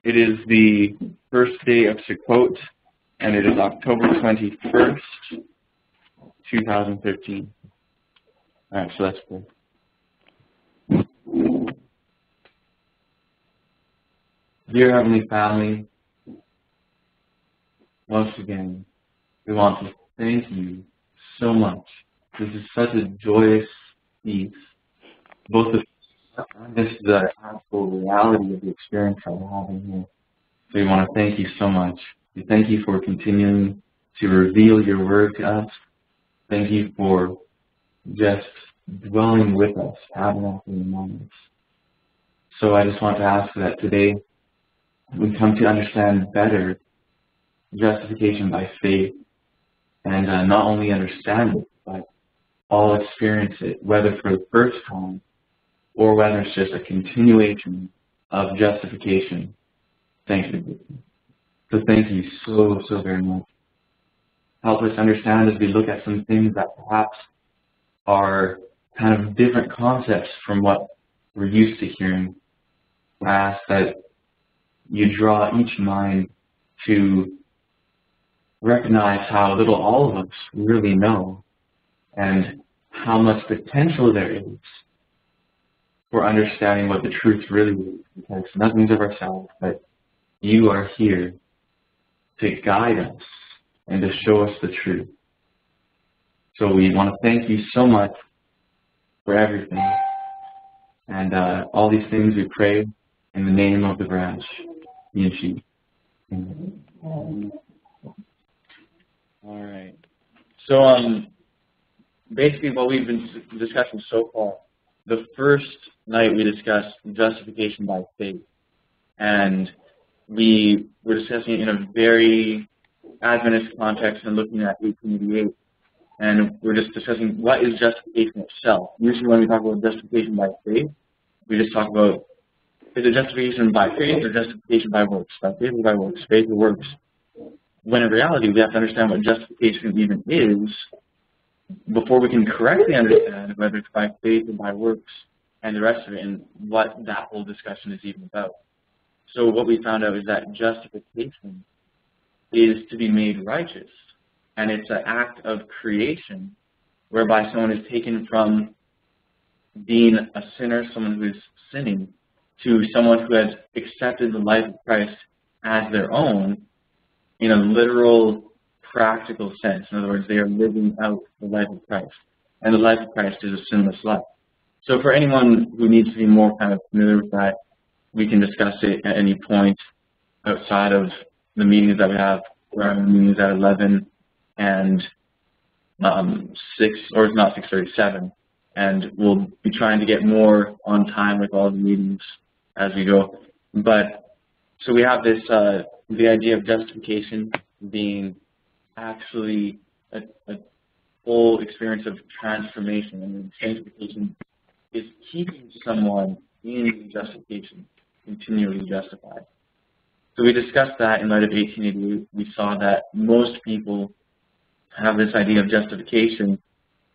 It is the first day of Sukkot, and it is October 21st, 2015. All right, so let's pray. Dear Heavenly Family, once again, we want to thank you so much. This is such a joyous feast, both the just the actual reality of the experience that we're having here. So we want to thank you so much. We thank you for continuing to reveal your word to us. Thank you for just dwelling with us, tabernacling among us. So I just want to ask that today we come to understand better justification by faith, and not only understand it, but all experience it, whether for the first time or whether it's just a continuation of justification. Thank you. So thank you so very much. Help us understand as we look at some things that perhaps are kind of different concepts from what we're used to hearing. I ask that you draw each mind to recognize how little all of us really know and how much potential there is for understanding what the truth really is, because nothing's of ourselves, but you are here to guide us and to show us the truth. So we want to thank you so much for everything, and all these things we pray in the name of the branch, Yahweh. Amen. All right. So basically what we've been discussing so far, the first night we discussed justification by faith, and we were discussing it in a very Adventist context and looking at 1888, and we're just discussing what is justification itself. Usually when we talk about justification by faith, we just talk about, is it justification by faith or justification by works? By faith or by works? Faith or works? When in reality, we have to understand what justification even is before we can correctly understand whether it's by faith or by works and the rest of it, and what that whole discussion is even about. So what we found out is that justification is to be made righteous, and it's an act of creation whereby someone is taken from being a sinner, someone who is sinning, to someone who has accepted the life of Christ as their own in a literal, practical sense. In other words, they are living out the life of Christ, and the life of Christ is a sinless life. So for anyone who needs to be more kind of familiar with that, we can discuss it at any point outside of the meetings that we have. We're having meetings at 11 and 6, or it's not 6:37, and we'll be trying to get more on time with all the meetings as we go. But so we have this the idea of justification being actually a full experience of transformation, and sanctification is keeping someone in justification, continually justified. So we discussed that in light of 1888. We saw that most people have this idea of justification,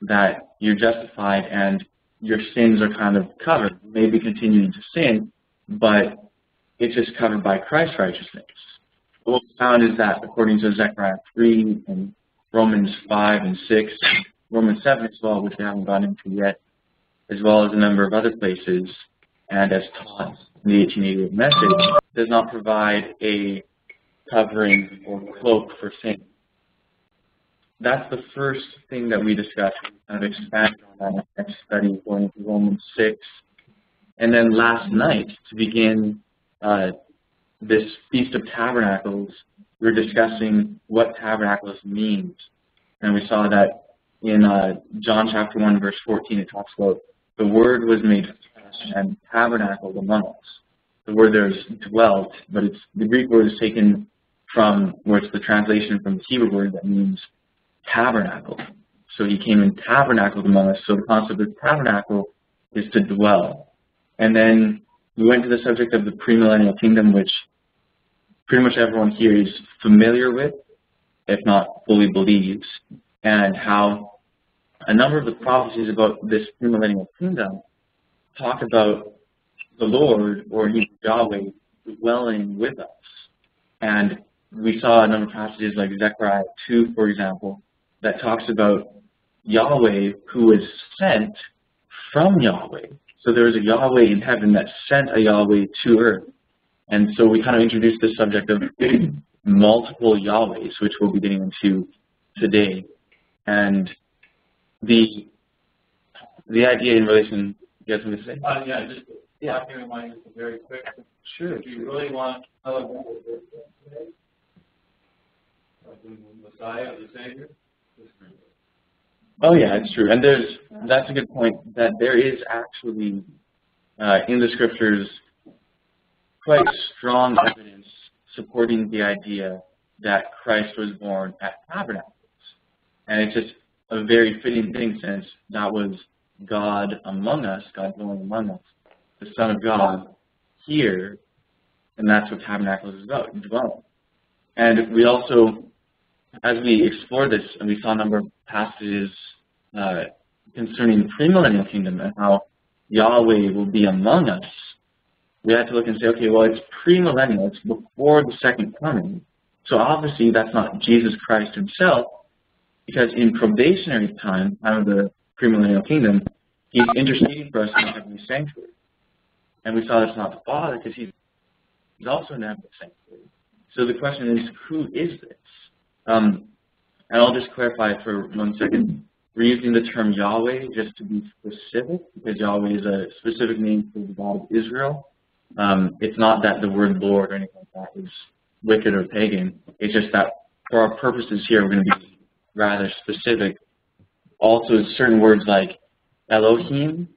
that you're justified and your sins are kind of covered. You may be continuing to sin, but it's just covered by Christ's righteousness. What we found is that according to Zechariah 3 and Romans 5 and 6, Romans 7 as well, which we haven't gone into yet, as well as a number of other places, and as taught in the 1888 message, does not provide a covering or cloak for sin. That's the first thing that we discussed. We kind of expanded on that in our next study, going into Romans 6. And then last night, to begin this Feast of Tabernacles, we were discussing what tabernacles means. And we saw that in John chapter 1, verse 14, it talks about the Word was made flesh and tabernacled among us. The word there is dwelt, but it's the Greek word is taken from, where it's the translation from the Hebrew word that means tabernacle. So he came and tabernacled among us. So the concept of tabernacle is to dwell. And then we went to the subject of the premillennial kingdom, which pretty much everyone here is familiar with, if not fully believes, and how a number of the prophecies about this premillennial kingdom talk about the Lord, or Yahweh, dwelling with us. And we saw a number of passages like Zechariah 2, for example, that talks about Yahweh who was sent from Yahweh. So there was a Yahweh in heaven that sent a Yahweh to earth. And so we kind of introduced the subject of multiple Yahwehs, which we'll be getting into today. And the idea in relation, you guys want to say? Yeah, just remind us very quick. Sure. If you really want to tell us what we're today, the Messiah, the Savior. Oh yeah, it's true. And that's a good point, that there is actually in the scriptures quite strong evidence supporting the idea that Christ was born at Tabernacles. And it's just a very fitting thing, since that was God among us, God dwelling among us, the Son of God here, and that's what Tabernacles is about, dwelling. And we also, as we explored this, and we saw a number of passages concerning the premillennial kingdom and how Yahweh will be among us, we had to look and say, okay, well, it's premillennial, it's before the second coming. So obviously that's not Jesus Christ himself, because in probationary time of the premillennial kingdom, he's interceding for us in the heavenly sanctuary. And we saw that's not the Father, because he's also in the heavenly sanctuary. So the question is, who is this? And I'll just clarify it for 1 second. We're using the term Yahweh just to be specific, because Yahweh is a specific name for the God of Israel. It's not that the word Lord or anything like that is wicked or pagan. It's just that for our purposes here, we're going to be rather specific. Also, certain words like Elohim,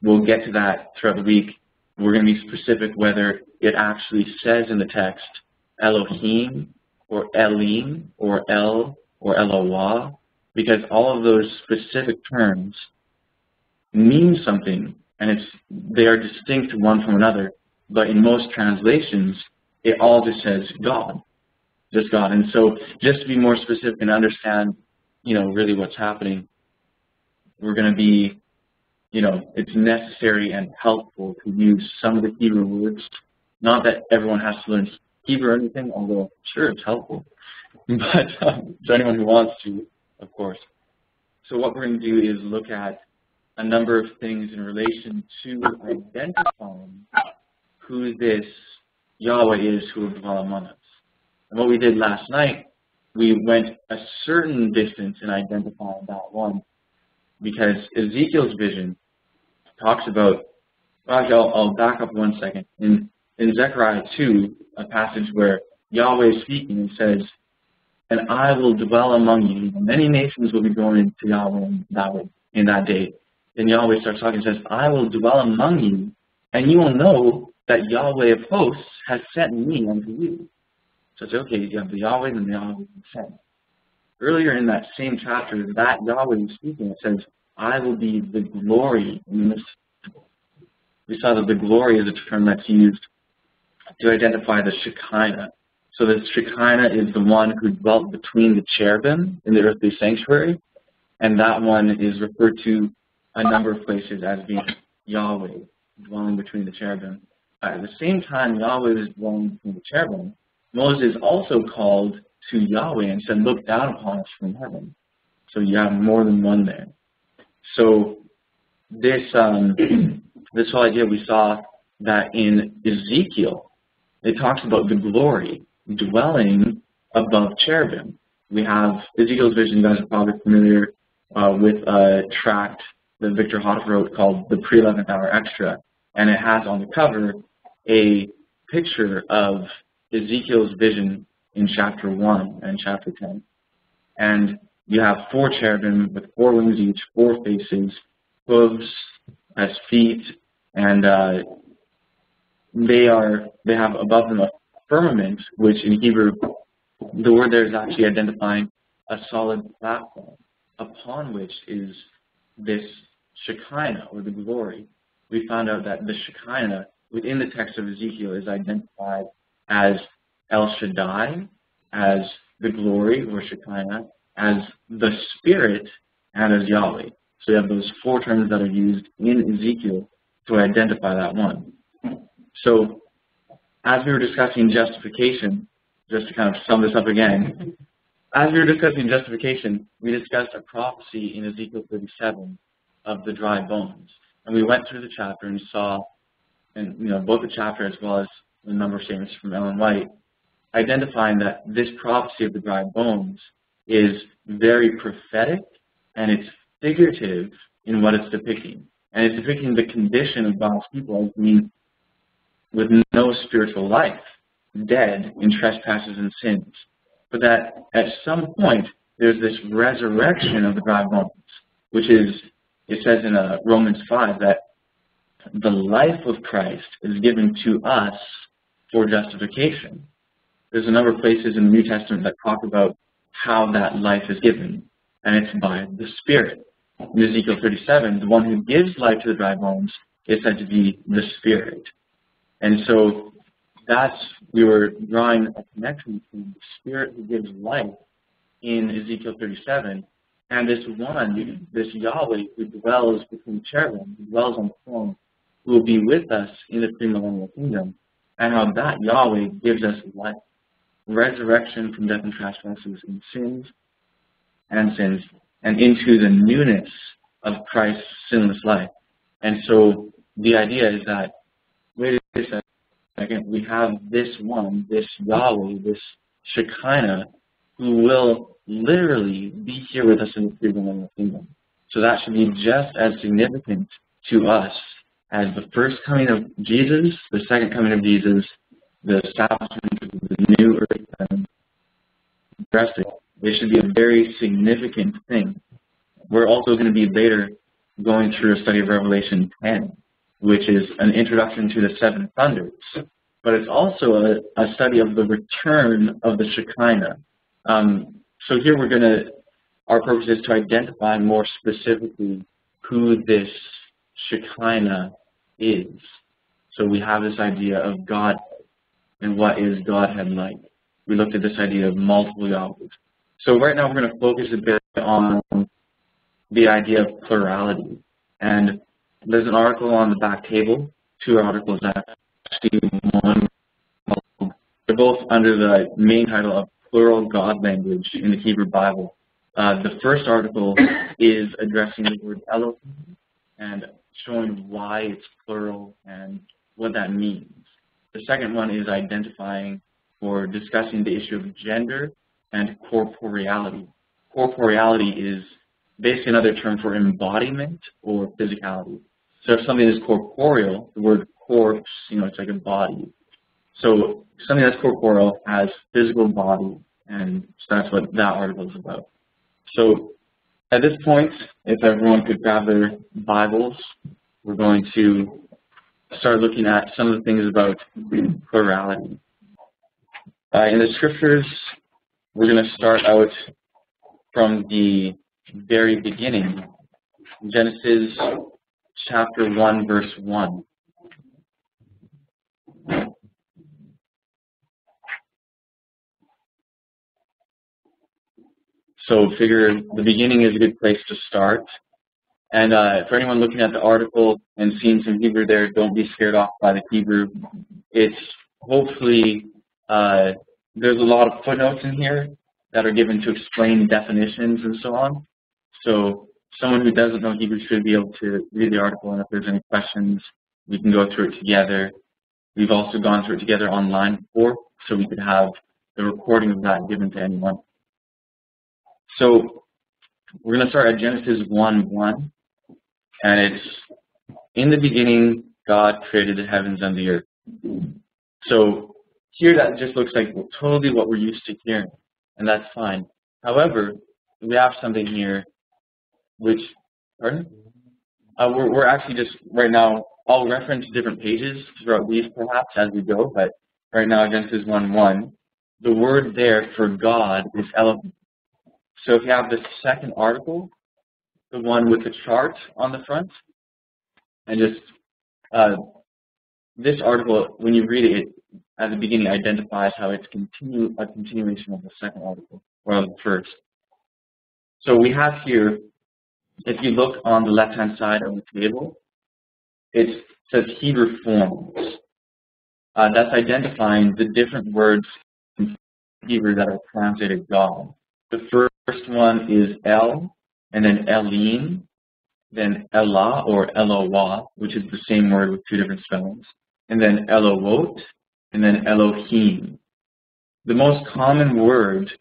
we'll get to that throughout the week. We're going to be specific whether it actually says in the text Elohim or Elim or El or Eloah, because all of those specific terms mean something, and they are distinct one from another. But in most translations, it all just says God, just God. And so, just to be more specific and understand, really what's happening, we're going to be, it's necessary and helpful to use some of the Hebrew words. Not that everyone has to learn Hebrew or anything, although sure, it's helpful. But to anyone who wants to, of course. So what we're going to do is look at a number of things in relation to identifying who this Yahweh is who will dwell among us. And what we did last night, we went a certain distance in identifying that one, because Ezekiel's vision talks about, well, I'll back up 1 second. In Zechariah 2, a passage where Yahweh is speaking and says, and I will dwell among you. Many nations will be going into Yahweh in that day. Then Yahweh starts talking and says, I will dwell among you, and you will know that Yahweh of hosts has sent me unto you. So it's okay, you have the Yahweh and the Yahweh sent. Earlier in that same chapter, that Yahweh is speaking, it says, I will be the glory in this. We saw that the glory is a term that's used to identify the Shekinah. So the Shekinah is the one who dwelt between the cherubim in the earthly sanctuary, and that one is referred to a number of places as being Yahweh, dwelling between the cherubim. At the same time Yahweh was dwelling between the cherubim, Moses also called to Yahweh and said, look down upon us from heaven. So you have more than one there. So this whole idea, we saw that in Ezekiel, it talks about the glory dwelling above cherubim. We have Ezekiel's vision. You guys are probably familiar with a tract that Victor Hoff wrote called The Pre-11th Hour Extra, and it has on the cover a picture of Ezekiel's vision in chapter 1 and chapter 10. And you have 4 cherubim with 4 wings each, 4 faces, hooves as feet, and they have above them a firmament, which in Hebrew, the word there is actually identifying a solid platform upon which is this Shekinah, or the glory. We found out that the Shekinah within the text of Ezekiel is identified as El Shaddai, as the glory, or Shekinah, as the Spirit, and as Yahweh. So you have those 4 terms that are used in Ezekiel to identify that one. So as we were discussing justification, just to kind of sum this up again, as we were discussing justification, we discussed a prophecy in Ezekiel 37 of the dry bones. And we went through the chapter and saw, and both the chapter as well as a number of statements from Ellen White, identifying that this prophecy of the dry bones is very prophetic and it's figurative in what it's depicting. And it's depicting the condition of God's people as being with no spiritual life, dead in trespasses and sins. But that at some point, there's this resurrection of the dry bones, which is, it says in Romans 5 that the life of Christ is given to us for justification. There's a number of places in the New Testament that talk about how that life is given, and it's by the Spirit. In Ezekiel 37, the one who gives life to the dry bones is said to be the Spirit. And so we were drawing a connection between the Spirit who gives life in Ezekiel 37 and this one, this Yahweh who dwells between cherubim, who dwells on the throne, who will be with us in the premillennial kingdom, and how that Yahweh gives us life, resurrection from death and trespasses and sins, and into the newness of Christ's sinless life. And so the idea is that, wait a second, we have this one, this Yahweh, this Shekinah, who will literally be here with us in the premillennial kingdom. So that should be just as significant to us as the first coming of Jesus, the second coming of Jesus, the establishment of the new earth, and the rest of it. It should be a very significant thing. We're also going to be later going through a study of Revelation 10, which is an introduction to the seven thunders. But it's also a study of the return of the Shekinah. So here our purpose is to identify more specifically who this Shekinah is. So we have this idea of God and what is Godhead like. We looked at this idea of multiple Yahwehs. So right now we're going to focus a bit on the idea of plurality. And there's an article on the back table, two articles actually, one. They're both under the main title of Plural God Language in the Hebrew Bible. The first article is addressing the word Elohim and showing why it's plural and what that means. The second one is identifying or discussing the issue of gender and corporeality. Corporeality is basically another term for embodiment or physicality. So if something is corporeal, the word corpse, it's like a body. So something that's corporeal has physical body, and so that's what that article is about. So at this point, if everyone could grab their Bibles, we're going to start looking at some of the things about plurality. In the scriptures, we're going to start out from the very beginning, Genesis chapter 1, verse 1. So figure the beginning is a good place to start. And for anyone looking at the article and seeing some Hebrew there, don't be scared off by the Hebrew. It's hopefully, there's a lot of footnotes in here that are given to explain definitions and so on. So someone who doesn't know Hebrew should be able to read the article, and if there's any questions, we can go through it together. We've also gone through it together online before, so we could have the recording of that given to anyone. So we're going to start at Genesis 1:1, and it's, in the beginning, God created the heavens and the earth. So here that just looks like totally what we're used to hearing, and that's fine. However, we have something here which, pardon? We're actually just, right now, I'll reference different pages throughout these perhaps as we go, but right now Genesis 1:1, the word there for God is Elohim. So if you have the second article, the one with the chart on the front, and just this article, when you read it, at the beginning identifies how it's a continuation of the second article, or the first. So we have here, if you look on the left-hand side of the table, it says Hebrew forms. That's identifying the different words in Hebrew that are translated God. The first one is El, and then Elim, then Elah or Elohah, which is the same word with two different spellings, and then Elohot, and then Elohim. The most common word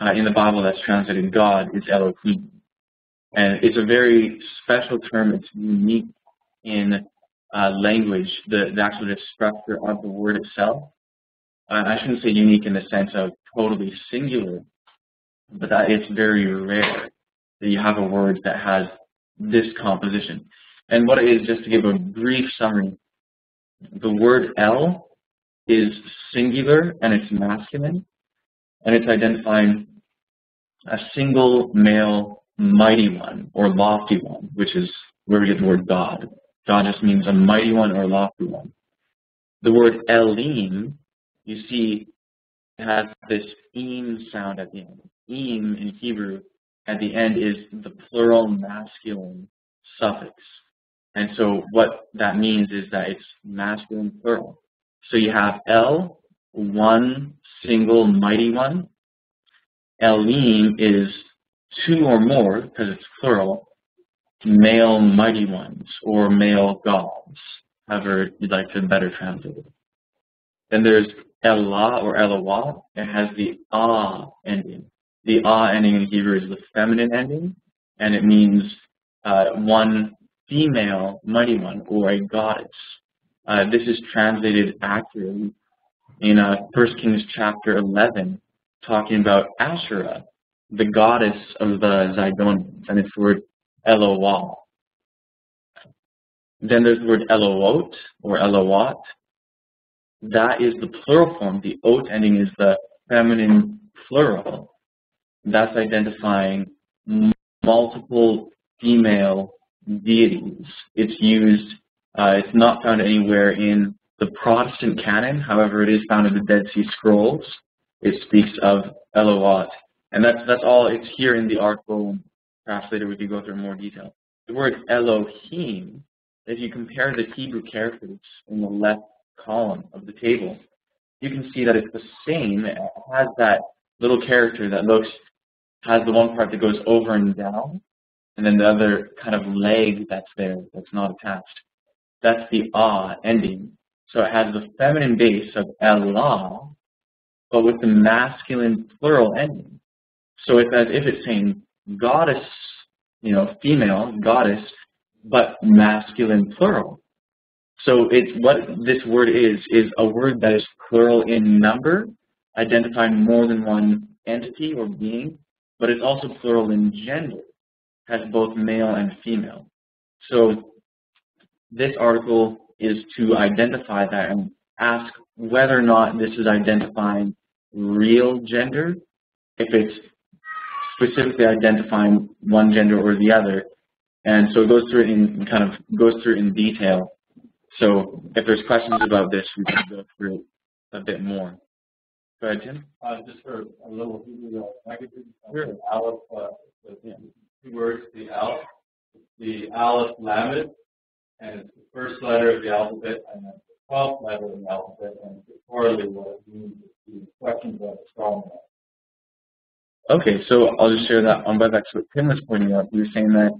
in the Bible that's translated God is Elohim. And it's a very special term. It's unique in language, the actual structure of the word itself. I shouldn't say unique in the sense of totally singular, but that it's very rare that you have a word that has this composition. And what it is, just to give a brief summary, the word El is singular and it's masculine, and it's identifying a single male mighty one or lofty one, which is where we get the word God. God just means a mighty one or a lofty one. The word Elim, you see, has this im sound at the end. Im in Hebrew at the end is the plural masculine suffix. And so what that means is that it's masculine plural. So you have El, one single mighty one. Elim is two or more, because it's plural, male mighty ones or male gods, however you'd like to better translate it. Then there's Elah or Elohah. It has the ah ending. The ah ending in Hebrew is the feminine ending, and it means one female mighty one or a goddess. This is translated accurately in 1 Kings chapter 11, talking about Asherah, the goddess of the Zidonians, and it's the word Elohah. Then there's the word Elohot or Elohot. That is the plural form. The ot ending is the feminine plural. That's identifying multiple female deities. It's used, it's not found anywhere in the Protestant canon. However, it is found in the Dead Sea Scrolls. It speaks of Elohot. And that's all. It's here in the article. Perhaps later we could go through more detail. The word Elohim, if you compare the Hebrew characters in the left column of the table, you can see that it's the same. It has that little character that has the one part that goes over and down, and then the other kind of leg that's there, that's not attached. That's the ah ending. So it has the feminine base of Elah, but with the masculine plural ending. So it's as if it's saying goddess, female, goddess, but masculine plural. So it's what this word is a word that is plural in number, identifying more than one entity or being, but it's also plural in gender, has both male and female. So this article is to identify that and ask whether or not this is identifying real gender, if it's specifically identifying one gender or the other. And so it goes through it in detail. So if there's questions about this, we can go through it a bit more. Go ahead, Tim. Just for a little Hebrew language, Sure. Aleph, two words, the Aleph Lamed, and it's the first letter of the alphabet, and then the 12th letter of the alphabet, and pictorially what it means is the questions about a strong man. Okay, so I'll just share that on back to what Tim was pointing out. He was saying that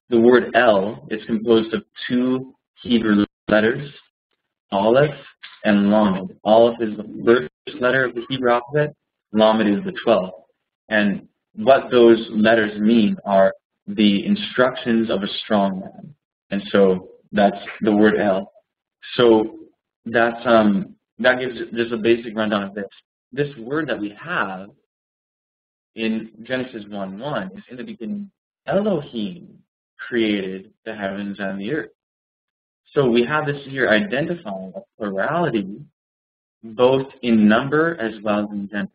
the word El is composed of two Hebrew letters, Aleph and Lamed. Aleph is the first letter of the Hebrew alphabet, Lamed is the 12th. And what those letters mean are the instructions of a strong man. And so that's the word El. So that gives just a basic rundown of this. This word that we have in Genesis 1:1 is in the beginning, Elohim created the heavens and the earth. So we have this here identifying a plurality both in number as well as in gender.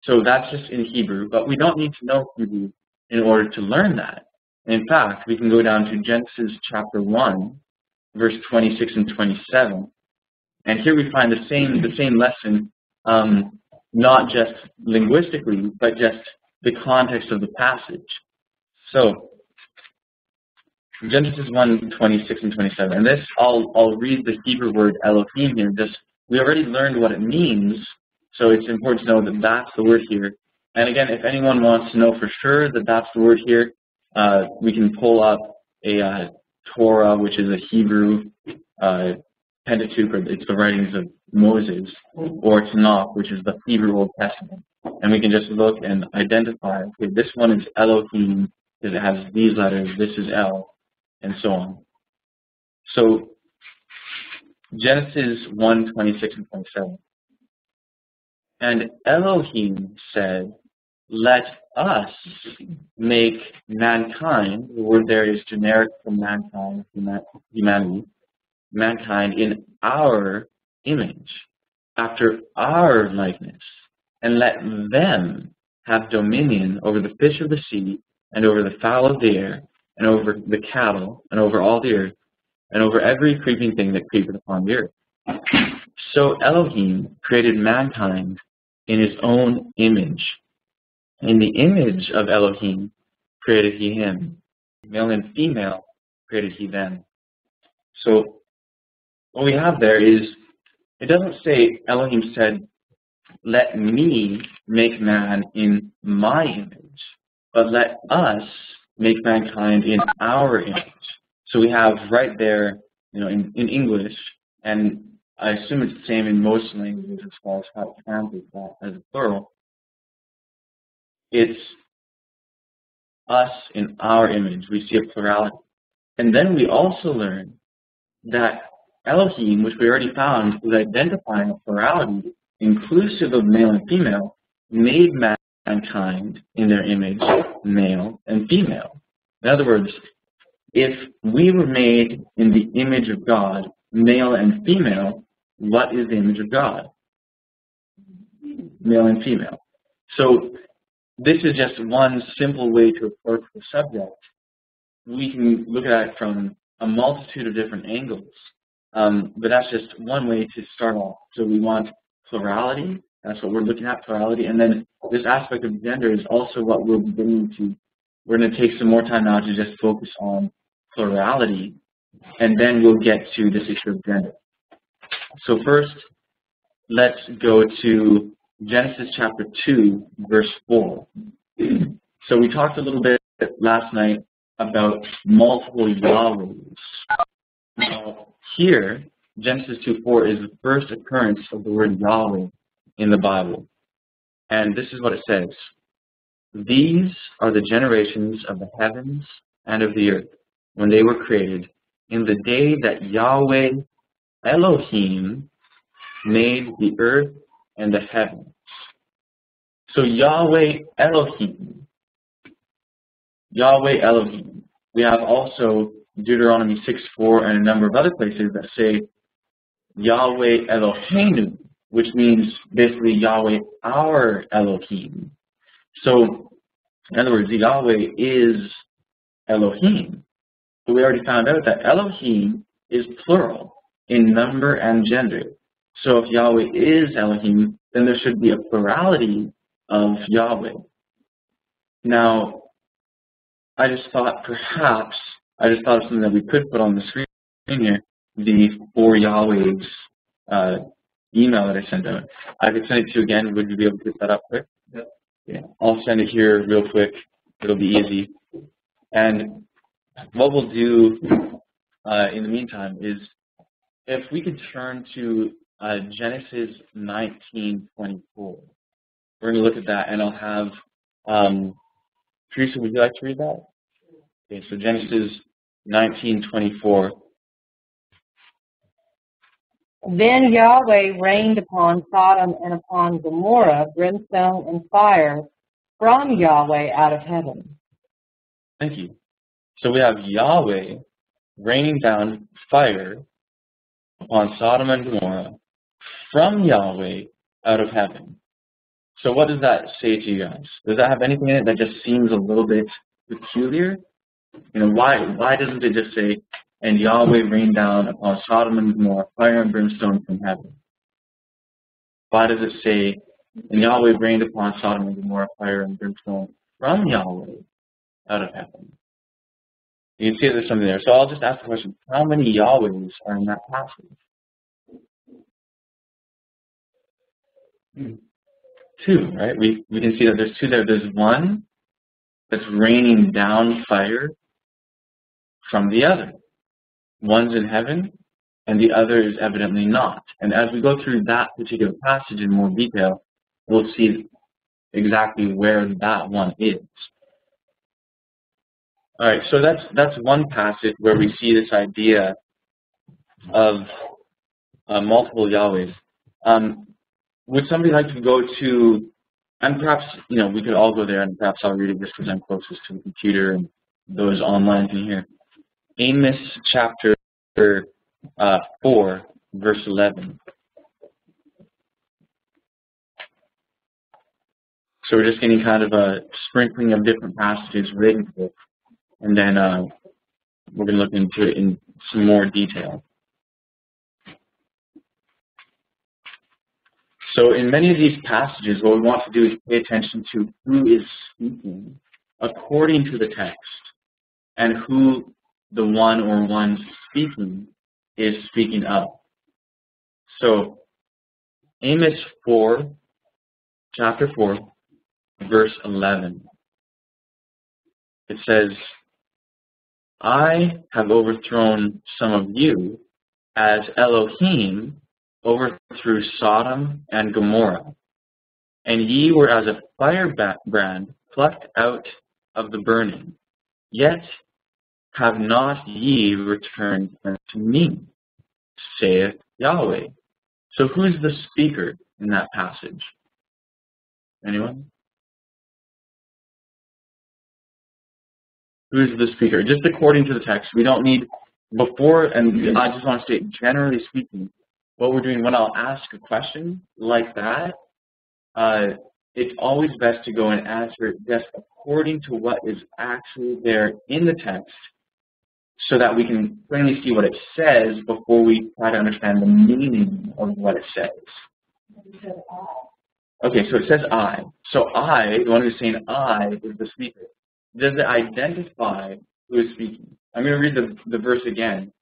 So that's just in Hebrew, but we don't need to know Hebrew in order to learn that. In fact, we can go down to Genesis chapter 1, verse 26 and 27, and here we find the same lesson, not just linguistically, but just the context of the passage. So Genesis 1:26 and 27. And this, I'll read the Hebrew word Elohim here. Just, we already learned what it means, so it's important to know that that's the word here. And again, if anyone wants to know for sure that that's the word here, we can pull up a Torah, which is a Hebrew Pentateuch, or it's the writings of Moses, or Tanakh, which is the Hebrew Old Testament. And we can just look and identify, okay, this one is Elohim, because it has these letters, this is El, and so on. So, Genesis 1:26 and 27. And Elohim said, let us make mankind, the word there is generic for mankind, humanity, mankind in our image, after our likeness, and let them have dominion over the fish of the sea, and over the fowl of the air, and over the cattle, and over all the earth, and over every creeping thing that creepeth upon the earth. So Elohim created mankind in his own image. In the image of Elohim created he him. Male and female created he them. So what we have there is, it doesn't say Elohim said, let me make man in my image, but let us make mankind in our image. So we have right there, in English, and I assume it's the same in most languages as far as how it translates that as a plural. It's us in our image. We see a plurality. And then we also learn that Elohim, which we already found, is identifying a plurality inclusive of male and female, made mankind in their image, male and female. In other words, if we were made in the image of God, male and female, what is the image of God? Male and female. So this is just one simple way to approach the subject. We can look at it from a multitude of different angles, but that's just one way to start off. So we want plurality. That's what we're looking at, plurality. And then this aspect of gender is also what we're beginning to, we're going to take some more time now to just focus on plurality, and then we'll get to this issue of gender. So first, let's go to Genesis chapter 2, verse 4. So we talked a little bit last night about multiple Yahwehs. Now, here, Genesis 2:4 is the first occurrence of the word Yahweh in the Bible. And this is what it says. These are the generations of the heavens and of the earth, when they were created, in the day that Yahweh Elohim made the earth and the heavens. So Yahweh Elohim. Yahweh Elohim. We have also Deuteronomy 6:4 and a number of other places that say Yahweh Eloheinu, which means basically Yahweh our Elohim. So, in other words, Yahweh is Elohim. But we already found out that Elohim is plural in number and gender. So if Yahweh is Elohim, then there should be a plurality of Yahweh. Now, I just thought of something that we could put on the screen here, the 4 Yahwehs email that I sent out. I could send it to you again. Would you be able to get that up quick? Yep. Yeah. I'll send it here real quick. It'll be easy. And what we'll do in the meantime is, if we could turn to Genesis 19:24. We're going to look at that, and I'll have Teresa, would you like to read that? Okay, so Genesis 19:24. Then Yahweh rained upon Sodom and upon Gomorrah brimstone and fire from Yahweh out of heaven. Thank you. So we have Yahweh raining down fire upon Sodom and Gomorrah from Yahweh out of heaven. So what does that say to you guys? Does that have anything in it that just seems a little bit peculiar? Why doesn't it just say, and Yahweh rained down upon Sodom and Gomorrah fire and brimstone from heaven? Why does it say, and Yahweh rained upon Sodom and Gomorrah fire and brimstone from Yahweh out of heaven? You can see that there's something there. So I'll just ask the question, how many Yahwehs are in that passage? 2, right? We can see that there's 2 there. There's one that's raining down fire from the other. One's in heaven, and the other is evidently not. And as we go through that particular passage in more detail, we'll see exactly where that one is. All right, so that's one passage where we see this idea of multiple Yahwehs. Would somebody like to go to, and perhaps, we could all go there, and perhaps I'll read it just because I'm closest to the computer and those online can hear. Amos chapter 4, verse 11. So we're just getting kind of a sprinkling of different passages related to it, and then we're going to look into it in some more detail. So in many of these passages, what we want to do is pay attention to who is speaking according to the text and who the one or ones speaking is speaking of. So Amos 4, chapter 4, verse 11. It says, I have overthrown some of you as Elohim overthrew Sodom and Gomorrah, and ye were as a firebrand plucked out of the burning, yet have not ye returned unto me, saith Yahweh. So who's the speaker in that passage? Anyone? Who's the speaker? Just according to the text. We don't need before, and I just want to state, generally speaking, what we're doing when I'll ask a question like that, it's always best to go and answer it just according to what is actually there in the text so that we can plainly see what it says before we try to understand the meaning of what it says. Okay, so it says I. So I, the one who's saying I, is the speaker. Does it identify who is speaking? I'm going to read the verse again.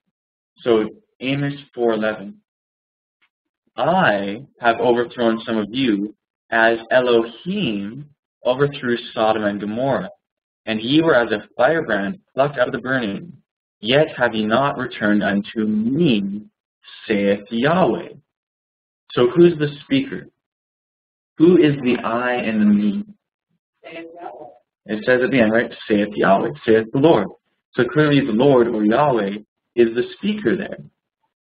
So Amos 4:11. I have overthrown some of you as Elohim overthrew Sodom and Gomorrah, and ye were as a firebrand plucked out of the burning, yet have ye not returned unto me, saith Yahweh. So who's the speaker? Who is the I and the me? It says at the end, right? Saith Yahweh, saith the Lord. So clearly the Lord or Yahweh is the speaker there.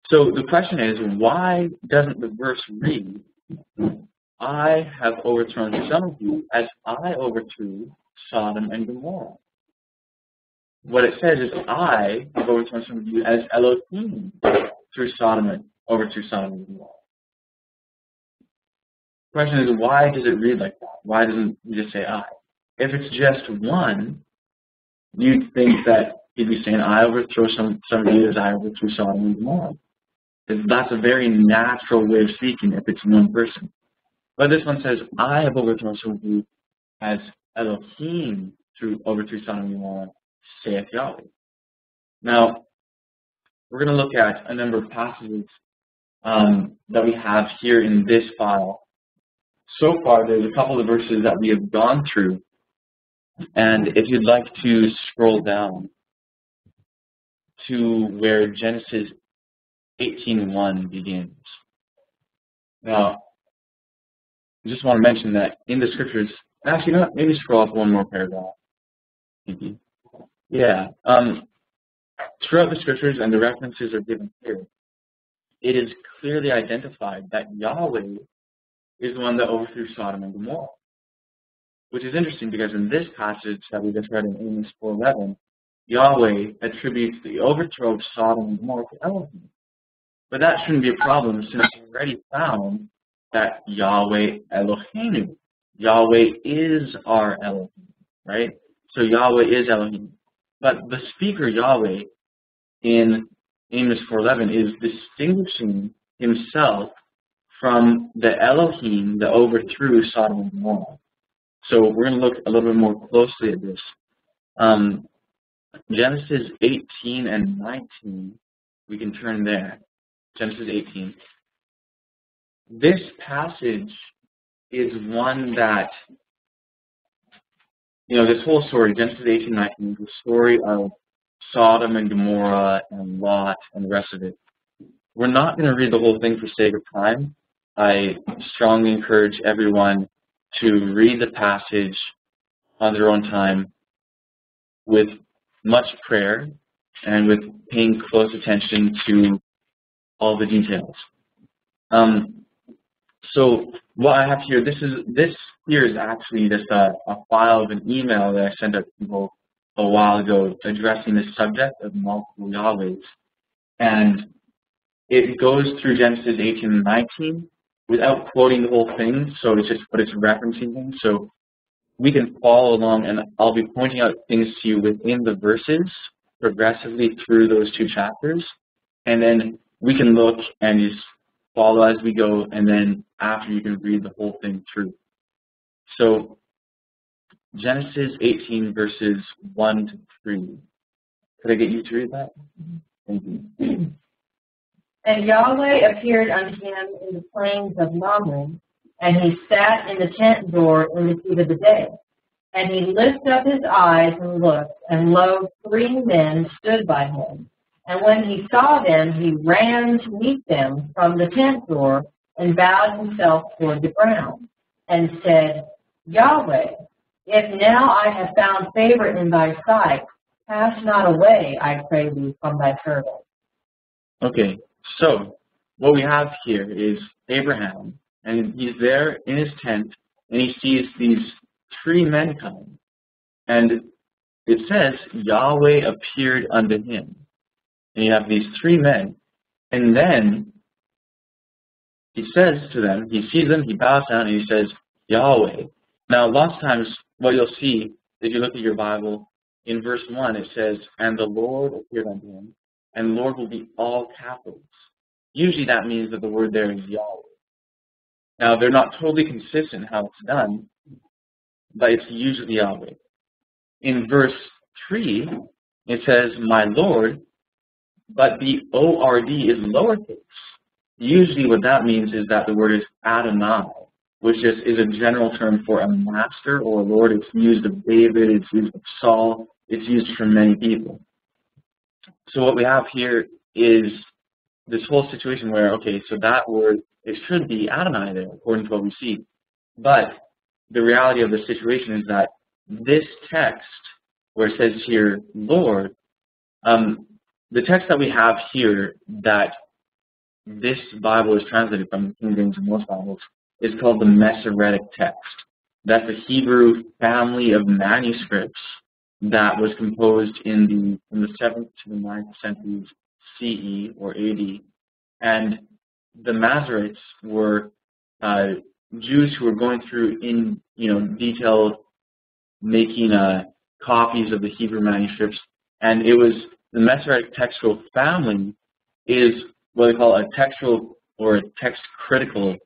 So the question is, why doesn't the verse read, I have overthrown some of you as I overthrew Sodom and Gomorrah? What it says is, I have overthrown some of you as Elohim overthrew Sodom and Gomorrah. The question is, why does it read like that? Why doesn't it just say I? If it's just one, you'd think that he'd be saying, I overthrow some of you as I overthrew Sodom and Gomorrah. That's a very natural way of speaking if it's one person. But this one says, I have overthrown some of you as Elohim overthrew Sodom and Gomorrah, saith Yahweh. Now, we're going to look at a number of passages that we have here in this file. So far, there's a couple of verses that we have gone through. And if you'd like to scroll down to where Genesis 18:1 begins. Now, I just want to mention that in the scriptures, actually, you know what? Maybe scroll up one more paragraph. Thank you. Yeah. Throughout the scriptures, and the references are given here, it is clearly identified that Yahweh is the one that overthrew Sodom and Gomorrah. Which is interesting because in this passage that we just read in Amos 4:11, Yahweh attributes the overthrow of Sodom and Gomorrah to Elohim. But that shouldn't be a problem since we already found that Yahweh Eloheinu. Yahweh is our Elohim, right? So Yahweh is Elohim. But the speaker Yahweh in Amos 4:11 is distinguishing himself from the Elohim that overthrew Sodom and Gomorrah. So we're going to look a little bit more closely at this. Genesis 18 and 19, we can turn there. Genesis 18. This passage is one that, this whole story, Genesis 18 and 19, is the story of Sodom and Gomorrah and Lot and the rest of it. We're not going to read the whole thing for sake of time. I strongly encourage everyone to read the passage on their own time with much prayer and with paying close attention to all the details. So what I have here, this here is actually just a file of an email that I sent out to people a while ago addressing this subject of multiple Yahwehs. And it goes through Genesis 18 and 19 without quoting the whole thing, so it's just what it's referencing things. So we can follow along, and I'll be pointing out things to you within the verses progressively through those two chapters. And then we can look and just follow as we go, and then after you can read the whole thing through. So Genesis 18 verses 1 to 3. Could I get you to read that? Thank you. And Yahweh appeared unto him in the plains of Mamre, and he sat in the tent door in the heat of the day. And he lifted up his eyes and looked, and lo, 3 men stood by him. And when he saw them, he ran to meet them from the tent door, and bowed himself toward the ground, and said, Yahweh, if now I have found favor in thy sight, pass not away, I pray thee, from thy servant. Okay, so what we have here is Abraham, and he's there in his tent, and he sees these 3 men coming. And it says, Yahweh appeared unto him. And you have these 3 men. And then he says to them, he sees them, he bows down, and he says, Yahweh. Now, lots of times, what you'll see, if you look at your Bible, in verse 1, it says, and the Lord appeared unto him. And Lord will be all capitals. Usually that means that the word there is Yahweh. Now, they're not totally consistent how it's done, but it's usually Yahweh. In verse 3, it says, my Lord, but the O-R-D is lowercase. Usually what that means is that the word is Adonai, which is a general term for a master or a lord. It's used of David, it's used of Saul, it's used for many people. So what we have here is this whole situation where, okay, so that word, it should be Adonai there, according to what we see. But the reality of the situation is that this text, where it says here, Lord, the text that we have here that this Bible is translated from, the King James and most Bibles, is called the Masoretic text. That's a Hebrew family of manuscripts that was composed in the 7th to the 9th centuries CE or AD. And the Masoretes were Jews who were going through in detail making copies of the Hebrew manuscripts, and it was the Masoretic textual family is what they call a textual or a text critical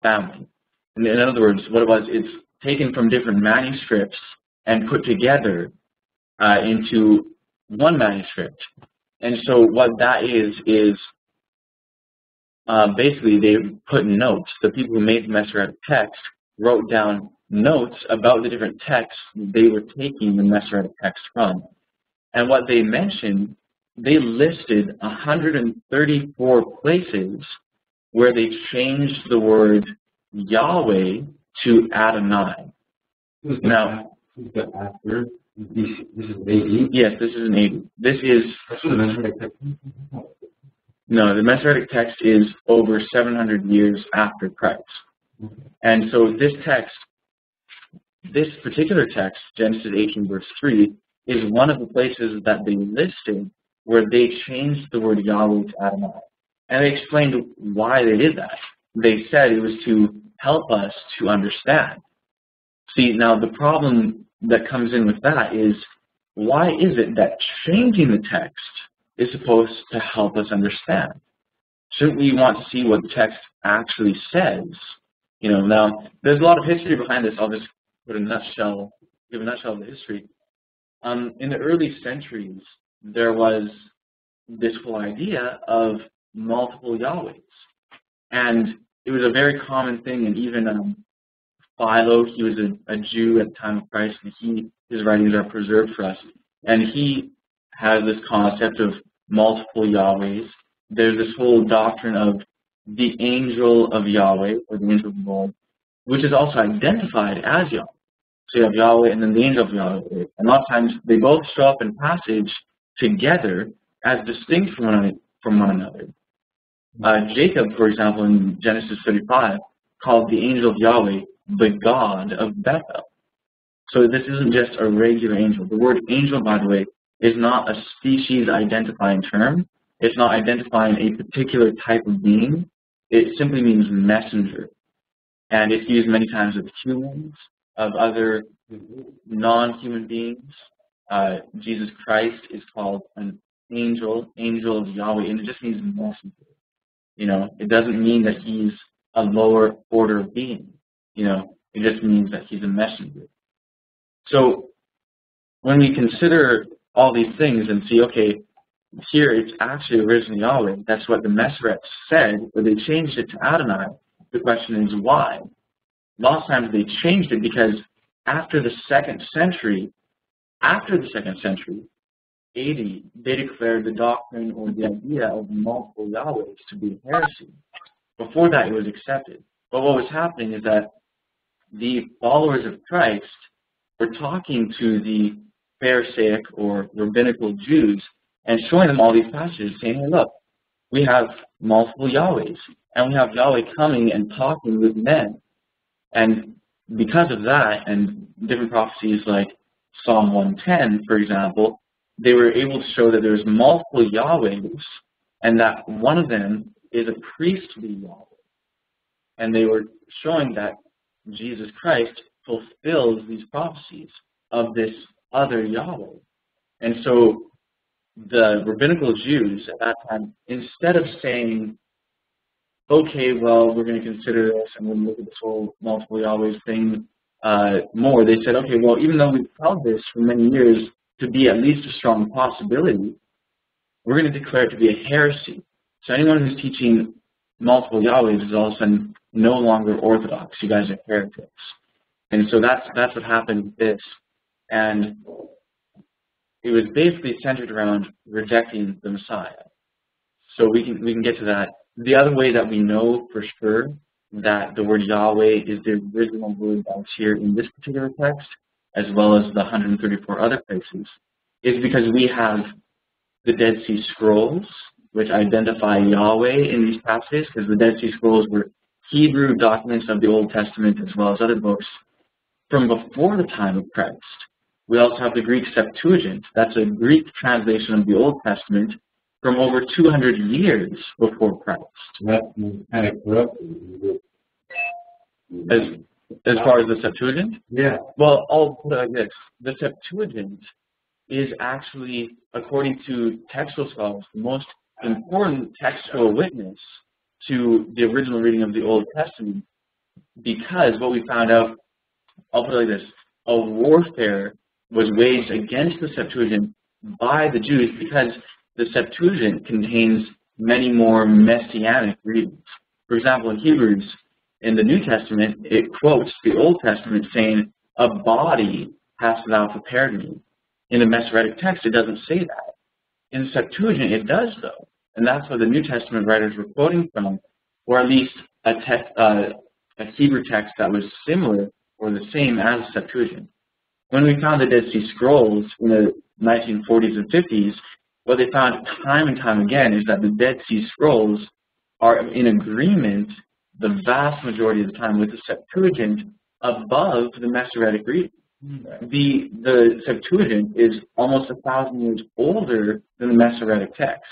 family. And in other words, what it was, it's taken from different manuscripts and put together into one manuscript. And so what that is basically they put notes. The people who made the Masoretic text wrote down notes about the different texts they were taking the Masoretic text from. And what they mentioned, they listed 134 places where they changed the word Yahweh to Adonai. Now, after this is AD? Yes, this is an AD. This is... That's what the Masoretic text is? No, the Masoretic text is over 700 years after Christ. Okay. And so this text, this particular text, Genesis 18 verse 3, is one of the places that they listed where they changed the word Yahweh to Adonai. And they explained why they did that. They said it was to help us to understand. See, now the problem that comes in with that is, why is it that changing the text is supposed to help us understand? Shouldn't we want to see what the text actually says? Now, there's a lot of history behind this. I'll just put a nutshell, give a nutshell of the history. in the early centuries, there was this whole idea of multiple Yahwehs. And it was a very common thing, and even Philo, he was a Jew at the time of Christ, and his writings are preserved for us. And he has this concept of multiple Yahwehs. There's this whole doctrine of the angel of Yahweh, or the angel of the Lord, which is also identified as Yahweh. So you have Yahweh and then the angel of Yahweh. And a lot of times they both show up in passage together as distinct from one another. Jacob, for example, in Genesis 35, called the angel of Yahweh the God of Bethel. So this isn't just a regular angel. The word angel, by the way, is not a species identifying term. It's not identifying a particular type of being. It simply means messenger. And it's used many times of humans, of other non-human beings. Jesus Christ is called an angel of Yahweh, and it just means messenger. You know, it doesn't mean that he's a lower order of being. You know, it just means that he's a messenger. So when we consider all these things and see, okay, here it's actually originally Yahweh, that's what the Masoretes said, but they changed it to Adonai. The question is why? A lot of times they changed it because after the second century AD, they declared the doctrine or the idea of multiple Yahwehs to be heresy. Before that, it was accepted. But what was happening is that the followers of Christ were talking to the Pharisaic or rabbinical Jews and showing them all these passages, saying, hey, look, we have multiple Yahwehs, and we have Yahweh coming and talking with men. And because of that, and different prophecies like Psalm 110, for example, they were able to show that there's multiple Yahwehs, and that one of them is a priestly Yahweh. And they were showing that Jesus Christ fulfills these prophecies of this other Yahweh. And so the rabbinical Jews at that time, instead of saying, okay, well, we're going to consider this and we're going to look at this whole multiple Yahwehs thing more, they said, okay, well, even though we've held this for many years to be at least a strong possibility, we're going to declare it to be a heresy. So anyone who's teaching multiple Yahwehs is all of a sudden no longer orthodox. You guys are heretics. And so that's what happened with this. And it was basically centered around rejecting the Messiah. So we can get to that. The other way that we know for sure that the word Yahweh is the original word that's here in this particular text, as well as the 134 other places, is because we have the Dead Sea Scrolls, which identify Yahweh in these passages, because the Dead Sea Scrolls were Hebrew documents of the Old Testament as well as other books from before the time of Christ. We also have the Greek Septuagint. That's a Greek translation of the Old Testament from over 200 years before Christ. That's kind of corrupted. As far as the Septuagint? Yeah. Well, I'll put it like this. The Septuagint is actually, according to textual scholars, the most important textual witness to the original reading of the Old Testament, because what we found out, I'll put it like this, a warfare was waged against the Septuagint by the Jews because the Septuagint contains many more messianic readings. For example, in Hebrews, in the New Testament, it quotes the Old Testament saying, a body hast thou prepared me. In the Masoretic text, it doesn't say that. In the Septuagint, it does, though. And that's what the New Testament writers were quoting from, or at least a Hebrew text that was similar or the same as the Septuagint. When we found the Dead Sea Scrolls in the 1940s and 50s, what they found time and time again is that the Dead Sea Scrolls are in agreement the vast majority of the time with the Septuagint above the Masoretic reading. The Septuagint is almost 1,000 years older than the Masoretic text.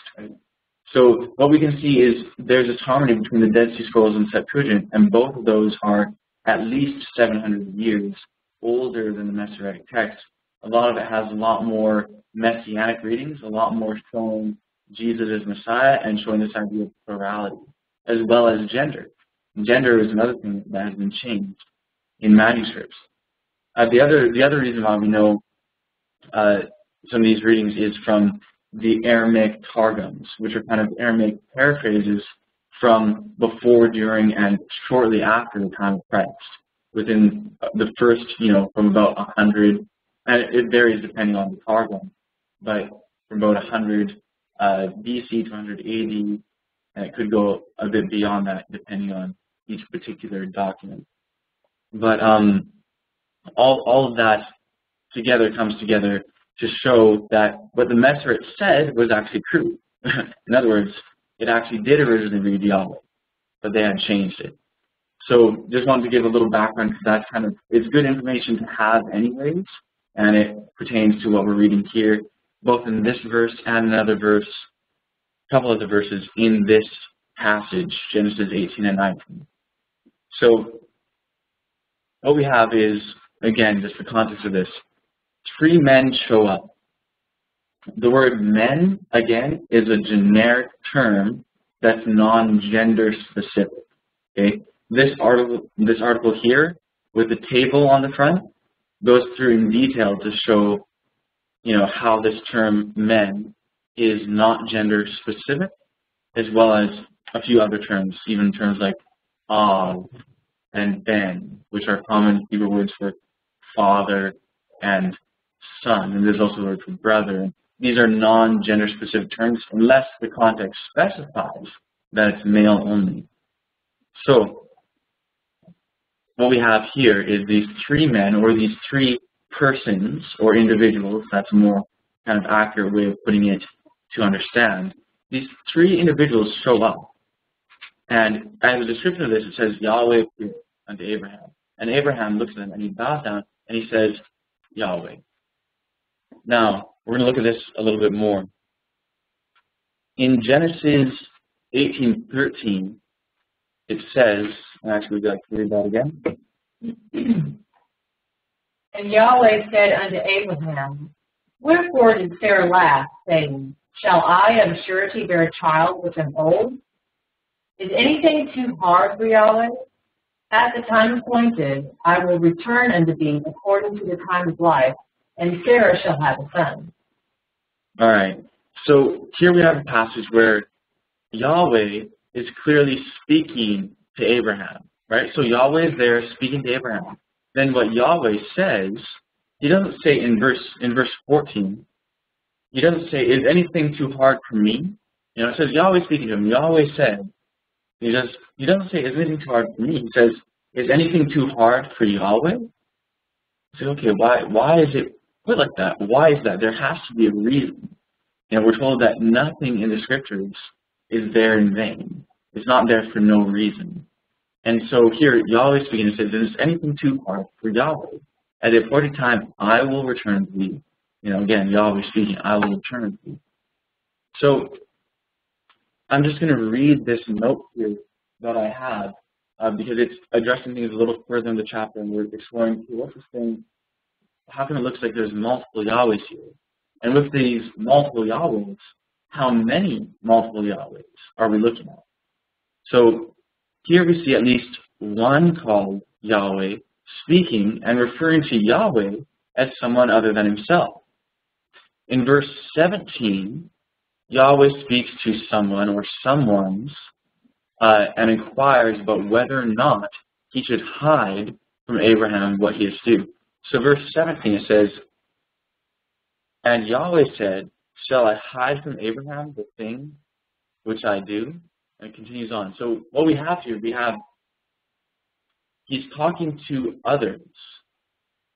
So what we can see is there's this harmony between the Dead Sea Scrolls and Septuagint, and both of those are at least 700 years older than the Masoretic text. A lot of it has a lot more messianic readings, a lot more showing Jesus as Messiah and showing this idea of plurality, as well as gender. Gender is another thing that has been changed in manuscripts. The other reason why we know some of these readings is from the Aramaic Targums, which are kind of Aramaic paraphrases from before, during, and shortly after the time of Christ. Within the first, from about 100, and it varies depending on the Targum, but from about 100 BC to 100 AD, and it could go a bit beyond that depending on each particular document. But all of that together comes together to show that what the Masoret said was actually true. In other words, it actually did originally read Yahweh, but they had changed it. So just wanted to give a little background because that's it's good information to have anyways, and it pertains to what we're reading here, both in this verse and another verse, a couple of the verses in this passage, Genesis 18 and 19. So what we have is, again, just the context of this, 3 men show up. The word men, again, is a generic term that's non-gender specific. Okay? This article here, with the table on the front, goes through in detail to show, how this term men is not gender specific, as well as a few other terms, even terms like av and ben, which are common Hebrew words for father and son, and there's also a word for brother. These are non-gender specific terms unless the context specifies that it's male only. So what we have here is these 3 men, or these 3 persons or individuals. That's a more kind of accurate way of putting it to understand. These 3 individuals show up, and as a description of this, it says Yahweh appeared unto Abraham, and Abraham looks at him and he bows down and he says Yahweh. Now we're going to look at this a little bit more. In Genesis 18:13, it says, actually we'd like to read that again. And Yahweh said unto Abraham, Wherefore did Sarah laugh, saying, Shall I of a surety bear a child with an old? Is anything too hard for Yahweh? At the time appointed, I will return unto thee according to the time of life, and Sarah shall have a son. All right. So here we have a passage where Yahweh is clearly speaking to Abraham, right? So Yahweh is there speaking to Abraham. Then what Yahweh says, he doesn't say in verse 14, he doesn't say, is anything too hard for me? It says Yahweh speaking to him. Yahweh said, he doesn't say, is anything too hard for me? He says, is anything too hard for Yahweh? So okay, why is it put like that? Why is that? There has to be a reason. We're told that nothing in the scriptures is there in vain. It's not there for no reason. And so here, Yahweh speaking and says, is anything too hard for Yahweh? At the appointed time, I will return to thee. Again, Yahweh speaking, I will return to thee. So I'm just going to read this note here that I have because it's addressing things a little further in the chapter, and we're exploring what's this thing, how come it looks like there's multiple Yahwehs here? And with these multiple Yahwehs, how many multiple Yahwehs are we looking at? So here we see at least one called Yahweh speaking and referring to Yahweh as someone other than himself. In verse 17, Yahweh speaks to someone or someones and inquires about whether or not he should hide from Abraham what he is due. So verse 17, it says, and Yahweh said, shall I hide from Abraham the thing which I do? And it continues on. So what we have here, he's talking to others,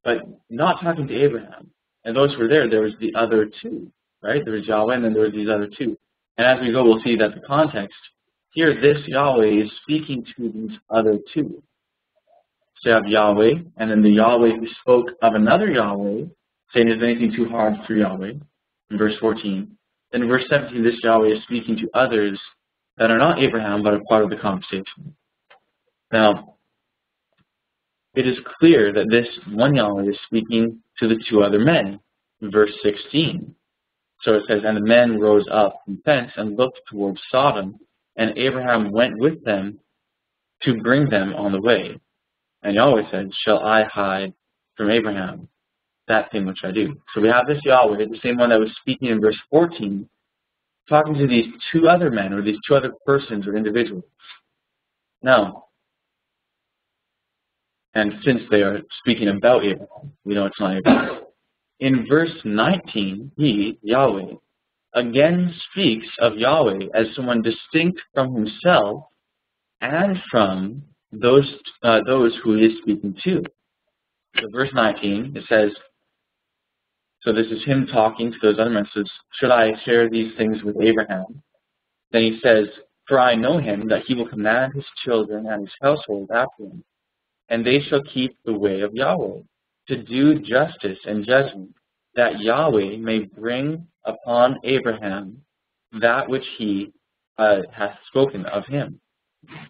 but not talking to Abraham. And those who were there was the other 2, right? There was Yahweh, and then there was these other 2. And as we go, we'll see that the context here, this Yahweh is speaking to these other 2. So you have Yahweh, and then the Yahweh who spoke of another Yahweh, saying, is anything too hard for Yahweh? In verse 14. Then in verse 17, this Yahweh is speaking to others that are not Abraham, but are part of the conversation. Now, it is clear that this one Yahweh is speaking to the 2 other men. In verse 16. So it says, and the men rose up from thence and looked towards Sodom, and Abraham went with them to bring them on the way. And Yahweh said, shall I hide from Abraham that thing which I do. So we have this Yahweh, the same one that was speaking in verse 14, talking to these two other men, or these two other persons or individuals. Now, and since they are speaking about Abraham, we know it's not Abraham. In verse 19, he, Yahweh, again speaks of Yahweh as someone distinct from himself and from those who he is speaking to. So verse 19, it says, so this is him talking to those other men. Says, should I share these things with Abraham? Then he says, for I know him, that he will command his children and his household after him, and they shall keep the way of Yahweh, to do justice and judgment, that Yahweh may bring upon Abraham that which he hath spoken of him.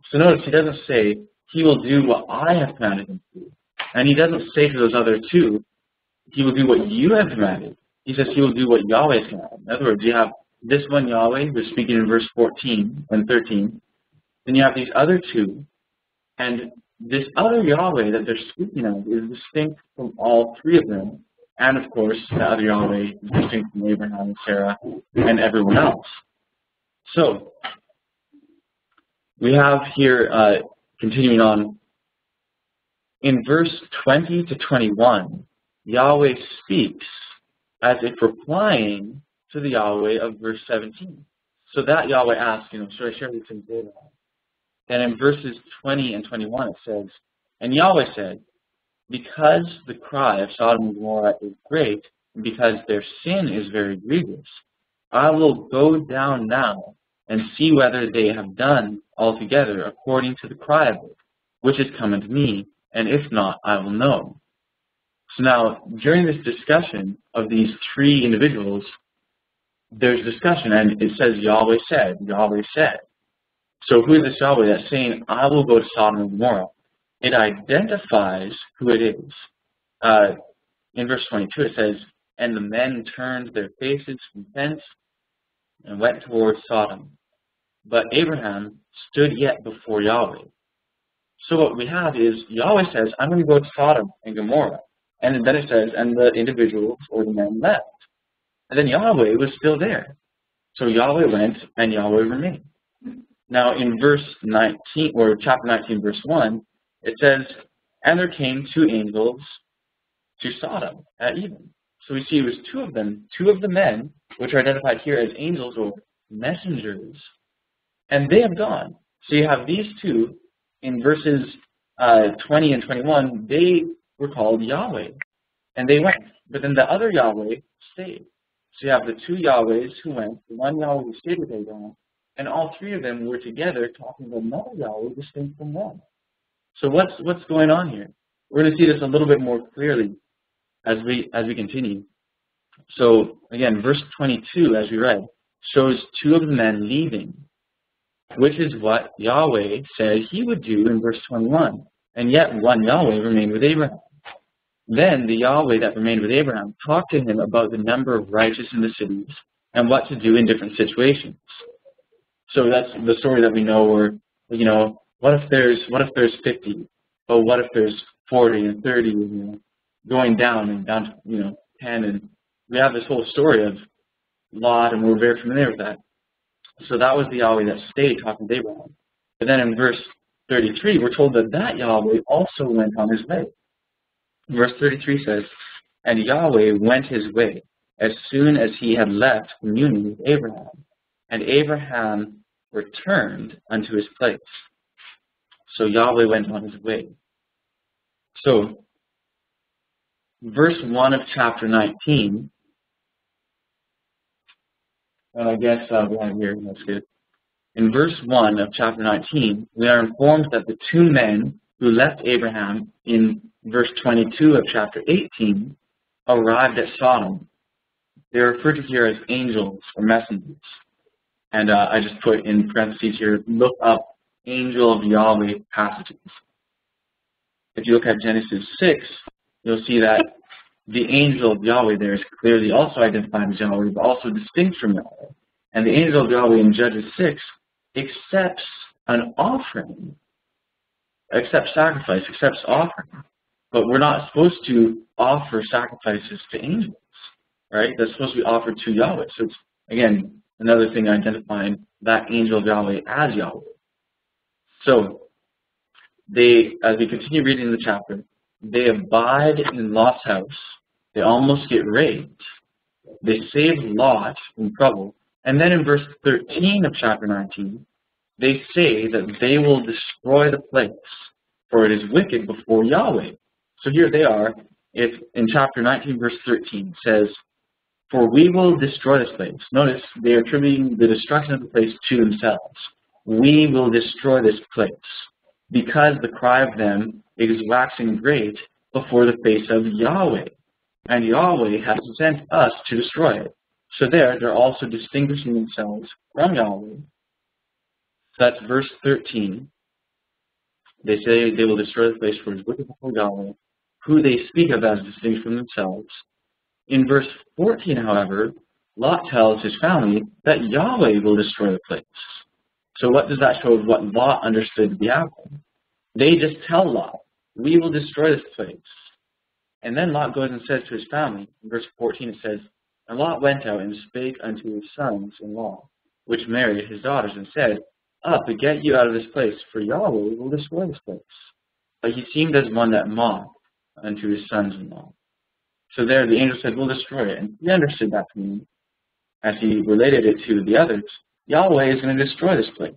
So notice, he doesn't say, he will do what I have commanded him to do. And he doesn't say to those other two, he will do what you have commanded. He says he will do what Yahweh has commanded. In other words, you have this one Yahweh who's speaking in verse 14 and 13. Then you have these other two. And this other Yahweh that they're speaking of is distinct from all three of them. And of course, the other Yahweh is distinct from Abraham and Sarah and everyone else. So, we have here, continuing on, in verse 20 to 21, Yahweh speaks as if replying to the Yahweh of verse 17. So that Yahweh asks, should I share these things with Abraham? And in verses 20 and 21 it says, and Yahweh said, because the cry of Sodom and Gomorrah is great, and because their sin is very grievous, I will go down now and see whether they have done altogether according to the cry of it, which is come unto me, and if not, I will know. So now, during this discussion of these three individuals, there's discussion, and it says Yahweh said, Yahweh said. So who is this Yahweh that's saying, I will go to Sodom and Gomorrah? It identifies who it is. In verse 22 it says, and the men turned their faces from thence and went towards Sodom. But Abraham stood yet before Yahweh. So what we have is, Yahweh says, I'm going to go to Sodom and Gomorrah. And then it says, and the individuals or the men left. And then Yahweh was still there. So Yahweh went and Yahweh remained. Now in verse 19, or chapter 19, verse 1, it says, and there came two angels to Sodom at even. So we see it was two of them, two of the men, which are identified here as angels or messengers, and they have gone. So you have these two in verses 20 and 21, they were called Yahweh, and they went. But then the other Yahweh stayed. So you have the two Yahwehs who went, the one Yahweh who stayed with Abraham, and all three of them were together talking about another Yahweh distinct from them. So what's going on here? We're going to see this a little bit more clearly as we continue. So again, verse 22, as we read, shows two of the men leaving, which is what Yahweh said he would do in verse 21. And yet one Yahweh remained with Abraham. Then the Yahweh that remained with Abraham talked to him about the number of righteous in the cities and what to do in different situations. So that's the story that we know where, what if there's 50? But what if there's 40 and 30, going down and down to, 10, and we have this whole story of Lot, and we're very familiar with that. So that was the Yahweh that stayed talking to Abraham. But then in verse 33, we're told that Yahweh also went on his way. Verse 33 says, and Yahweh went his way as soon as he had left communion with Abraham, and Abraham returned unto his place. So Yahweh went on his way. So, verse 1 of chapter 19, and I guess we have here, that's good. In verse 1 of chapter 19, we are informed that the two men who left Abraham in verse 22 of chapter 18 arrived at Sodom. They are referred to here as angels or messengers. And I just put in parentheses here, look up angel of Yahweh passages. If you look at Genesis 6, you'll see that the angel of Yahweh there is clearly also identified as Yahweh, but also distinct from Yahweh. And the angel of Yahweh in Judges 6 accepts an offering, accepts sacrifice, accepts offering. But we're not supposed to offer sacrifices to angels, right? That's supposed to be offered to Yahweh. So it's, again, another thing identifying that angel of Yahweh as Yahweh. So as we continue reading the chapter, they abide in Lot's house. They almost get raped. They save Lot from trouble. And then in verse 13 of chapter 19, they say that they will destroy the place, for it is wicked before Yahweh. So here they are. If in chapter 19, verse 13, it says, for we will destroy this place. Notice they are attributing the destruction of the place to themselves. We will destroy this place, because the cry of them is waxing great before the face of Yahweh. And Yahweh has sent us to destroy it. So they're also distinguishing themselves from Yahweh. That's verse 13. They say they will destroy the place for his wicked before Yahweh, who they speak of as distinct from themselves. In verse 14, however, Lot tells his family that Yahweh will destroy the place. So what does that show of what Lot understood to be happening? They just tell Lot, we will destroy this place. And then Lot goes and says to his family, in verse 14 it says, and Lot went out and spake unto his sons-in-law, which married his daughters, and said, up, get you out of this place, for Yahweh will destroy this place. But he seemed as one that mocked unto his sons-in-law. So there the angel said, we'll destroy it. And he understood that to mean, as he related it to the others, Yahweh is going to destroy this place.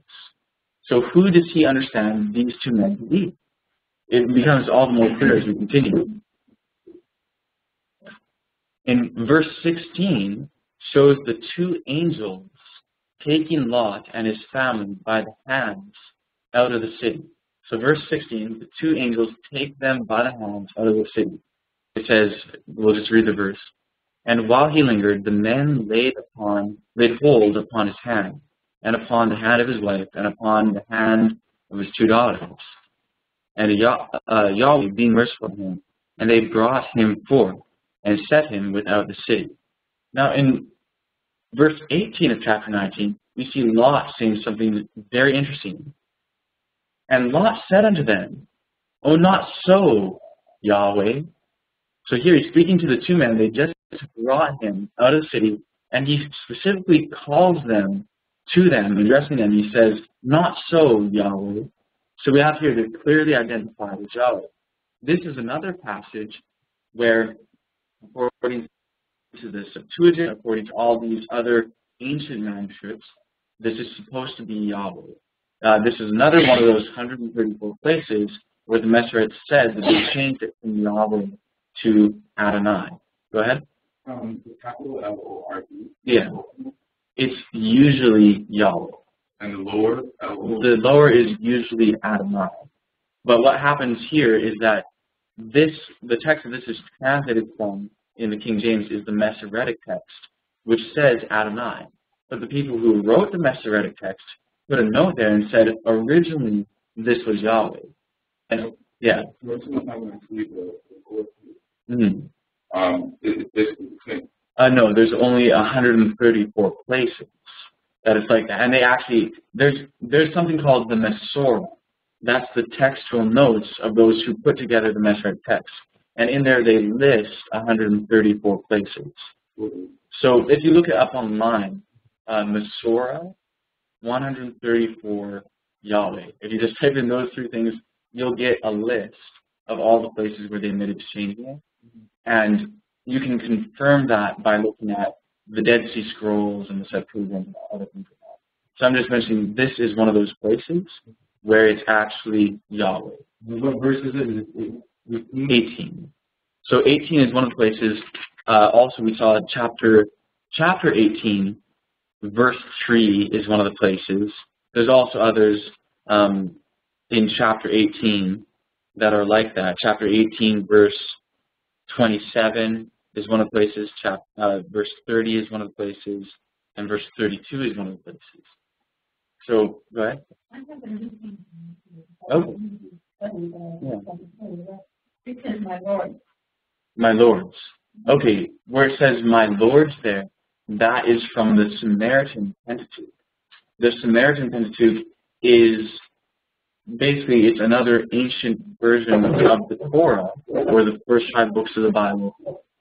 So who does he understand these two men to be? It becomes all the more clear as we continue. In verse 16 shows the two angels taking Lot and his family by the hands out of the city. So verse 16, the two angels take them by the hands out of the city. It says, we'll just read the verse. And while he lingered, the men laid hold upon his hand, and upon the hand of his wife, and upon the hand of his two daughters. And Yahweh being merciful to him, and they brought him forth, and set him without the city. Now in verse 18 of chapter 19, we see Lot saying something very interesting. And Lot said unto them, O not so, Yahweh. So here he's speaking to the two men. They just brought him out of the city, and he specifically calls them to them, addressing them. He says, not so, Yahweh. So we have here to clearly identify as Yahweh. This is another passage where, according to the Septuagint, according to all these other ancient manuscripts, this is supposed to be Yahweh. This is another one of those 134 places where the Masoret said that they changed it from Yahweh to Adonai. Go ahead. The capital L-O-R-D. Yeah. It's usually Yahweh. And the lower L-O-R-D. The lower is usually Adonai. But what happens here is that the text that this is translated from in the King James is the Masoretic text, which says Adonai. But the people who wrote the Masoretic text put a note there and said, originally, this was Yahweh. And, yeah. It's basically the same. No, there's only 134 places that it's like that. And they actually, there's something called the Masorah. That's the textual notes of those who put together the Masoretic text. And in there they list 134 places. So if you look it up online, Masorah, 134 Yahweh. If you just type in those three things, you'll get a list of all the places where they admitted to changing it. And you can confirm that by looking at the Dead Sea Scrolls and the Septuagint and other things like that. So I'm just mentioning this is one of those places where it's actually Yahweh. What verse is it? 18. So 18 is one of the places. Also, we saw chapter 18, verse 3 is one of the places. There's also others in chapter 18 that are like that. Chapter 18, verse 27 is one of the places. Verse 30 is one of the places. And verse 32 is one of the places. So, go ahead. Okay. Yeah. Because my Lord. My lords. Okay, where it says my lords there, that is from the Samaritan Pentateuch. The Samaritan Pentateuch is basically it's another ancient version of the Torah, or the first 5 books of the Bible.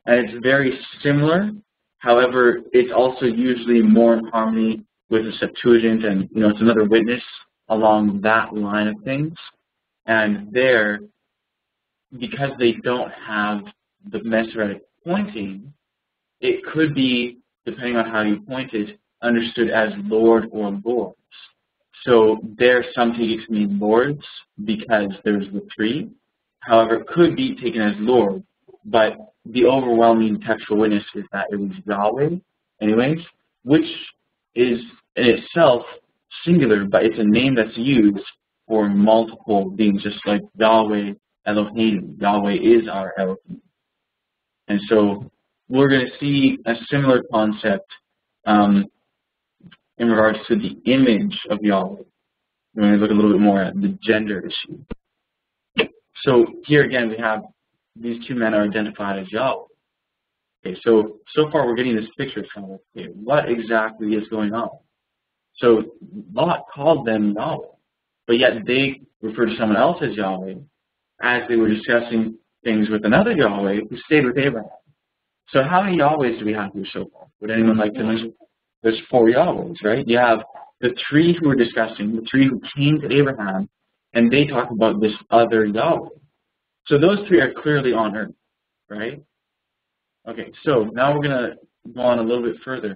And it's very similar. However, it's also usually more in harmony with the Septuagint, and it's another witness along that line of things. And there, because they don't have the Masoretic pointing, it could be, depending on how you point it, understood as Lord or Lords. So there, some take it to mean Lords because there's the 3. However, it could be taken as Lord, but the overwhelming textual witness is that it was Yahweh, anyways, which is in itself singular, but it's a name that's used for multiple beings, just like Yahweh, Elohim. Yahweh is our Elohim. And so we're going to see a similar concept in regards to the image of Yahweh. We're going to look a little bit more at the gender issue. So here again, we have these 2 men are identified as Yahweh. Okay, so far we're getting this picture from it. Okay, what exactly is going on? So Lot called them Yahweh, but yet they referred to someone else as Yahweh as they were discussing things with another Yahweh who stayed with Abraham. So how many Yahwehs do we have here so far? Would anyone like to mention? There's 4 Yahwehs, right? You have the 3 who were discussing, the 3 who came to Abraham, and they talk about this other Yahweh. So those 3 are clearly on earth, right? Okay, so now we're going to go on a little bit further.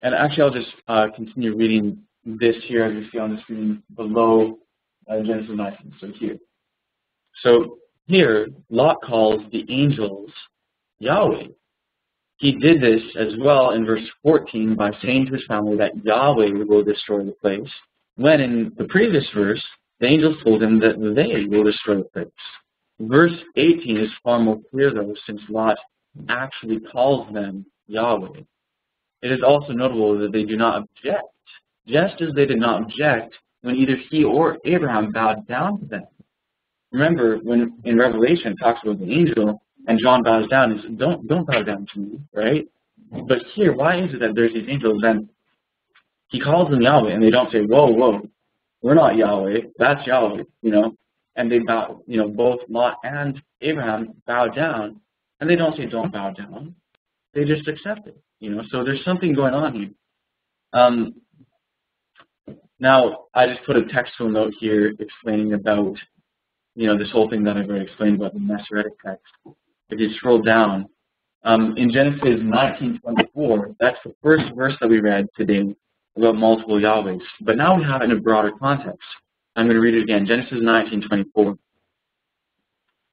And actually, I'll just continue reading this here as you see on the screen below Genesis 19. So here. So here, Lot calls the angels Yahweh. He did this as well in verse 14 by saying to his family that Yahweh will destroy the place, when in the previous verse, the angels told him that they will destroy the place. Verse 18 is far more clear, though, since Lot actually calls them Yahweh. It is also notable that they do not object, just as they did not object when either he or Abraham bowed down to them. Remember, when in Revelation it talks about the angel, and John bows down and says, don't bow down to me, right? But here, why is it that there's these angels, and he calls them Yahweh, and they don't say, whoa, we're not Yahweh, that's Yahweh, and they bow, both Lot and Abraham bow down, and they don't say don't bow down, they just accept it, so there's something going on here. Now, I just put a textual note here explaining about, this whole thing that I've already explained about the Masoretic text. If you scroll down, in Genesis 19:24, that's the first verse that we read today about multiple Yahwehs. But now we have it in a broader context. I'm going to read it again. Genesis 19:24.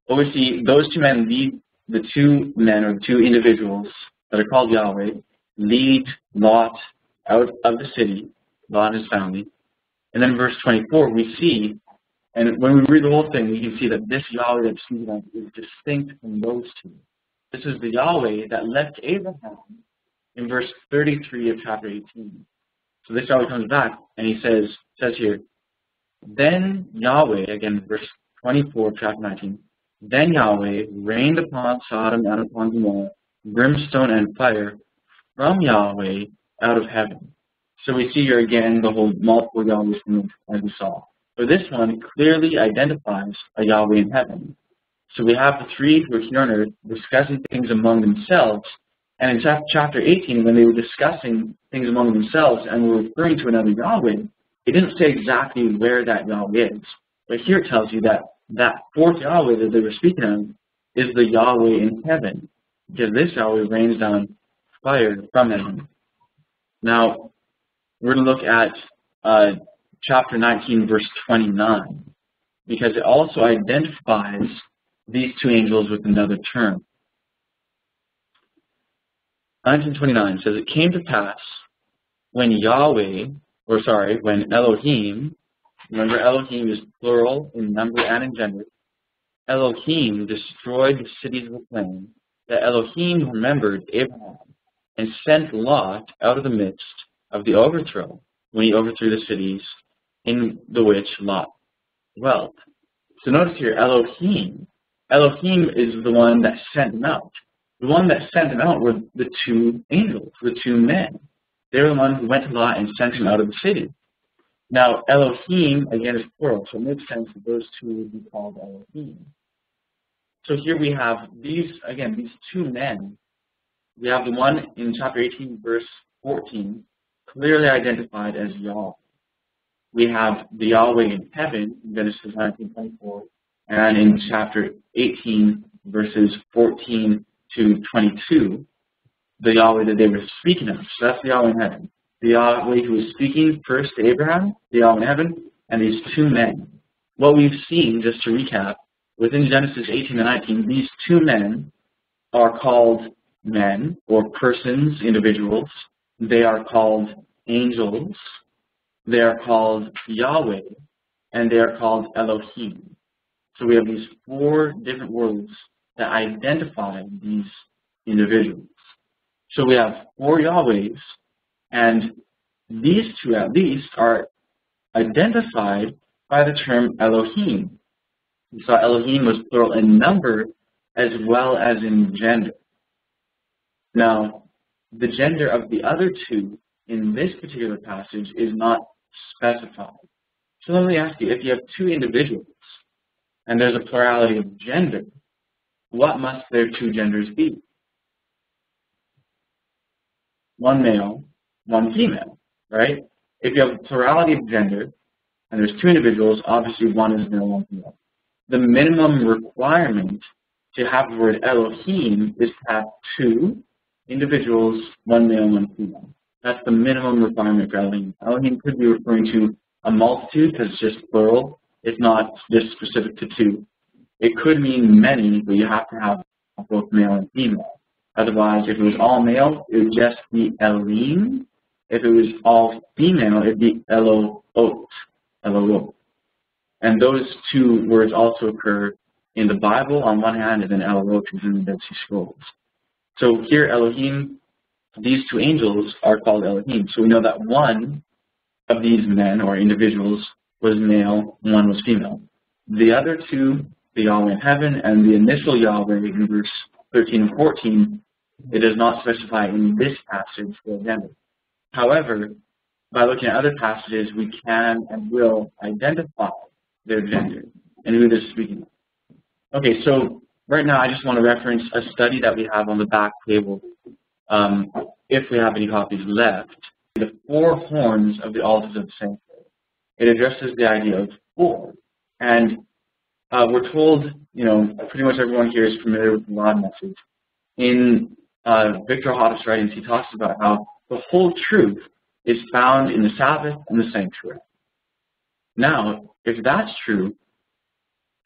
Well, we see those 2 men lead, the 2 men or the 2 individuals that are called Yahweh, lead Lot out of the city, Lot and his family. And then in verse 24, we see, and when we read the whole thing, we can see that this Yahweh that's speaking of is distinct from those 2. This is the Yahweh that left Abraham in verse 33 of chapter 18. So this Yahweh comes back, and he says here, then Yahweh, again, verse 24 of chapter 19, then Yahweh rained upon Sodom and upon Gomorrah brimstone and fire from Yahweh out of heaven. So we see here again the whole multiple Yahwehs as we saw. But this one clearly identifies a Yahweh in heaven. So we have the 3 who are here on earth discussing things among themselves. And in chapter 18, when they were discussing things among themselves and were referring to another Yahweh, it didn't say exactly where that Yahweh is. But here it tells you that that 4th Yahweh that they were speaking of is the Yahweh in heaven, because this Yahweh rains down fire from heaven. Now, we're going to look at chapter 19, verse 29, because it also identifies these 2 angels with another term. 19:29 says, it came to pass when when Elohim, remember Elohim is plural in number and in gender, Elohim destroyed the cities of the plain, that Elohim remembered Abraham and sent Lot out of the midst of the overthrow, when he overthrew the cities in the which Lot dwelt. So notice here, Elohim is the one that sent them out. The one that sent them out were the 2 angels, the 2 men. They were the one who went to Lot and sent him out of the city. Now, Elohim, again, is plural, so it makes sense that those two would be called Elohim. So here we have these two men. We have the one in chapter 18, verse 14, clearly identified as Yahweh. We have the Yahweh in heaven, in Genesis 19:24, and in chapter 18, verses 14 to 22, the Yahweh that they were speaking of. So that's the Yahweh in heaven. The Yahweh who was speaking first to Abraham, the Yahweh in heaven, and these two men. What we've seen, just to recap, within Genesis 18 and 19, these two men are called men or persons, individuals. They are called angels. They are called Yahweh, and they are called Elohim. So we have these four different words that identify these individuals. So we have four Yahwehs, and these two at least are identified by the term Elohim. We saw Elohim was plural in number as well as in gender. Now, the gender of the other two in this particular passage is not specified. So let me ask you, if you have two individuals and there's a plurality of gender, what must their two genders be? One male, one female, right? If you have a plurality of gender and there's two individuals, obviously one is male, one female. The minimum requirement to have the word Elohim is to have two individuals, one male, one female. That's the minimum requirement for Elohim. Elohim could be referring to a multitude because it's just plural. It's not just specific to two. It could mean many, but you have to have both male and female. Otherwise, if it was all male, it would just be Elohim. If it was all female, it would be Elohot, Elohot. And those two words also occur in the Bible on one hand, and then Elohot is in the Dead Sea Scrolls. So here, Elohim, these two angels are called Elohim. So we know that one of these men or individuals was male, and one was female. The other two, the Yahweh in heaven and the initial Yahweh in verse 13 and 14, it does not specify in this passage their gender. However, by looking at other passages, we can and will identify their gender and who they're speaking of. Okay, so right now I just want to reference a study that we have on the back table, if we have any copies left. The four horns of the altars of the sanctuary. It addresses the idea of four. And we're told, pretty much everyone here is familiar with the law message. In Victor Hott's writings, he talks about how the whole truth is found in the Sabbath and the sanctuary. Now, if that's true,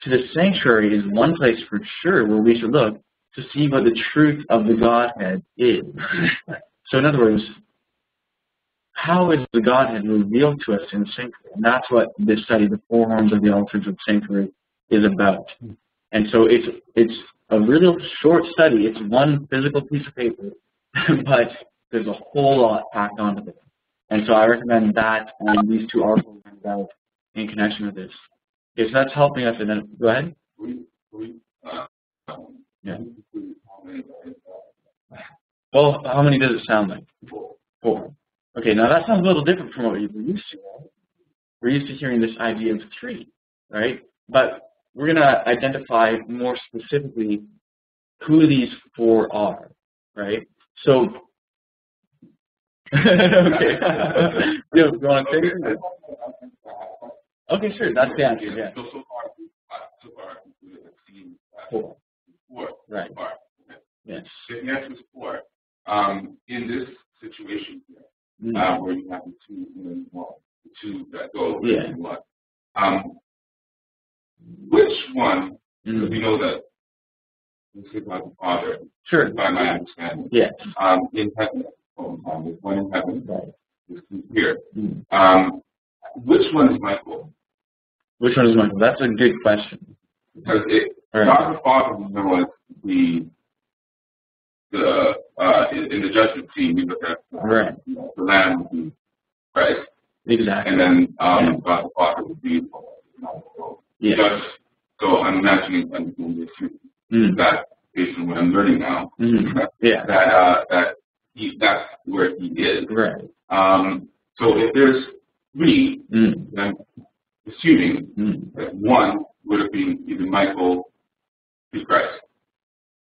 to the sanctuary is one place for sure where we should look to see what the truth of the Godhead is. So in other words, how is the Godhead revealed to us in the sanctuary? And that's what this study, the four horns of the altars of the sanctuary, is about. And so it's a really short study. It's one physical piece of paper, but there's a whole lot packed onto it. And so I recommend that and these two articles out in connection with this. Okay, so that's helping us. And then go ahead. Yeah. Well, how many does it sound like? Four. Okay, now that sounds a little different from what we're used to, right? We're used to hearing this idea of three, right? But we're going to identify more specifically who these four are, right? So, okay. You want to say it? Okay, sure. That's the answer, yeah. So far, we've seen Four. Right. Four. Yes. The answer is four. In this situation here, where you have the two and one, the two that go in one. Which one? Because we know that this is about the Father. Sure. By my understanding. Yes. In heaven, there's one in heaven. Right. There's two here. Which one is Michael? Which one is Michael? That's a good question. Because God the Father is known as in the judgment scene, we look at the Lamb would be Christ. Exactly. And then God the Father would be judge. So I'm imagining this that based on what I'm learning now, that's where he is. Right. So if there's three, I'm assuming that one would have been either Michael or Christ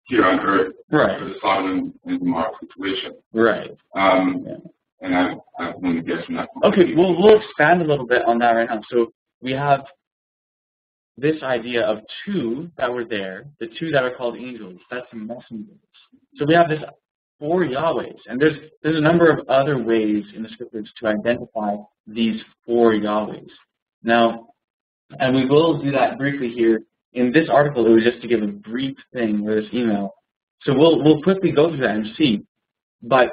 here on earth for the Sodom and Gomorrah situation. Right. And I'm only guessing that. Okay, well, we'll expand a little bit on that right now. So we have this idea of two that were there, the two that are called angels. That's messengers. So we have this 4 Yahwehs, and there's a number of other ways in the scriptures to identify these 4 Yahwehs. Now, and we will do that briefly here. In this article, it was just to give a brief thing with this email. So we'll quickly go through that and see. But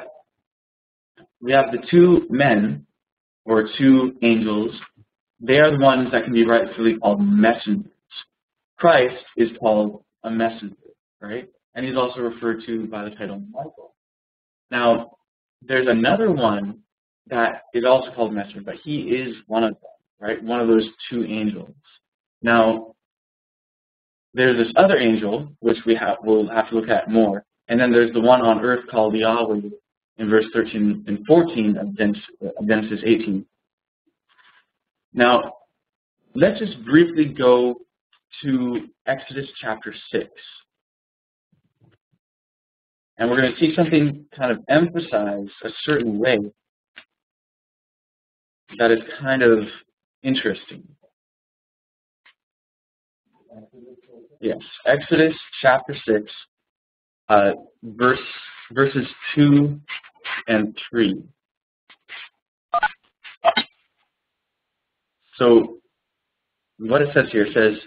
we have the 2 men, or 2 angels. They are the ones that can be rightfully called messengers. Christ is called a messenger, right? And he's also referred to by the title Michael. Now, there's another one that is also called messenger, but he is one of them, right? One of those 2 angels. Now, there's this other angel, which we'll have to look at more, and then there's the one on earth called Yahweh in verse 13 and 14 of Genesis 18. Now, let's just briefly go to Exodus chapter 6. And we're going to see something kind of emphasize a certain way that is kind of interesting. Yes, Exodus chapter 6, verses 2 and 3. So, what it says here, it says,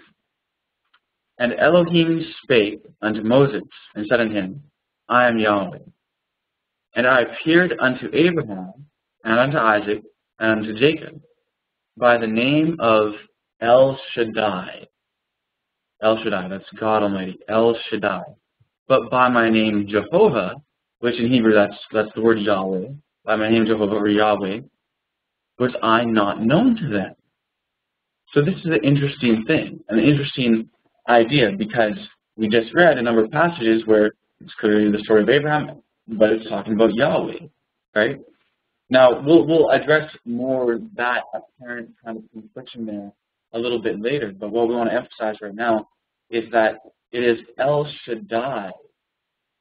"And Elohim spake unto Moses, and said unto him, I am Yahweh. And I appeared unto Abraham, and unto Isaac, and unto Jacob, by the name of El Shaddai." El Shaddai, that's God Almighty, El Shaddai. "But by my name Jehovah," which in Hebrew that's the word Yahweh, "by my name Jehovah," or Yahweh, "was I not known to them." So this is an interesting thing, an interesting idea, because we just read a number of passages where it's clearly the story of Abraham, but it's talking about Yahweh, right? Now, we'll address more that apparent kind of confliction there a little bit later, but what we want to emphasize right now is that it is El Shaddai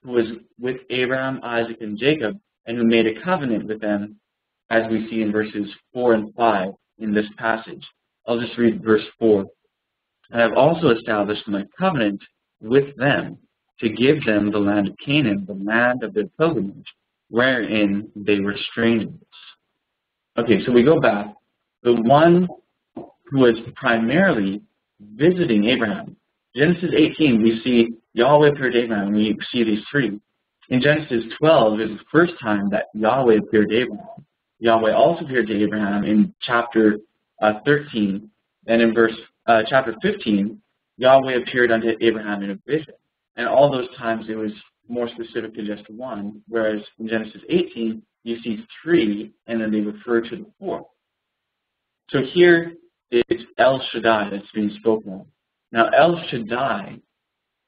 who was with Abraham, Isaac, and Jacob, and who made a covenant with them, as we see in verses 4 and 5 in this passage. I'll just read verse 4. "And I have also established my covenant with them, to give them the land of Canaan, the land of their pilgrimage, wherein they were strangers." Okay, so we go back. The one who was primarily visiting Abraham. Genesis 18, we see Yahweh appeared to Abraham, and we see these 3. In Genesis 12 is the first time that Yahweh appeared to Abraham. Yahweh also appeared to Abraham in chapter 13, and in chapter 15, Yahweh appeared unto Abraham in a vision. And all those times it was more specific to just one, whereas in Genesis 18, you see 3, and then they refer to the 4th. So here it's El Shaddai that's being spoken of. Now, El Shaddai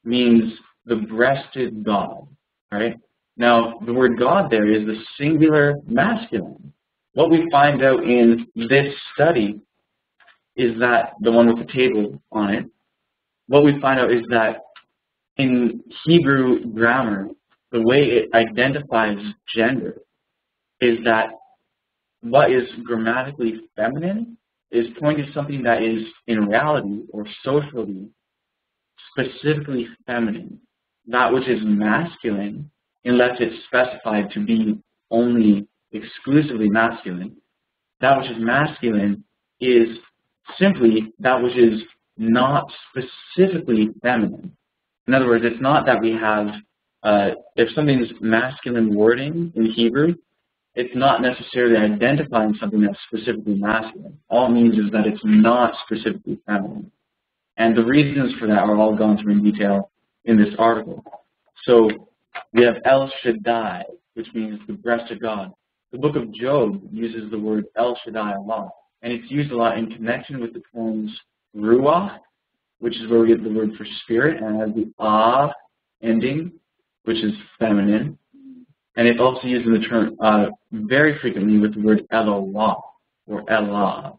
means the breasted God, right? Now, the word God there is the singular masculine. What we find out in this study is that, the one with the table on it, what we find out is that in Hebrew grammar, the way it identifies gender is that what is grammatically feminine is pointing to something that is in reality or socially specifically feminine. That which is masculine, unless it's specified to be only exclusively masculine, that which is masculine is simply that which is not specifically feminine. In other words, it's not that we have, if something's masculine wording in Hebrew, it's not necessarily identifying something that's specifically masculine. All it means is that it's not specifically feminine. And the reasons for that are all gone through in detail in this article. So we have El Shaddai, which means the breasted God. The book of Job uses the word El Shaddai a lot, and it's used a lot in connection with the terms Ruach, which is where we get the word for spirit, and it has the Ah ending, which is feminine. And it's also used in the term very frequently with the word Eloah, or Elah,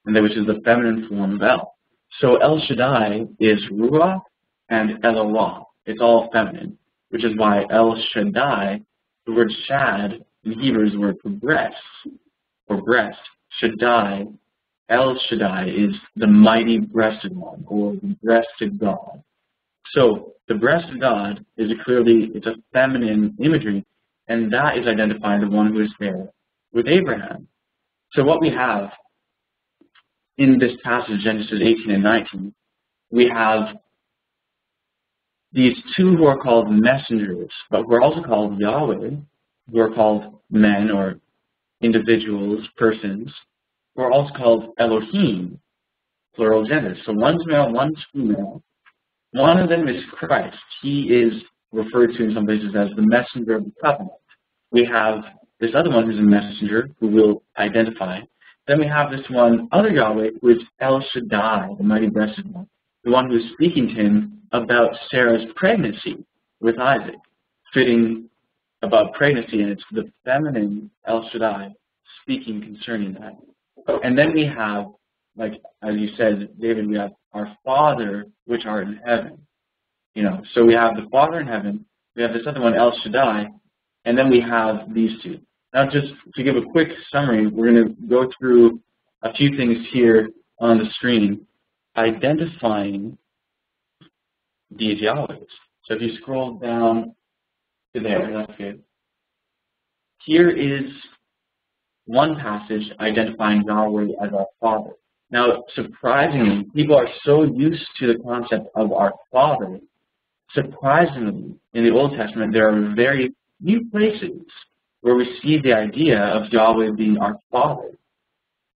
and which is the feminine form of El. So El Shaddai is Ruach and Eloah. It's all feminine, which is why El Shaddai, the word Shad in Hebrew is the word for breast, or breast. Shaddai, El Shaddai is the mighty breasted one, or the breasted God. So the breasted God is it's a feminine imagery, and that is identifying the one who is there with Abraham. So what we have in this passage, Genesis 18 and 19, we have these two who are called messengers, but who are also called Yahweh, who are called men or individuals, persons, who are also called Elohim, plural genders. So one's male, one's female. One of them is Christ. He is referred to in some places as the messenger of the covenant. We have this other one who's a messenger who we'll identify. Then we have this one other Yahweh who is El Shaddai, the mighty breasted one, the one who is speaking to him about Sarah's pregnancy with Isaac, fitting about pregnancy, and it's the feminine El Shaddai speaking concerning that. And then we have, like as you said, David, we have our Father which art in heaven. So we have the Father in heaven, we have this other one, El Shaddai, and then we have these two. Now, just to give a quick summary, we're going to go through a few things here on the screen, identifying these Yahwehs. So if you scroll down to there, that's good. Here is one passage identifying Yahweh as our Father. Now, surprisingly, people are so used to the concept of our Father. Surprisingly, in the Old Testament, there are very few places where we see the idea of Yahweh being our Father,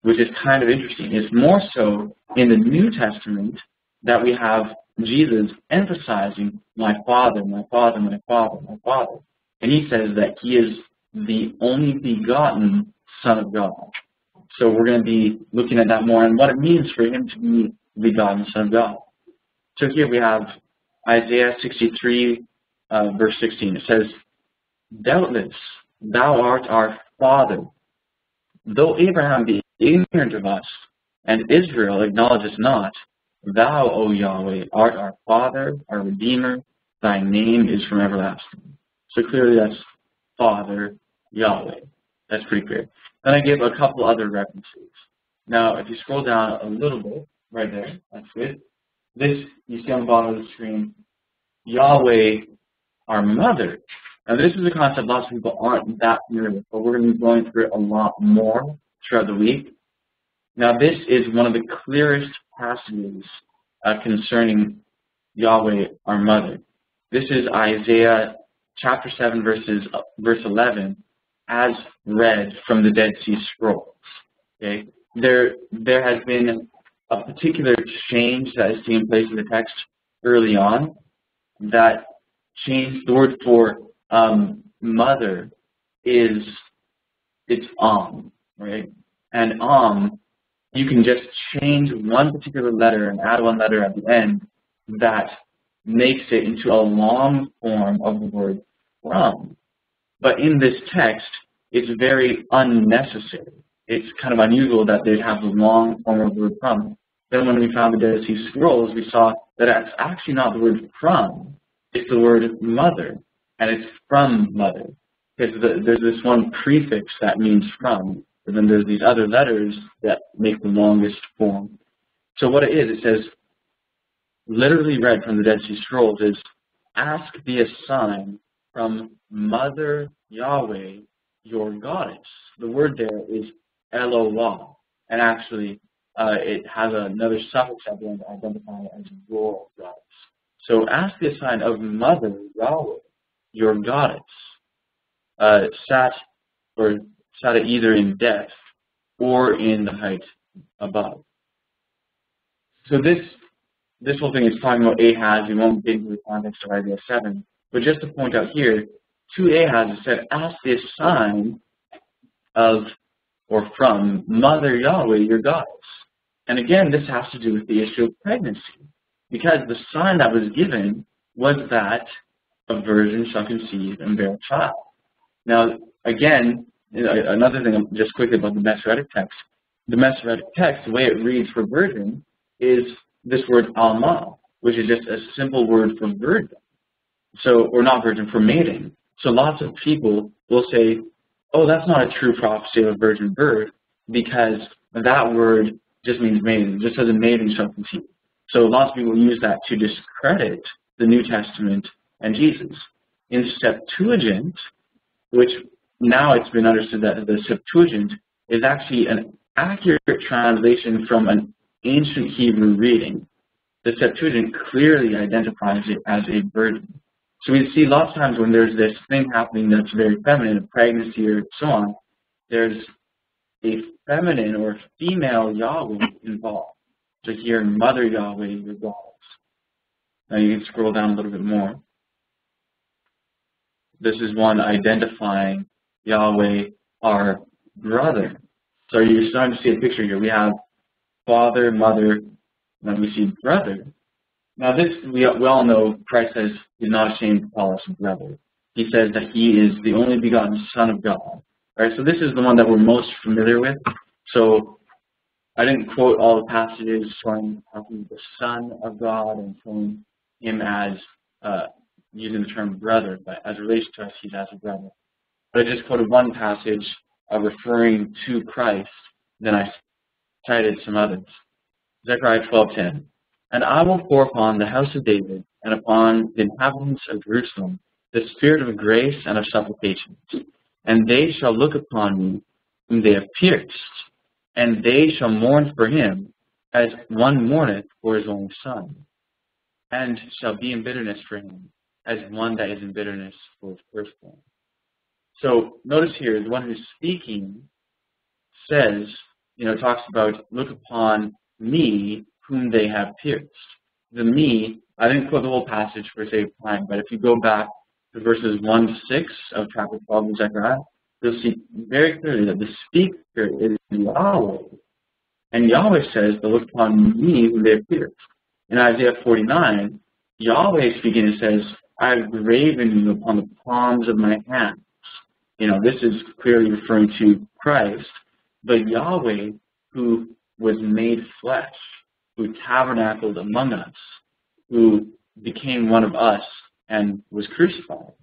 which is kind of interesting. It's more so in the New Testament that we have Jesus emphasizing, my Father, my Father, my Father, my Father. And he says that he is the only begotten Son of God. So we're going to be looking at that more and what it means for him to be the begotten Son of God. So here we have Isaiah 63, verse 16. It says, doubtless thou art our Father, though Abraham be ignorant of us, and Israel acknowledge us not, thou, O Yahweh, art our Father, our Redeemer, thy name is from everlasting. So clearly that's Father, Yahweh. That's pretty clear. Then I give a couple other references. Now, if you scroll down a little bit, right there, that's good. This, you see on the bottom of the screen, Yahweh, our Mother. Now, this is a concept lots of people aren't that familiar with, but we're going to be going through it a lot more throughout the week. Now, this is one of the clearest passages concerning Yahweh, our Mother. This is Isaiah chapter 7, verse 11, as read from the Dead Sea Scrolls. Okay? There has been a particular change that has taken place in the text early on that changed the word for mother it's right? And you can just change one particular letter and add one letter at the end that makes it into a long form of the word from. But in this text, it's very unnecessary. It's kind of unusual that they'd have the long form of the word from. Then when we found the Dead Sea Scrolls, we saw that it's actually not the word from. It's the word mother, and it's from mother. Because there's this one prefix that means from, and then there's these other letters that make the longest form. So what it is, it says, literally read from the Dead Sea Scrolls, is, ask thee a sign from Mother Yahweh, your goddess. The word there is Eloah, and actually it has another suffix at the end to identify it as your goddess. So ask the sign of Mother Yahweh, your goddess, sat either in depth or in the height above. So this whole thing is talking about Ahaz. We won't get into the context of Isaiah 7, but just to point out here, to Ahaz it said, ask this sign of or from Mother Yahweh, your goddess. And again, this has to do with the issue of pregnancy, because the sign that was given was that a virgin shall conceive and bear a child. Now, again, another thing just quickly about the Masoretic text. The Masoretic text, the way it reads for virgin, is this word alma, which is just a simple word for virgin. So, or not virgin, for maiden. So lots of people will say, oh, that's not a true prophecy of a virgin birth, because that word just means maiden, just as a maiden shall conceive. So lots of people use that to discredit the New Testament and Jesus. In Septuagint, which now it's been understood that the Septuagint is actually an accurate translation from an ancient Hebrew reading. The Septuagint clearly identifies it as a virgin. So we see lots of times when there's this thing happening that's very feminine, a pregnancy or so on, there's a feminine or female Yahweh involved. So here, Mother Yahweh resolves. Now you can scroll down a little bit more. This is one identifying Yahweh, our brother. So you're starting to see a picture here. We have father, mother, and then we see brother. Now this, we all know Christ says he's not ashamed to call us brother. He says that he is the only begotten Son of God. All right, so this is the one that we're most familiar with. So I didn't quote all the passages showing how he's the Son of God and showing him as using the term brother, but as a relation to us, he's as a brother. But I just quoted one passage referring to Christ, then I cited some others. Zechariah 12:10. And I will pour upon the house of David and upon the inhabitants of Jerusalem the spirit of grace and of supplications. And they shall look upon me whom they have pierced, and they shall mourn for him as one mourneth for his only son, and shall be in bitterness for him as one that is in bitterness for his firstborn. So notice here, the one who's speaking says, talks about, look upon me whom they have pierced. The me, I didn't quote the whole passage for sake of time, but if you go back to verses 1 to 6 of chapter 12 of Zechariah, you'll see very clearly that the speaker is Yahweh. And Yahweh says, to look upon me whom they have pierced. In Isaiah 49, Yahweh speaking and says, I have graven you upon the palms of my hands. This is clearly referring to Christ, but Yahweh who was made flesh, who tabernacled among us, who became one of us and was crucified.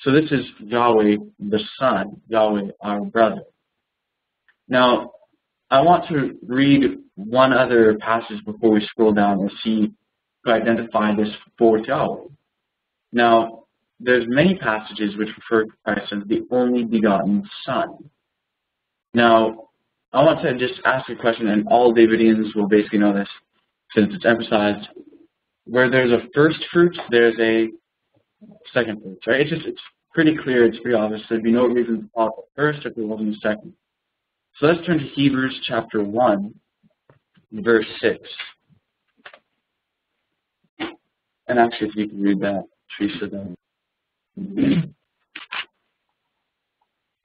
So this is Yahweh the Son, Yahweh our brother. Now, I want to read one other passage before we scroll down and see to identify this fourth Yahweh. Now, there's many passages which refer to Christ as the only begotten Son. Now, I want to just ask a question, and all Davidians will basically know this, since it's emphasized. Where there's a first fruit, there's a second fruit, right? It's pretty clear, it's pretty obvious. There'd be no reason to call it the first if there wasn't a second. So let's turn to Hebrews chapter 1, verse 6. And actually, if you can read that, Teresa, then.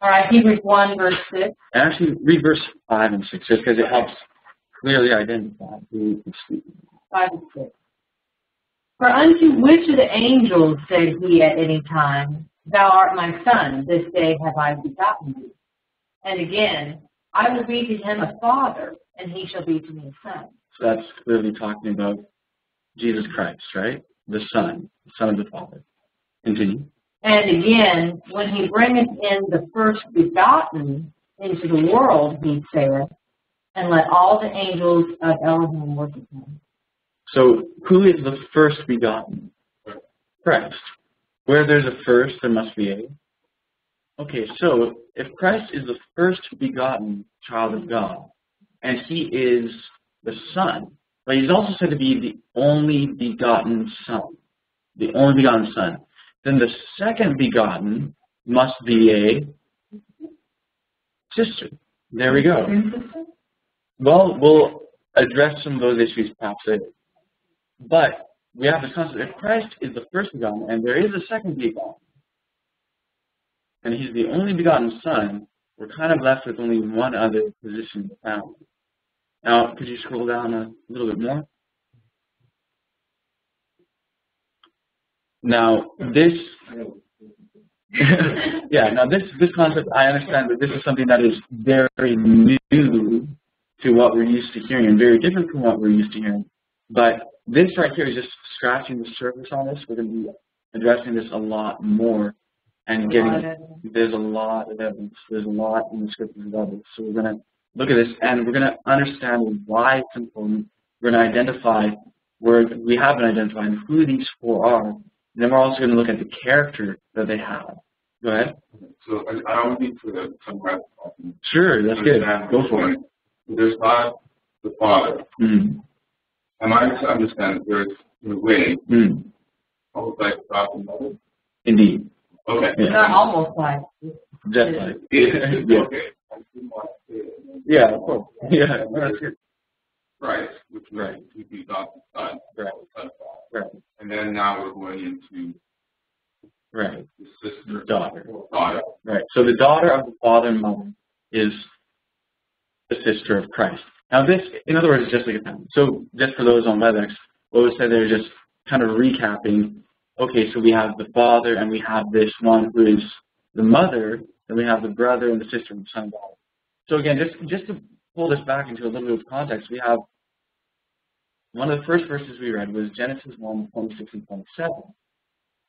All right, Hebrews 1, verse 6. And actually, read verse 5 and 6, just because it helps clearly identify who is speaking. 5 and 6. For unto which of the angels said he at any time, Thou art my son, this day have I begotten thee? And again, I will be to him a father, and he shall be to me a son. So that's clearly talking about Jesus Christ, right? The Son of the Father. Continue. And again, when he bringeth in the first begotten into the world, he saith, and let all the angels of Elohim worship him. So, who is the first begotten? Christ. Where there's a first, there must be a. Okay, so if Christ is the first begotten child of God, and he is the Son, but he's also said to be the only begotten Son, then the second begotten must be a sister. There we go. Well, we'll address some of those issues perhaps later. But we have this concept, if Christ is the first begotten, and there is a second begotten, and he's the only begotten Son, we're kind of left with only one other position in the family. Now, could you scroll down a little bit more? Now, this Yeah, now this concept, I understand that this is something that is very new to what we're used to hearing and very different from what we're used to hearing. But this right here is just scratching the surface on this. We're going to be addressing this a lot more and there's a lot of evidence. There's a lot in the scriptures about this. So we're going to look at this and we're going to understand why it's important. We're going to identify where we have been identifying who these four are. And then we're also going to look at the character that they have. Go ahead. So I don't need to summarize. Sure, that's good. Go for it. There's God, the Father. Mm. Am I to understand that there's, in a way, almost like God the Mother? Indeed. Okay. It's not almost like. Just like. Yeah. Okay. Yeah, of course. Yeah, that's good. Right, which would be God the Son. Right. Son of God. Right. And then now we're going into the sister, daughter. Daughter. Right. So the daughter of the father and mother is the sister of Christ. Now this, in other words, is just like a family. So just for those on WebEx, what we said there is just kind of recapping. Okay, so we have the father and we have this one who is the mother, and we have the brother and the sister and the son and daughter. So again, just to pull this back into a little bit of context, we have one of the first verses we read was Genesis 1:26 and 27,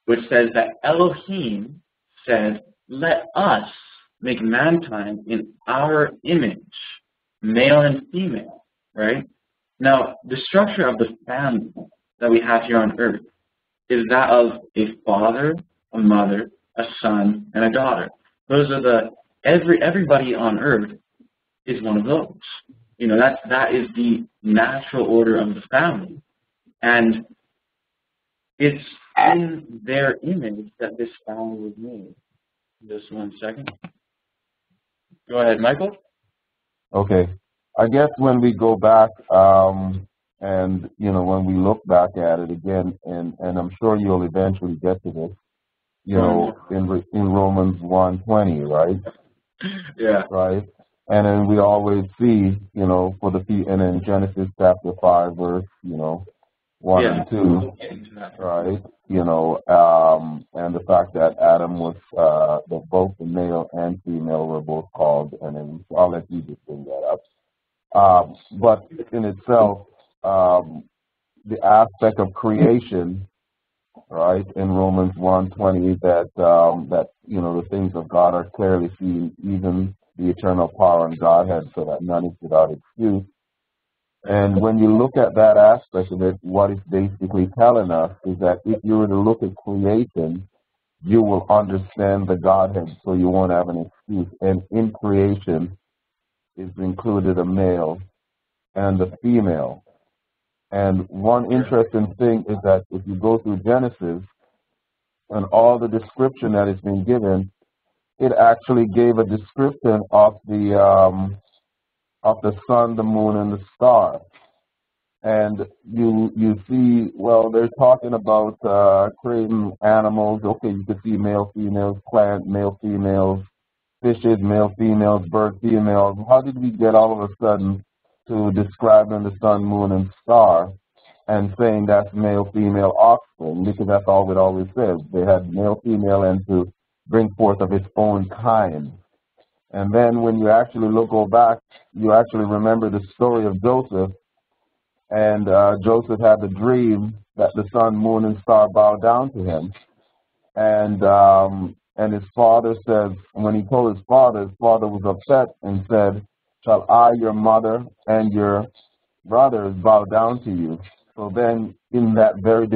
which says that Elohim said, "Let us make mankind in our image, male and female," right? Now, the structure of the family that we have here on earth is that of a father, a mother, a son, and a daughter. Those are everybody on earth is one of those. You know, that is the natural order of the family. And it's in their image that this family was made. Just 1 second. Go ahead, Michael. Okay. I guess when we go back, and, you know, when we look back at it again, and I'm sure you'll eventually get to this, you know, in Romans 1:20, right? Yeah. Right? And then we always see, you know, and in Genesis chapter 5, verse, 1 and 2, right? You know, and the fact that Adam was, that both the male and female were both called, and then I'll let you just bring that up. But in itself, the aspect of creation, right, in Romans 1:20, that the things of God are clearly seen, even the eternal power and Godhead, so that none is without excuse. And when you look at that aspect of it, what it's basically telling us is that if you were to look at creation, you will understand the Godhead, so you won't have an excuse. And in creation is included a male and a female. And one interesting thing is that if you go through Genesis and all the description that has been given, it actually gave a description of the sun, the moon, and the stars. And you see, well, they're talking about creating animals. Okay, you could see male, females, plant, male, females, fishes, male, females, bird, females. How did we get all of a sudden to describing the sun, moon, and star and saying that's male, female offspring? Because that's all it always says. They had male, female, and to bring forth of its own kind. And then when you actually go back, you actually remember the story of Joseph. And Joseph had the dream that the sun, moon, and star bowed down to him. And his father said, when he told his father was upset and said, "Shall I, your mother, and your brothers bow down to you?" So then in that very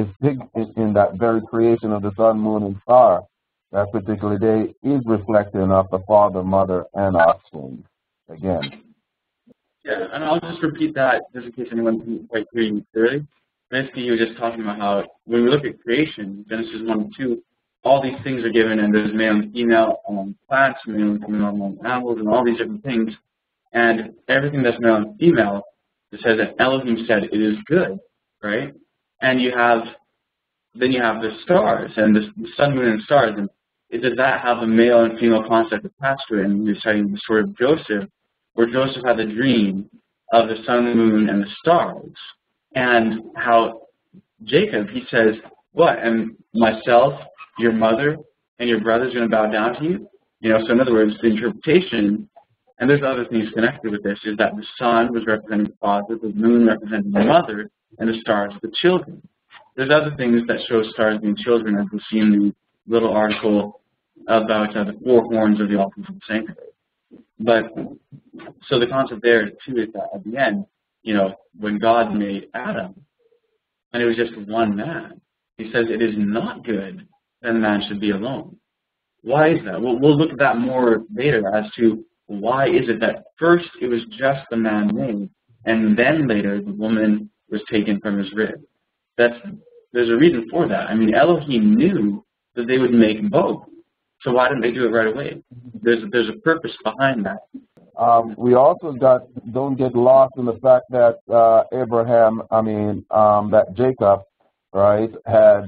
creation of the sun, moon, and star, that particular day is reflecting of the father, mother, and offspring again. Yeah, and I'll just repeat that just in case anyone didn't quite hear you clearly. Basically, you were just talking about how when we look at creation, Genesis 1 and 2, all these things are given, and there's male and female plants, male and female animals, and all these different things. And everything that's male and female, it says that Elohim said it is good, right? And then you have the stars, and the sun, moon, and stars, and does that have a male and female concept attached to it? And you're citing the story of Joseph, where Joseph had the dream of the sun, the moon, and the stars, and how Jacob, he says, "What? And myself, your mother, and your brother's going to bow down to you? You know, so in other words, the interpretation, and there's other things connected with this, is that the sun was representing the father, the moon representing the mother, and the stars the children. There's other things that show stars being children, as we see in the little article about the four horns of the ultimate sanctuary. But so the concept there too is that at the end, you know, when God made Adam, and it was just one man, he says it is not good that a man should be alone. Why is that? We'll look at that more later as to why is it that first it was just the man made, and then later the woman was taken from his rib. There's a reason for that. I mean, Elohim knew that they would make both. So why didn't they do it right away? There's a purpose behind that. We also don't get lost in the fact that that Jacob, right, had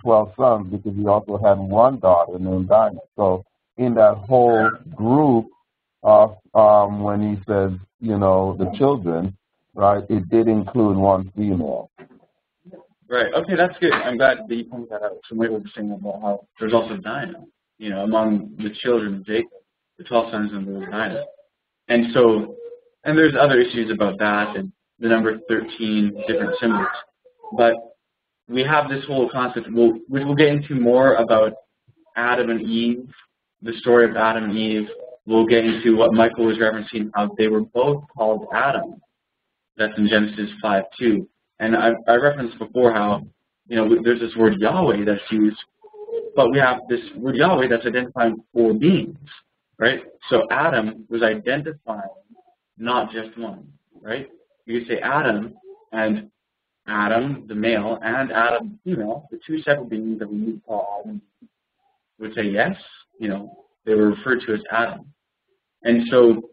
12 sons, because he also had one daughter named Dinah. So in that whole group of when he said, you know, the children, right, it did include one female. Right. Okay, that's good. I'm glad that you pointed that out. So maybe we're saying about how there's also Dinah, you know, among the children of Jacob, the 12 sons, and there was Dinah. And so, and there's other issues about that and the number 13 different symbols. But we have this whole concept, which we'll get into more about Adam and Eve, the story of Adam and Eve. We'll get into what Michael was referencing, how they were both called Adam. That's in Genesis 5:2. And I referenced before how, you know, there's this word Yahweh that's used, but we have this word Yahweh that's identifying four beings, right? So Adam was identifying not just one, right? You could say Adam, and Adam, the male, and Adam, the female, the two separate beings that we would call Adam, would say yes, you know, they were referred to as Adam. And so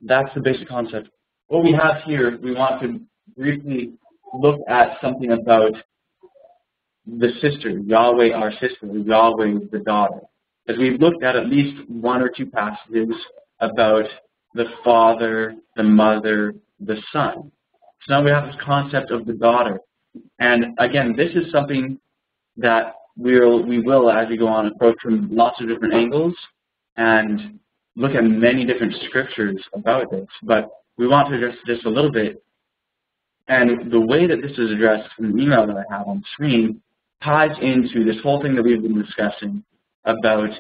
that's the basic concept. What we have here, we want to briefly look at something about the sister, Yahweh our sister, Yahweh the daughter. As we've looked at least one or two passages about the father, the mother, the son. So now we have this concept of the daughter. And again, this is something that we will, as we go on, approach from lots of different angles and look at many different scriptures about this. But we want to address this a little bit. And the way that this is addressed in the email that I have on the screen ties into this whole thing that we've been discussing about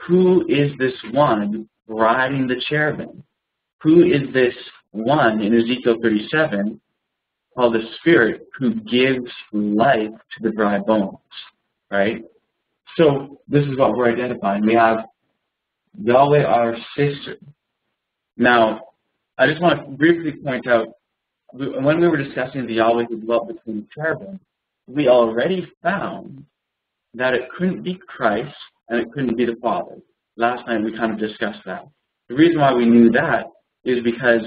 who is this one riding the cherubim? Who is this one in Ezekiel 37 called the Spirit who gives life to the dry bones, right? So this is what we're identifying. We have Yahweh our sister. Now, I just want to briefly point out, when we were discussing the Yahweh who dwelt between the cherubim, we already found that it couldn't be Christ and it couldn't be the Father. Last night we kind of discussed that. The reason why we knew that is because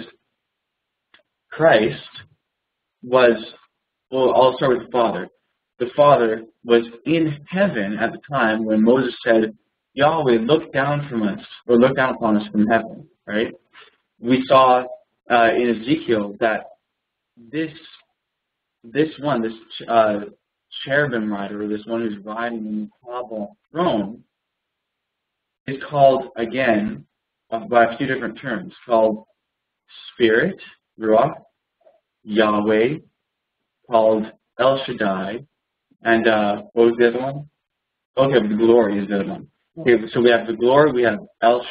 Christ was, well, I'll start with the Father. The Father was in heaven at the time when Moses said, Yahweh, look down from us, or look down upon us from heaven, right? We saw in Ezekiel that this cherubim rider, or this one who's riding in the cobble throne, is called, again, by a few different terms, called Spirit, Ruach, Yahweh, called El Shaddai, and what was the other one? Okay, the glory is the other one. Okay, so we have the glory, we have El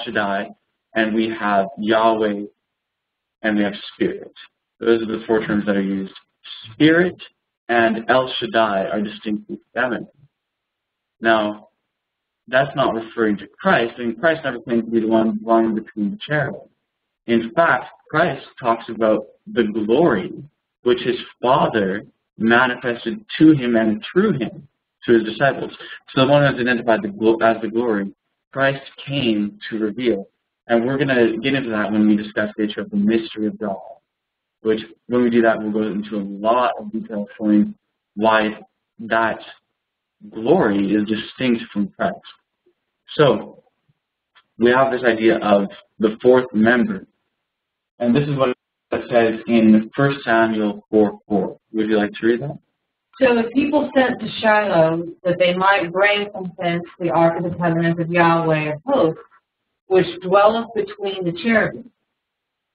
Shaddai, and we have Yahweh, and we have Spirit. Those are the four terms that are used. Spirit and El Shaddai are distinctly feminine. Now, that's not referring to Christ. I mean, Christ never claimed to be the one lying between the cherubim. In fact, Christ talks about the glory which his Father manifested to him and through him to his disciples. So the one that's identified as the glory, Christ came to reveal. And we're going to get into that when we discuss the issue of the mystery of God, which when we do that, we'll go into a lot of detail showing why that glory is distinct from Christ. So we have this idea of the fourth member. And this is what it says in 1 Samuel 4:4. Would you like to read that? So the people sent to Shiloh that they might bring from thence the ark of the covenant of Yahweh of hosts, which dwelleth between the cherubim.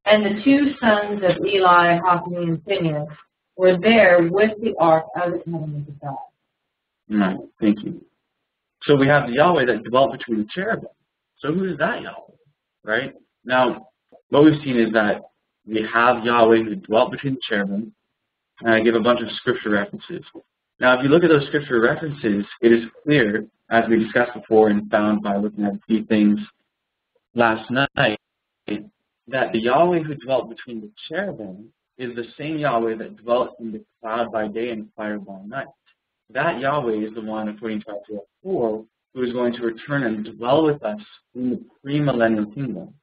And the two sons of Eli, Hophni, and Phinehas were there with the ark of the covenant of God. Right, thank you. So we have the Yahweh that dwelt between the cherubim. So who is that Yahweh? Right? Now, what we've seen is that we have Yahweh who dwelt between the cherubim, and I give a bunch of scripture references. Now, if you look at those scripture references, it is clear, as we discussed before and found by looking at a few things last night, that the Yahweh who dwelt between the cherubim is the same Yahweh that dwelt in the cloud by day and fire by night. That Yahweh is the one, according to Isaiah 4, who is going to return and dwell with us in the pre-millennial kingdom.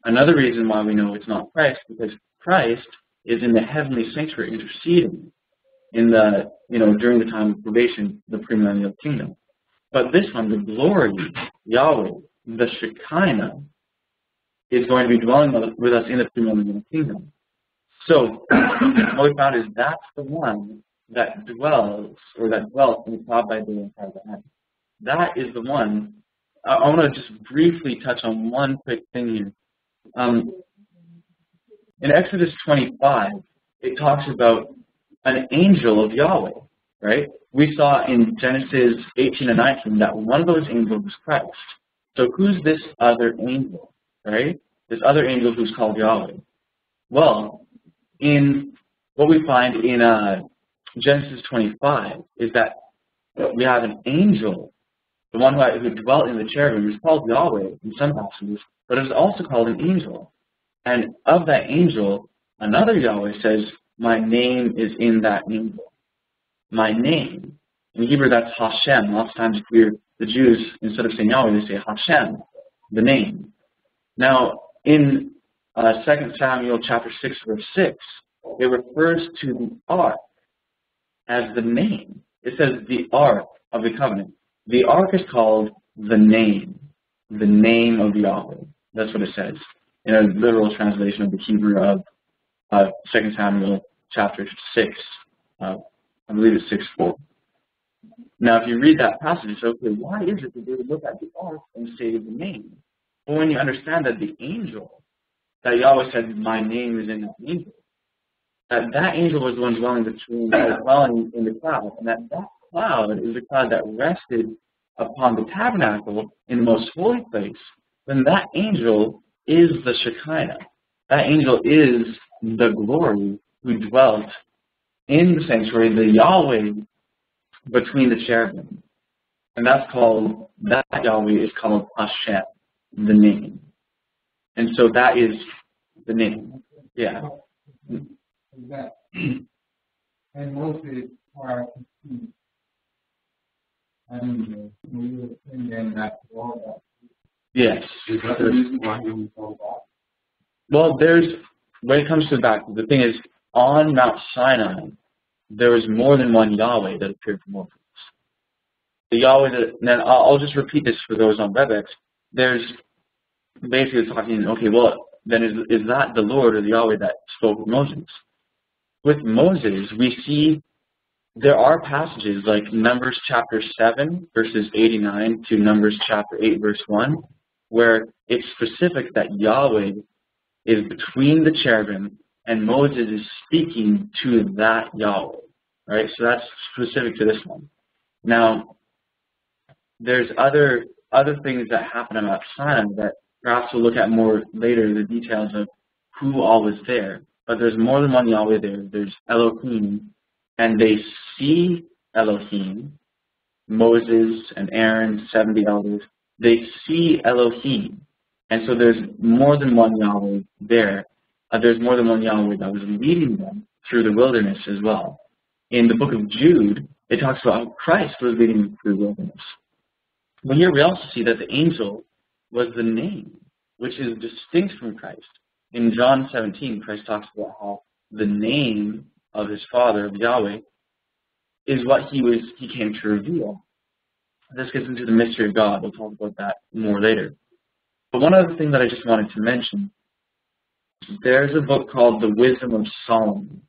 Another reason why we know it's not Christ, because Christ is in the heavenly sanctuary interceding in the, during the time of probation, the premillennial kingdom. But this one, the glory, Yahweh, the Shekinah, is going to be dwelling with us in the premillennial kingdom. So what we found is that's the one that dwells in the cloud by day and fire by night. That is the one. I want to just briefly touch on one quick thing here. In Exodus 25, it talks about an angel of Yahweh, right? We saw in Genesis 18 and 19 that one of those angels was Christ. So who's this other angel, right? This other angel who's called Yahweh. Well, in what we find in Genesis 25 is that we have an angel, the one who dwelt in the cherubim, is called Yahweh in some passages, but it is also called an angel. And of that angel, another Yahweh says, my name is in that angel. My name. In Hebrew, that's Hashem. Lots of times you hear the Jews, instead of saying Yahweh, they say Hashem, the name. Now, in 2 Samuel chapter 6, verse 6, it refers to the ark as the name. It says the ark of the covenant. The ark is called the name of Yahweh. That's what it says in a literal translation of the Hebrew of 2 Samuel chapter 6. I believe it's 6:4. Now, if you read that passage, you say, okay, why is it that they would look at the ark and say the name? Well, when you understand that the angel, that Yahweh said, my name is in that angel, that angel was the one dwelling in the cloud, and that cloud is the cloud that rested upon the tabernacle in the most holy place, then that angel is the Shekinah. That angel is the glory who dwelt in the sanctuary, the Yahweh between the cherubim. And that Yahweh is called Hashem, the name. And so that is the name. Yeah. And Moses are and we were thinking that all that. Yes. Is that the reason why he was so bad? Well, when it comes to that, the thing is, on Mount Sinai, there was more than one Yahweh that appeared to Moses. The Yahweh then I'll just repeat this for those on WebEx. There's basically talking, okay, well, then is that the Lord or the Yahweh that spoke with Moses? With Moses, we see there are passages like Numbers chapter 7, verses 89 to Numbers chapter 8, verse 1, where it's specific that Yahweh is between the cherubim and Moses is speaking to that Yahweh, right? So that's specific to this one. Now, there's other things that happen about Sinai that perhaps we'll look at more later, the details of who all was there. But there's more than one Yahweh there. There's Elohim, and they see Elohim, Moses and Aaron, 70 elders. They see Elohim. And so there's more than one Yahweh there. There's more than one Yahweh that was leading them through the wilderness as well. In the book of Jude, it talks about how Christ was leading them through the wilderness. But here we also see that the angel was the name, which is distinct from Christ. In John 17, Christ talks about how the name of his Father, of Yahweh, is what he came to reveal. This gets into the mystery of God. We'll talk about that more later. But one other thing that I just wanted to mention, there's a book called The Wisdom of Solomon.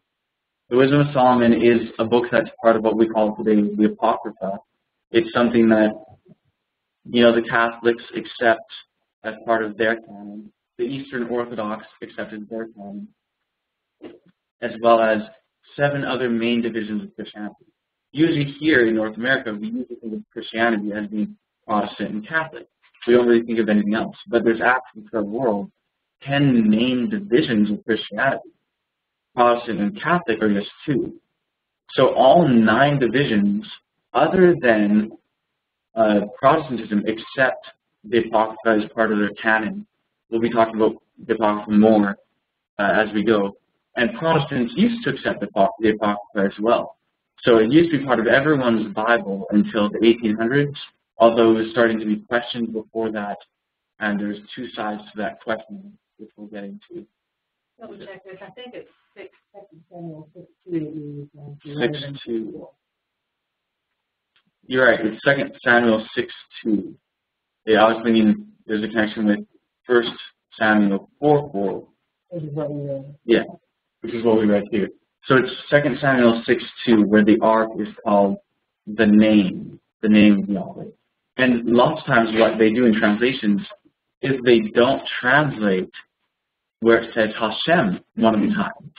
The Wisdom of Solomon is a book that's part of what we call today the Apocrypha. It's something that, the Catholics accept as part of their canon. The Eastern Orthodox accepted their canon, as well as 7 other main divisions of Christianity. Usually here in North America, we usually think of Christianity as being Protestant and Catholic. We don't really think of anything else. But there's actually, throughout the world, 10 main divisions of Christianity. Protestant and Catholic are just 2. So all 9 divisions, other than Protestantism, except the Apocrypha as part of their canon. We'll be talking about the Apocrypha more as we go. And Protestants used to accept the Apocrypha as well. So it used to be part of everyone's Bible until the 1800s, although it was starting to be questioned before that, and there's 2 sides to that question, which we'll get into. Double check this. I think it's 6 Samuel 6:2. 6:2. You're right. It's 2 Samuel 6:2. Yeah, I was thinking there's a connection with 1 Samuel 4:4. Which is what we read. Yeah, which is what we read here. So it's 2 Samuel 6:2, where the ark is called the name of Yahweh. And lots of times what they do in translations is they don't translate where it says Hashem one of the times.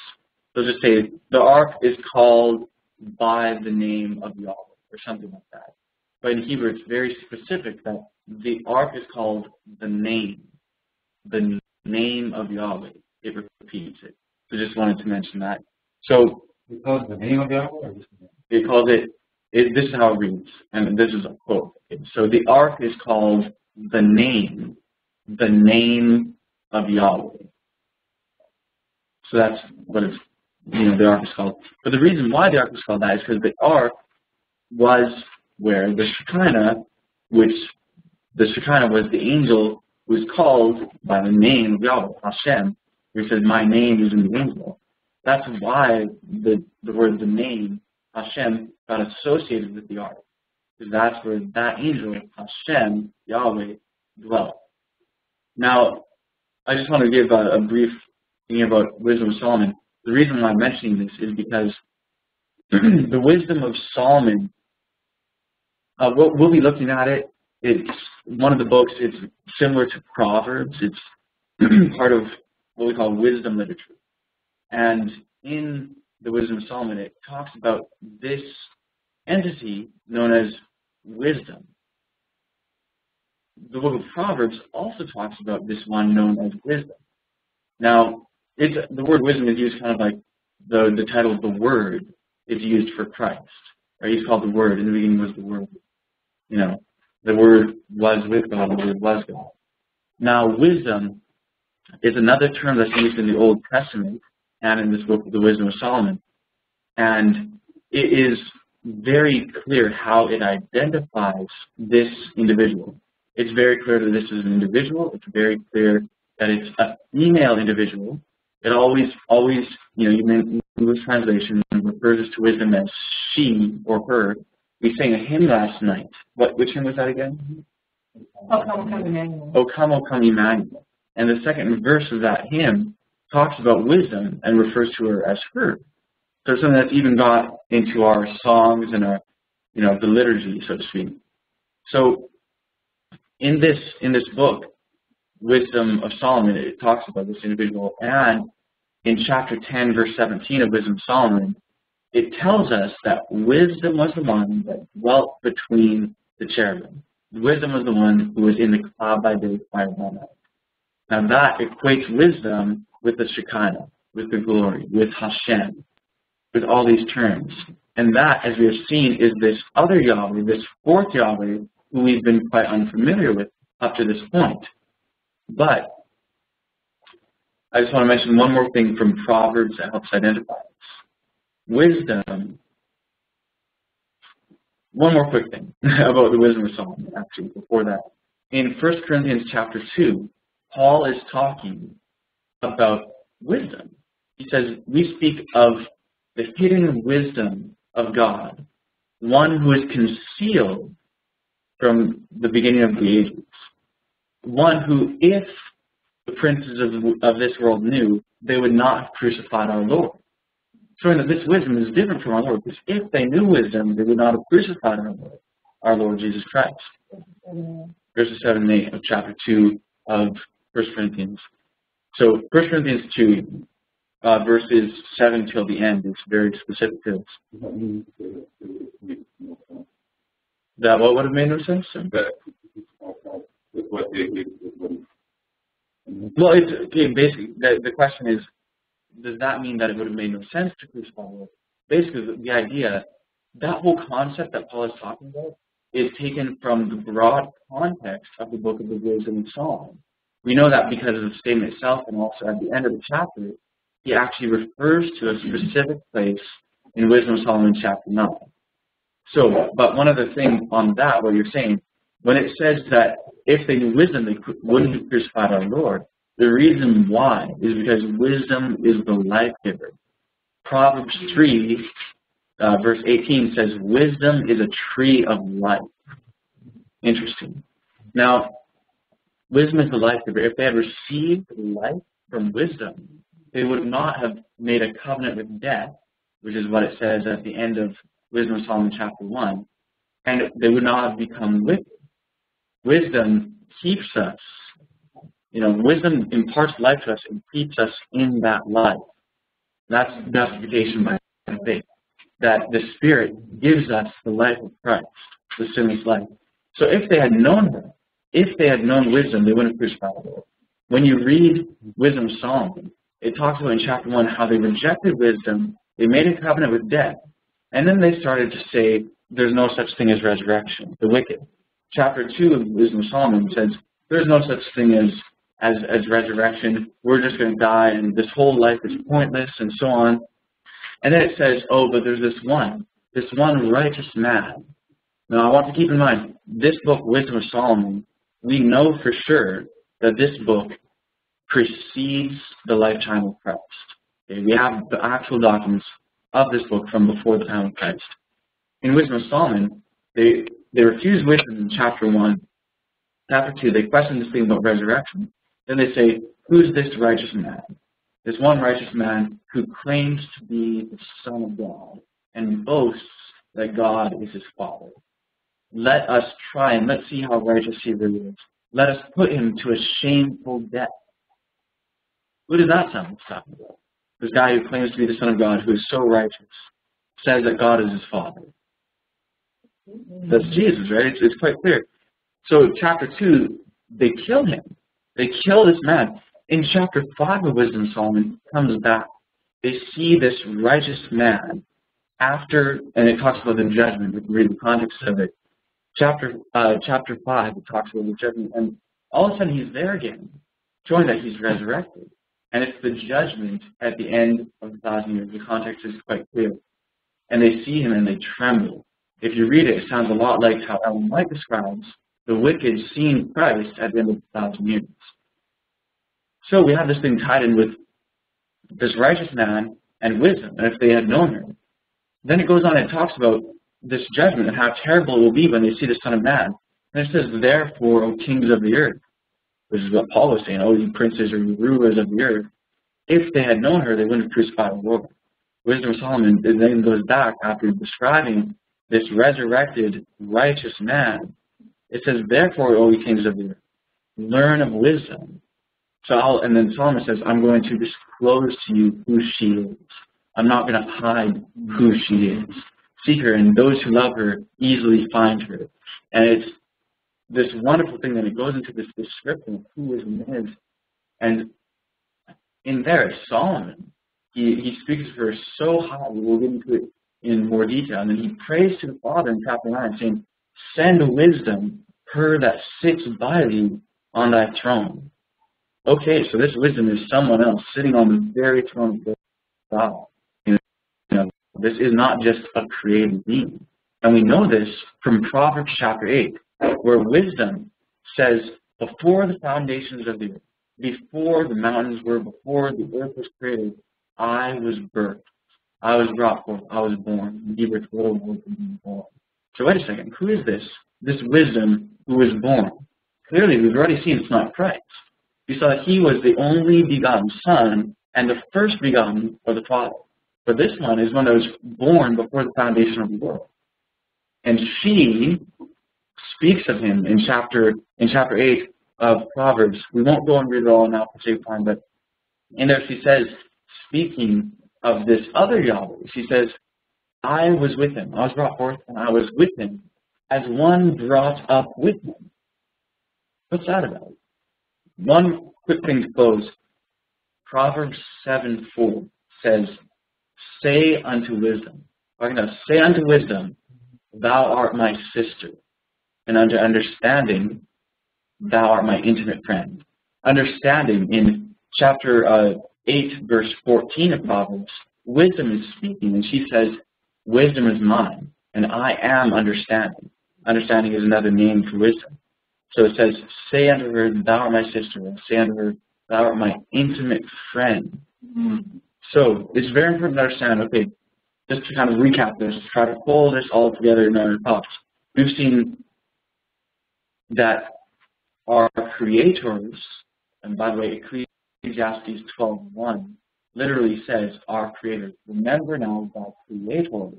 They'll just say the ark is called by the name of Yahweh or something like that. But in Hebrew it's very specific that the ark is called the name of Yahweh. It repeats it. So just wanted to mention that. So it calls the name of Yahweh, or just the name? It calls it, this is how it reads, and this is a quote. Okay. So the ark is called the name of Yahweh. So that's what it's, the ark is called. But the reason why the ark was called that is because the ark was where the Shekinah, which the Shekinah was the angel, was called by the name of Yahweh, Hashem, where he says, my name is in the angel. That's why the word, the name, Hashem, got associated with the ark. Because that's where that angel, Hashem, Yahweh, dwelt. Now, I just want to give a brief thing about Wisdom of Solomon. The reason why I'm mentioning this is because the Wisdom of Solomon, we'll be looking at it. It's one of the books. It's similar to Proverbs. It's part of what we call wisdom literature. And in the Wisdom of Solomon, it talks about this entity known as wisdom. The book of Proverbs also talks about this one known as wisdom. Now, the word wisdom is used kind of like the title of the Word is used for Christ. Right? He's called the Word. In the beginning was the Word. The Word was with God. The Word was God. Now, wisdom is another term that's used in the Old Testament and in this book, The Wisdom of Solomon. And it is very clear how it identifies this individual. It's very clear that this is an individual. It's very clear that it's a female individual. It always, in English translation refers to wisdom as she or her. We sang a hymn last night. Which hymn was that again? O come, Emmanuel. O come, Emmanuel. And the second verse of that hymn talks about wisdom and refers to her as her. So it's something that's even got into our songs and our, the liturgy, so to speak. So in this book, Wisdom of Solomon, it talks about this individual. And in chapter 10, verse 17 of Wisdom of Solomon, it tells us that wisdom was the one that dwelt between the cherubim. Wisdom was the one who was in the cloud by day, fire by night. Now that equates wisdom with the Shekinah, with the glory, with Hashem, with all these terms. And that, as we have seen, is this other Yahweh, this fourth Yahweh, who we've been quite unfamiliar with up to this point. But I just want to mention one more thing from Proverbs that helps identify this. Wisdom. One more quick thing about the Wisdom of Solomon, actually, before that. In 1 Corinthians chapter 2, Paul is talking about wisdom. He says, we speak of the hidden wisdom of God, one who is concealed from the beginning of the ages, one who, if the princes of this world knew, they would not have crucified our Lord. showing that this wisdom is different from our Lord. Because if they knew wisdom, they would not have crucified our Lord Jesus Christ. Verses 7 and 8 of chapter 2 of 1 Corinthians. So 1 Corinthians 2, verses 7 till the end is very specific to this. That what would have made no sense? Well, it's okay, basically, the question is, does that mean that it would have made no sense to crucify the Lord? Basically, the idea, that whole concept that Paul is talking about is taken from the broad context of the book of the Wisdom and Psalm. We know that because of the statement itself, and also at the end of the chapter, he actually refers to a specific place in Wisdom of Solomon chapter 9. So, but one other thing on that, what you're saying, when it says that if they knew wisdom, they wouldn't have crucified our Lord, the reason why is because wisdom is the life giver. Proverbs 3, verse 18 says, wisdom is a tree of life. Interesting. Now, wisdom is the life giver. If they had received life from wisdom, they would not have made a covenant with death, which is what it says at the end of Wisdom of Solomon chapter 1, and they would not have become wicked. Wisdom keeps us. Wisdom imparts life to us and keeps us in that life. That's justification by faith. That the Spirit gives us the life of Christ, the sinless life. So if they had known her, if they had known wisdom, they wouldn't have crucified the Lord. When you read Wisdom of Solomon, it talks about in chapter 1 how they rejected wisdom, they made a covenant with death, and then they started to say there's no such thing as resurrection, the wicked. Chapter 2 of Wisdom of Solomon says there's no such thing as resurrection, we're just going to die, and this whole life is pointless, and so on. And then it says, oh, but there's this one righteous man. Now, I want to keep in mind, this book, Wisdom of Solomon, we know for sure that this book precedes the lifetime of Christ. Okay, we have the actual documents of this book from before the time of Christ. In Wisdom of Solomon, they refuse wisdom in chapter 1. Chapter 2, they question this thing about resurrection. Then they say, who's this righteous man? This one righteous man who claims to be the Son of God and boasts that God is his Father. Let us try and let's see how righteous he really is. Let us put him to a shameful death. What does that sound like talking about? This guy who claims to be the Son of God, who is so righteous, says that God is his Father. That's Jesus, right? It's quite clear. So chapter 2, they kill him. They kill this man. In chapter 5 of Wisdom of Solomon, it comes back. They see this righteous man after, and it talks about the judgment. We can read the context of it. Chapter 5, it talks about the judgment. And all of a sudden, he's there again, showing that he's resurrected. And it's the judgment at the end of 1,000 years. The context is quite clear. And they see him and they tremble. If you read it, it sounds a lot like how Ellen White describes the wicked seeing Christ at the end of 1,000 years. So we have this thing tied in with this righteous man and wisdom, and if they had known her. Then it goes on and talks about this judgment and how terrible it will be when they see the Son of Man. And it says, therefore, O kings of the earth, which is what Paul was saying, oh, you princes or you rulers of the earth, if they had known her, they wouldn't have crucified the Lord. Wisdom of Solomon then goes back after describing this resurrected righteous man. It says, therefore, O you kings of the earth, learn of wisdom. And then Solomon says, I'm going to disclose to you who she is. I'm not going to hide who she is. Seek her, and those who love her easily find her. And it's this wonderful thing that it goes into this description of who wisdom is. And in there, Solomon, he speaks of her so highly. We'll get into it in more detail. And then he prays to the Father in chapter 9, saying, send wisdom, her that sits by thee on thy throne. Okay, so this wisdom is someone else sitting on the very throne of God. This is not just a created being. And we know this from Proverbs chapter 8, where wisdom says, before the foundations of the earth, before the mountains were, before the earth was created, I was birthed. I was brought forth. I was born. So wait a second. Who is this? This wisdom who was born. Clearly, we've already seen it's not Christ. We saw that he was the only begotten Son and the first begotten of the Father. But this one is one that was born before the foundation of the world. And she speaks of him in chapter 8 of Proverbs. We won't go and read it all now for sake of time, but in there she says, speaking of this other Yahweh, she says, I was with him. I was brought forth, and I was with him as one brought up with him. What's that about? One quick thing to close. Proverbs 7:4 says, say unto wisdom. Say unto wisdom, thou art my sister. And unto understanding, thou art my intimate friend. Understanding, in chapter 8, verse 14 of Proverbs, wisdom is speaking, and she says, wisdom is mine, and I am understanding. Understanding is another name for wisdom. So it says, say unto her, thou art my sister, and say unto her, thou art my intimate friend. So it's very important to understand, okay, just to kind of recap this, try to pull this all together in our thoughts. We've seen that our creators, and by the way, Ecclesiastes 12:1 literally says, our creators. Remember now thy creators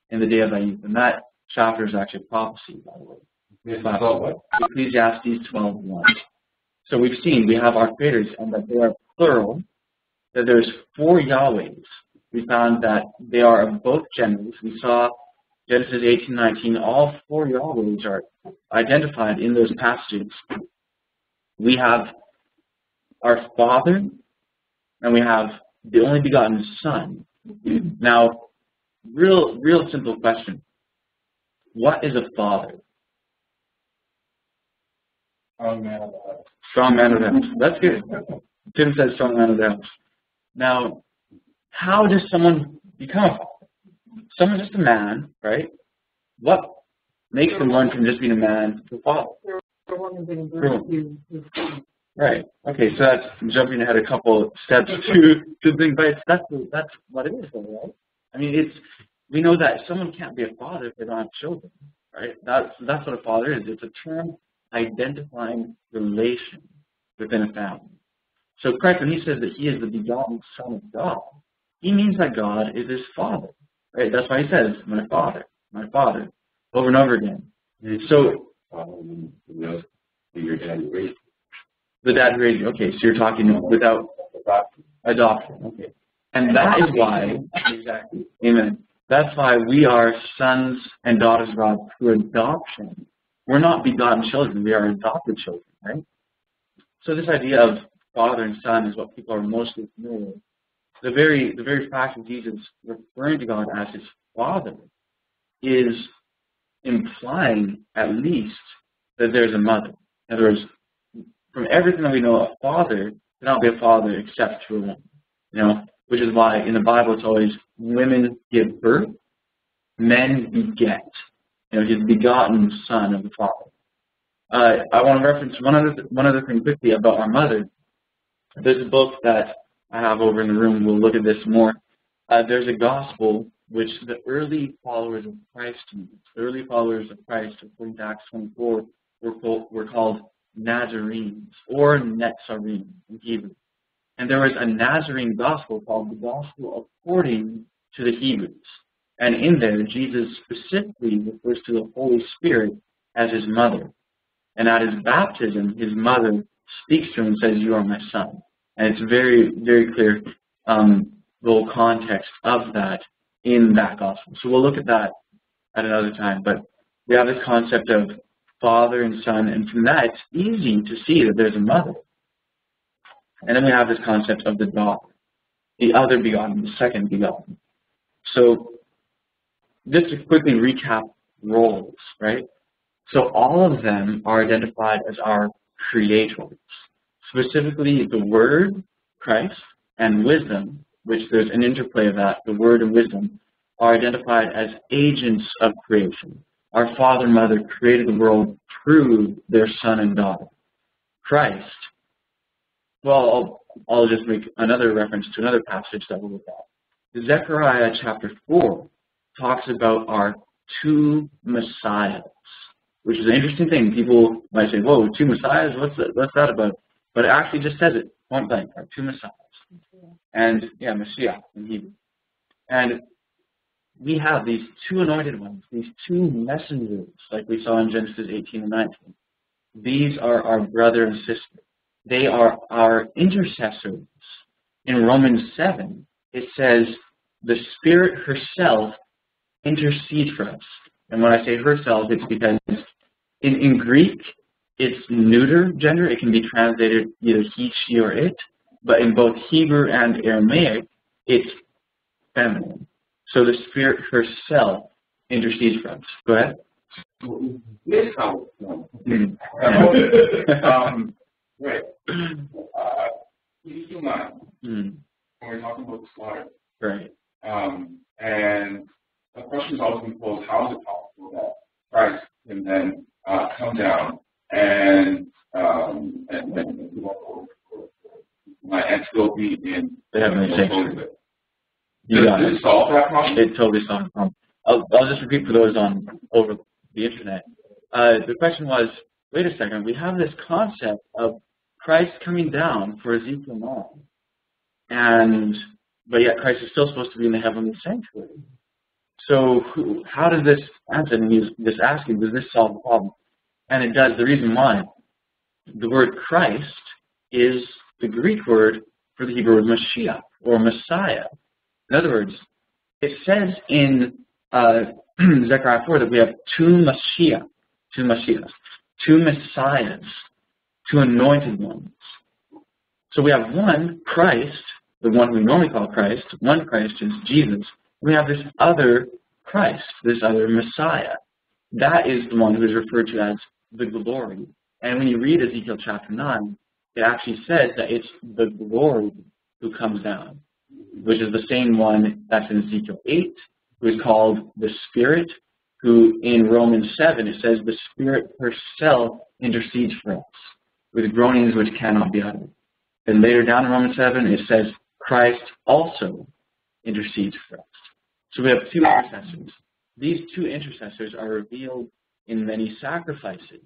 in the day of thy youth. And that chapter is actually prophecy, by the way. Ecclesiastes 12:1. So we've seen we have our creators and that they are plural, that there's 4 Yahwehs. We found that they are of both genders. We saw Genesis 18:19, all 4 Yahwehs are identified in those passages. We have our Father, and we have the only begotten Son. Now, real simple question. What is a father? Strong man of the house. Strong man of the house. That's good. Tim says strong man of the house. Now, how does someone become a father? Someone's just a man, right? What makes them run from just being a man to a father? Right. Okay, so that's jumping ahead a couple steps to think, but that's what it is, though, right? I mean, we know that someone can't be a father if they don't have children, right? That's what a father is. It's a term identifying relation within a family. So Christ, when he says that he is the begotten Son of God, he means that God is his Father, right? That's why he says, my Father, over and over again. So, your dad raised the dad who raised you. Okay, so you're talking without adoption. Okay. And that is why, exactly, amen. That's why we are sons and daughters of God through adoption. We're not begotten children, we are adopted children, right? So this idea of father and son is what people are mostly familiar with. The very fact of Jesus referring to God as his Father is implying at least that there's a mother. In other words, from everything that we know, a father cannot be a father except to a woman. Which is why in the Bible it's always women give birth, men beget. His begotten Son of the Father. I want to reference one other thing quickly about our mother. There's a book that I have over in the room. We'll look at this more. There's a gospel which the early followers of Christ used. The early followers of Christ, according to Acts 24, were called Nazarenes or Netzarim in Hebrew. And there was a Nazarene gospel called the Gospel According to the Hebrews. And in there, Jesus specifically refers to the Holy Spirit as his mother. And at his baptism, his mother speaks to him and says, you are my son. And it's very, very clear the whole context of that in that gospel. So we'll look at that at another time. But we have this concept of father and son, and from that it's easy to see that there's a mother. And then we have this concept of the daughter, the other begotten, the second begotten. So just to quickly recap roles, right? So all of them are identified as our creators. Specifically, the Word, Christ, and wisdom, which there's an interplay of that, the Word and wisdom, are identified as agents of creation. Our Father and Mother created the world through their Son and daughter. Christ, well, I'll just make another reference to another passage that we'll look at. Zechariah chapter 4 talks about our 2 Messiahs, which is an interesting thing. People might say, whoa, 2 Messiahs? What's that about? But it actually just says it, point blank, our 2 Messiahs. And, Mashiach in Hebrew. And we have these two anointed ones, these two messengers, like we saw in Genesis 18 and 19. These are our brother and sister. They are our intercessors. In Romans 7, it says, the Spirit herself intercedes for us. And when I say herself, it's because in Greek, it's neuter gender. It can be translated either he, she, or it. But in both Hebrew and Aramaic, it's feminine. So the Spirit herself intercedes for us. Go ahead. This how right. Keep in mind when we're talking about the slaughter. Right. And the question is always been posed: how is it possible that Christ can then come down and still be in the heavenly sanctuary? Does it solve that problem? It totally solves the problem. I'll just repeat for those on over the internet. The question was, wait a second, we have this concept of Christ coming down for Ezekiel 9, but yet Christ is still supposed to be in the heavenly sanctuary. So how does this answer? And he's just asking, does this solve the problem? And it does. The reason why, the word Christ is the Greek word for the Hebrew word Mashiach, or Messiah. In other words, it says in Zechariah 4 that we have two Messiahs, two Messiahs, two anointed ones. So we have one Christ, the one we normally call Christ. One Christ is Jesus. We have this other Christ, this other Messiah. That is the one who is referred to as the glory. And when you read Ezekiel chapter 9, it actually says that it's the glory who comes down, which is the same one that's in Ezekiel 8, who is called the Spirit, who in Romans 7, it says the Spirit herself intercedes for us with groanings which cannot be uttered. And later down in Romans 7, it says Christ also intercedes for us. So we have two intercessors. These two intercessors are revealed in many sacrifices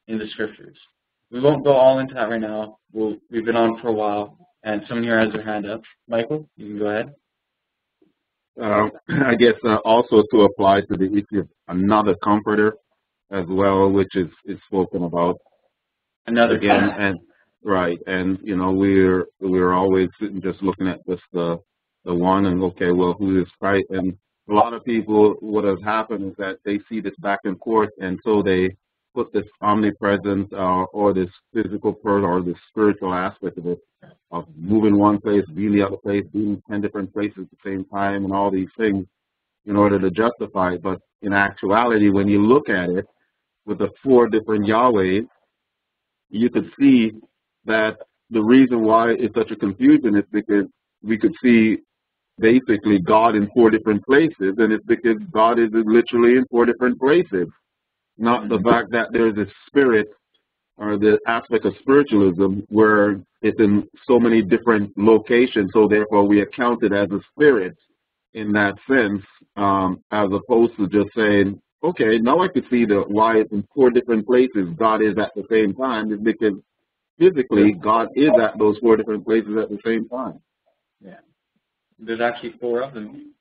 in the Scriptures. We won't go all into that right now. We've been on for a while, and someone here has their hand up. Michael, you can go ahead. I guess also to apply to the issue of another comforter as well, which is spoken about. Another again, and right, and you know we're always just looking at just the one and okay, well, who is Christ? And a lot of people, what has happened is that they see this back and forth, and so they put this omnipresence or this physical person or this spiritual aspect of it, of moving one place, being the other place, being 10 different places at the same time, and all these things in order to justify it. But in actuality, when you look at it with the 4 different Yahwehs, you could see that the reason why it's such a confusion is because we could see basically God in 4 different places, and it's because God is literally in 4 different places. Not the fact that there's a spirit or the aspect of spiritualism where it's in so many different locations, so therefore we account it as a spirit in that sense, as opposed to just saying, okay, now I can see why it's in 4 different places God is at the same time, is because physically God is at those 4 different places at the same time. Yeah. There's actually 4 of them.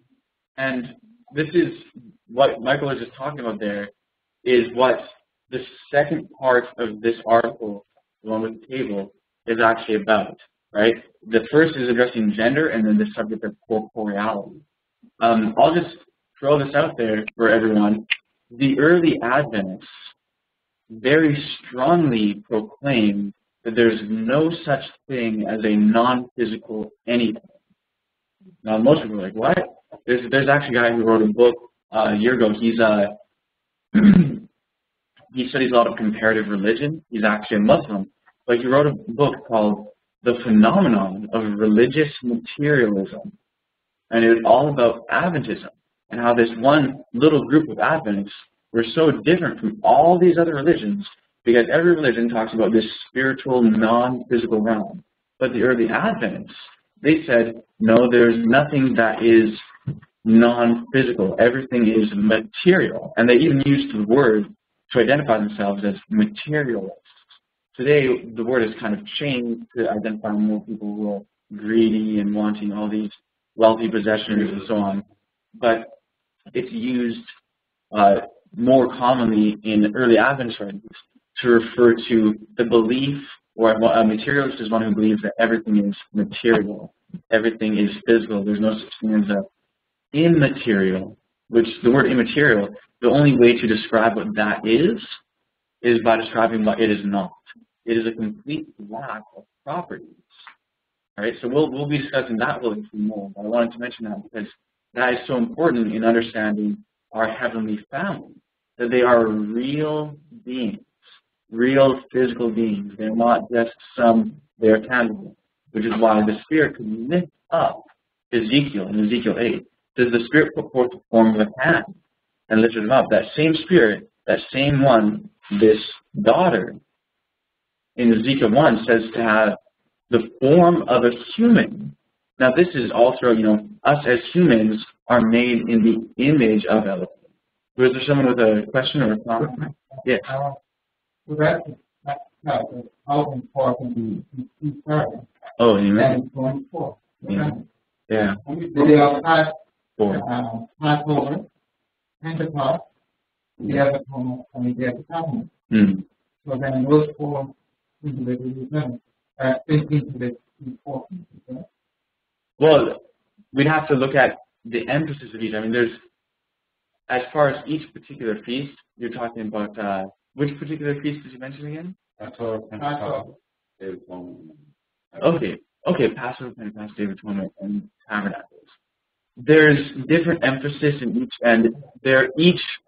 And this is what Michael was just talking about there, is what the second part of this article, the one with the table, is actually about, right? The first is addressing gender, and then the subject of corporeality. I'll just throw this out there for everyone. The early Adventists very strongly proclaimed that there's no such thing as a non-physical anything. Now, most people are like, what? There's actually a guy who wrote a book a year ago. He studies a lot of comparative religion. He's actually a Muslim. But he wrote a book called The Phenomenon of Religious Materialism. And it was all about Adventism and how this one little group of Adventists were so different from all these other religions because every religion talks about this spiritual, non-physical realm. But the early Adventists, they said, no, there's nothing that is non-physical. Everything is material. And they even used the word to identify themselves as materialists. Today, the word has kind of changed to identify more people who are greedy and wanting all these wealthy possessions and so on, but it's used more commonly in early Adventist writings to refer to the belief, or a materialist is one who believes that everything is material, everything is physical, there's no such thing as a immaterial, which the word immaterial, the only way to describe what that is by describing what it is not. It is a complete lack of properties. All right, so we'll be discussing that a little bit more, but I wanted to mention that because that is so important in understanding our heavenly family, that they are real beings, real physical beings. They're not just they're tangible, which is why the Spirit could lift up Ezekiel in Ezekiel 8. Does the Spirit put forth the form of a hand and lifted him up? That same Spirit, that same one, this daughter, in Ezekiel 1 says to have the form of a human. Now this is also, us as humans are made in the image of Elohim. Was there someone with a question or a comment? Yes. How important is serving? Oh, amen. And going forth. Yeah. They are Passover, Pentecost, the other Atonement, and the other Covenant. So then those four into the important. Well, we'd have to look at the emphasis of each. I mean, there's, as far as each particular feast, you're talking about, which particular feast did you mention again? Passover, Pentecost, Day of Atonement. Okay, Passover, Pentecost, Day of Atonement, and Tabernacles. There's different emphasis in each, and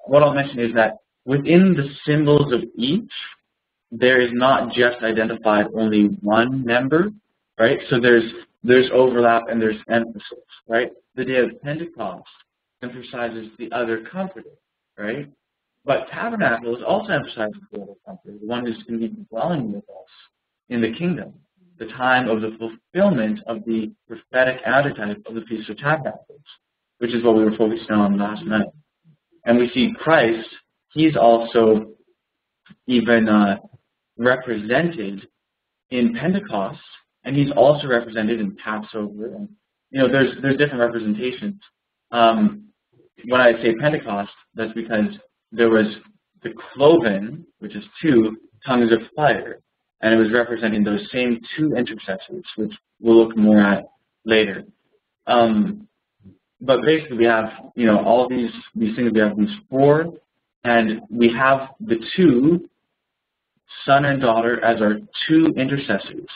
what I'll mention is that within the symbols of each, there is not just identified only one member, right? So there's overlap and there's emphasis, right? The Day of Pentecost emphasizes the other comforter, right? But Tabernacles also emphasizes the other comforter, the one who's going to be dwelling with us in the kingdom, the time of the fulfillment of the prophetic archetype of the Feast of Tabernacles, which is what we were focusing on last night. And we see Christ, he's also even represented in Pentecost, and he's also represented in Passover. And, there's different representations. When I say Pentecost, that's because there was the cloven, which is 2 tongues of fire, and it was representing those same 2 intercessors, which we'll look more at later. But basically, we have all these things. We have these 4, and we have the 2, son and daughter, as our 2 intercessors.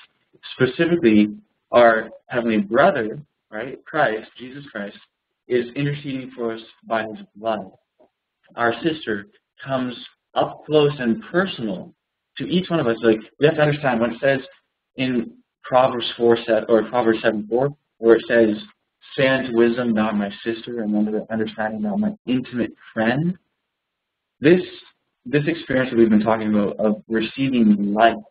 Specifically, our heavenly brother, right, Christ, Jesus Christ, is interceding for us by his blood. Our sister comes up close and personal to each one of us. Like, we have to understand when it says in Proverbs 7:4, where it says, "Say unto wisdom, thou art my sister, and unto understanding, thou art my intimate friend." This experience that we've been talking about of receiving life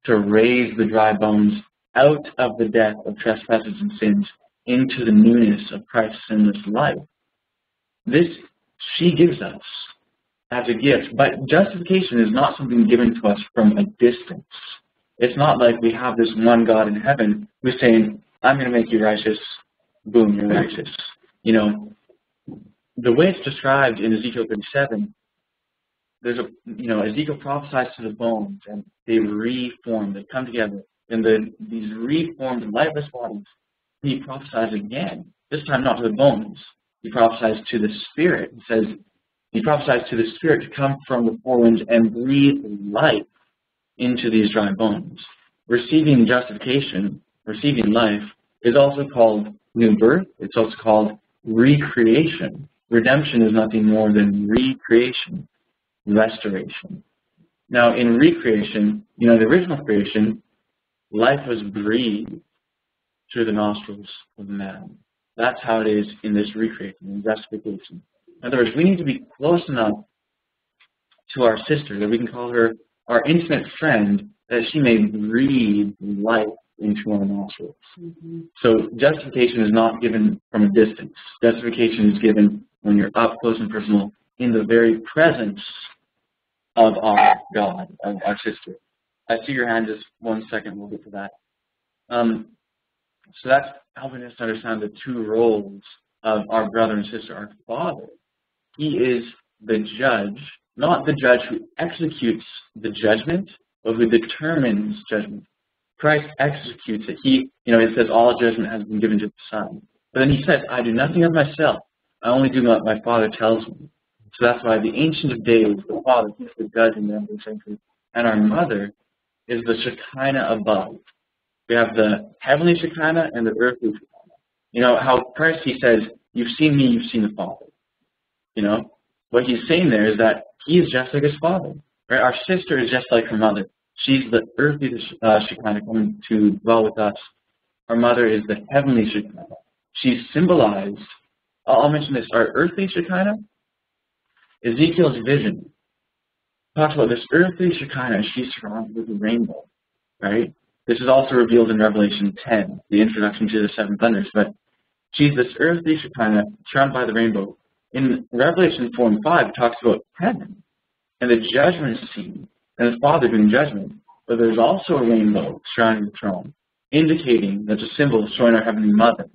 to raise the dry bones out of the death of trespasses and sins into the newness of Christ's sinless life. This she gives us as a gift, but justification is not something given to us from a distance. It's not like we have this one God in heaven who's saying, "I'm going to make you righteous, boom, you're righteous." The way it's described in Ezekiel 37, Ezekiel prophesies to the bones, and they reform, they come together, and these reformed, lifeless bodies, he prophesies again, this time not to the bones. He prophesies to the Spirit. He prophesies to the Spirit to come from the 4 winds and breathe life into these dry bones. Receiving justification, receiving life, is also called new birth. It's also called recreation. Redemption is nothing more than recreation, restoration. Now, in recreation, the original creation, life was breathed through the nostrils of man. That's how it is in this recreation, in justification. In other words, we need to be close enough to our sister that we can call her our intimate friend, that she may breathe life into our nostrils. So justification is not given from a distance. Justification is given when you're up close and personal in the very presence of our God, of our sister. I see your hand, just 1 second, we'll get to that. So that's helping us to understand the two roles of our brother and sister. Our Father, He is the judge, not the judge who executes the judgment, but who determines judgment. Christ executes it. He, it says all judgment has been given to the Son. But then He says, I do nothing of myself. I only do what my Father tells me. So that's why the Ancient of Days, the Father, He's the judge in the 11th century, and our Mother is the Shekinah above. We have the heavenly Shekinah and the earthly Shekinah. How Christ, He says, you've seen me, you've seen the Father. What He's saying there is that He is just like His Father. Right? Our sister is just like her mother. She's the earthly Shekinah coming to dwell with us. Our mother is the heavenly Shekinah. She's symbolized, I'll mention this, our earthly Shekinah, Ezekiel's vision talks about this earthly Shekinah. She's surrounded with a rainbow, right? This is also revealed in Revelation 10, the introduction to the seven thunders. But she's this earthly Shekinah surrounded by the rainbow. In Revelation 4 and 5, it talks about heaven and the judgment scene and the Father doing judgment. But there's also a rainbow surrounding the throne, indicating that's a symbol showing our Heavenly Mother,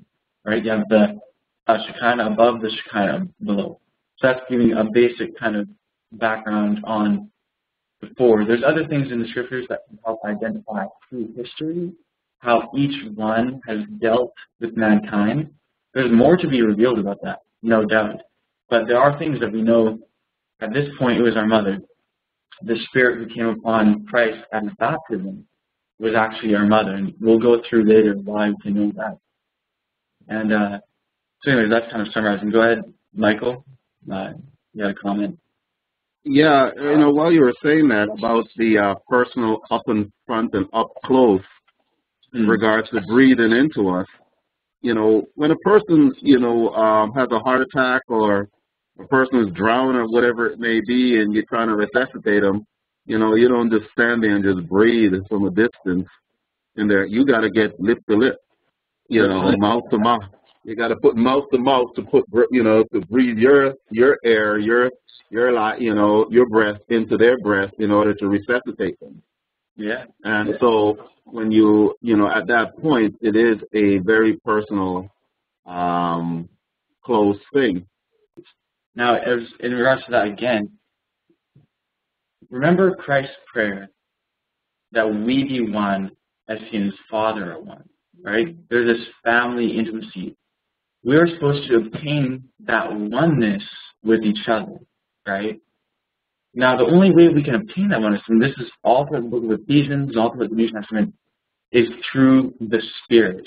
right? You have the Shekinah above, the Shekinah below. So that's giving a basic kind of background on the four. There's other things in the Scriptures that can help identify through history how each one has dealt with mankind. There's more to be revealed about that, no doubt. But there are things that we know at this point it was our mother. The Spirit who came upon Christ at His baptism was actually our mother. And we'll go through later why we can know that. And so anyways, that's kind of summarizing. Go ahead, Michael. You had a comment? Yeah, while you were saying that about the personal up in front and up close in regards to breathing into us, when a person, has a heart attack or a person is drowning or whatever it may be and you're trying to resuscitate them, you don't just stand there and just breathe from a distance. And there, you got to get lip to lip, mouth to mouth. You got to put mouth to mouth to put, to breathe your air, your breath into their breath in order to resuscitate them. Yeah. And so when you at that point, it is a very personal, close thing. Now, in regards to that again, remember Christ's prayer that we be one as He and His Father are one, right? There's this family intimacy. We are supposed to obtain that oneness with each other, right? Now, the only way we can obtain that oneness, and this is all through the book of Ephesians, all through the New Testament, is through the Spirit.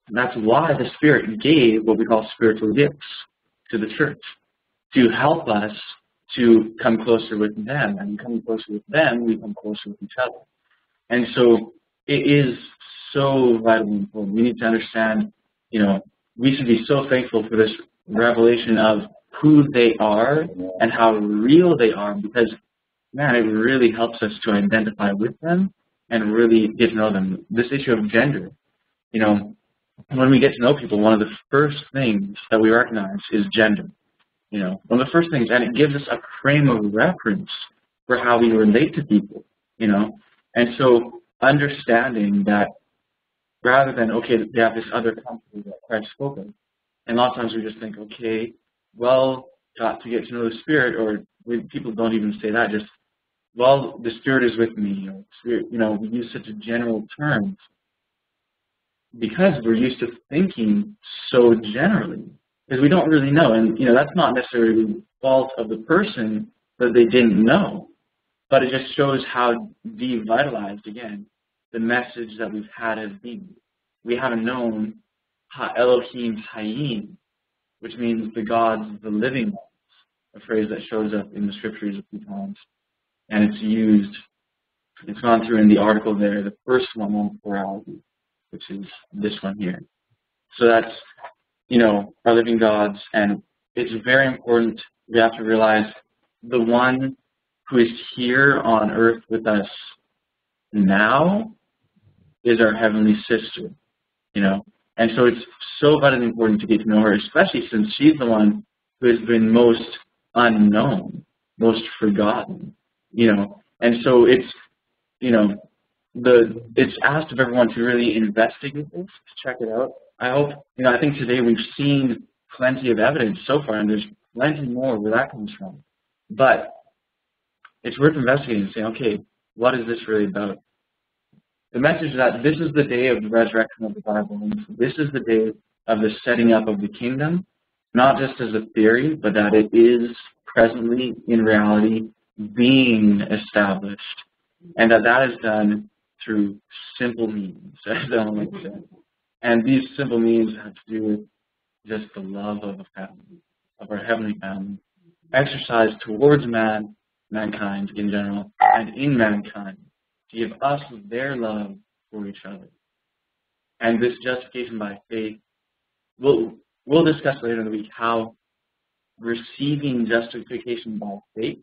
And that's why the Spirit gave what we call spiritual gifts to the church, to help us to come closer with them. And coming closer with them, we come closer with each other. And so it is so vitally important. We need to understand, we should be so thankful for this revelation of who they are and how real they are, because, man, it really helps us to identify with them and really get to know them. This issue of gender, when we get to know people, one of the first things that we recognize is gender. One of the first things, and it gives us a frame of reference for how we relate to people, And so understanding that rather than, okay, they have this other company that Christ spoke of, and a lot of times we just think, okay, well, got to get to know the Spirit, or people don't even say that, just, well, the Spirit is with me, Spirit, we use such a general terms because we're used to thinking so generally, because we don't really know, and, that's not necessarily the fault of the person that they didn't know, but it just shows how devitalized, again, the message that we've had has been. We haven't known Elohim Hayim, which means the gods, the living ones, a phrase that shows up in the Scriptures a few times. And it's gone through in the article there, the first one on plurality, which is this one here. So that's, our living gods, and it's very important. We have to realize the one who is here on earth with us now is our heavenly sister, And so it's so vitally important to get to know her, especially since she's the one who has been most unknown, most forgotten, And so it's, it's asked of everyone to really investigate this, to check it out. I think today we've seen plenty of evidence so far, and there's plenty more where that comes from. But it's worth investigating and saying, okay, what is this really about? The message is that this is the day of the resurrection of the Bible. And this is the day of the setting up of the kingdom, not just as a theory, but that it is presently, in reality, being established. And that is done through simple means, as Ellen would say. And these simple means have to do with just the love of a family, of our heavenly family, exercised towards mankind in general, and in mankind, to give us their love for each other. And this justification by faith, we'll discuss later in the week how receiving justification by faith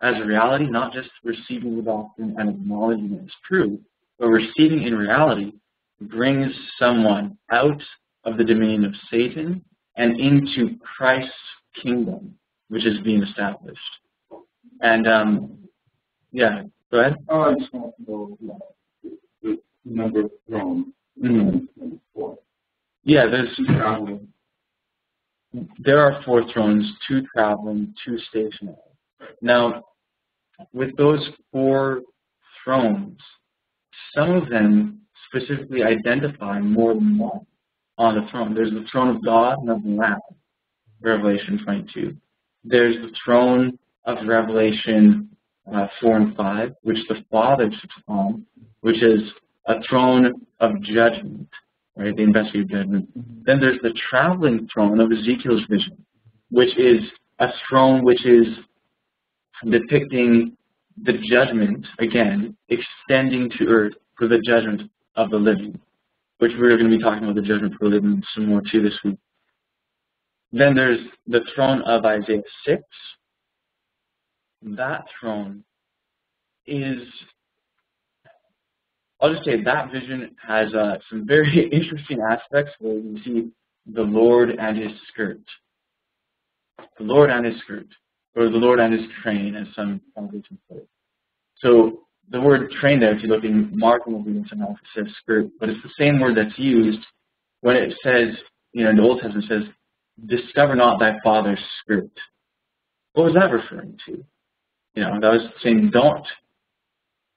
as a reality, not just receiving the doctrine and acknowledging it as true, but receiving in reality brings someone out of the domain of Satan and into Christ's kingdom, which is being established. And, yeah, go ahead. I just want to know the number of thrones. Mm-hmm. Yeah, there are 4 thrones, 2 traveling, 2 stationary. Now, with those 4 thrones, some of them specifically identify more than one on the throne. There's the throne of God and of the Lamb, Revelation 22. There's the throne of Revelation 4 and 5, which the Father sits upon, which is a throne of judgment, right? The investigative judgment. Then there's the traveling throne of Ezekiel's vision, which is a throne which is depicting the judgment, again, extending to earth for the judgment of the living, which we're going to be talking about the judgment for the living some more too this week. Then there's the throne of Isaiah 6. That throne is, I'll just say that vision has some very interesting aspects where you see the Lord and his skirt. The Lord and his skirt, or the Lord and his train, as some translations put it. So the word train there, if you look in Mark and it says skirt, but it's the same word that's used when it says, in the Old Testament it says, discover not thy father's skirt. What was that referring to? That was saying don't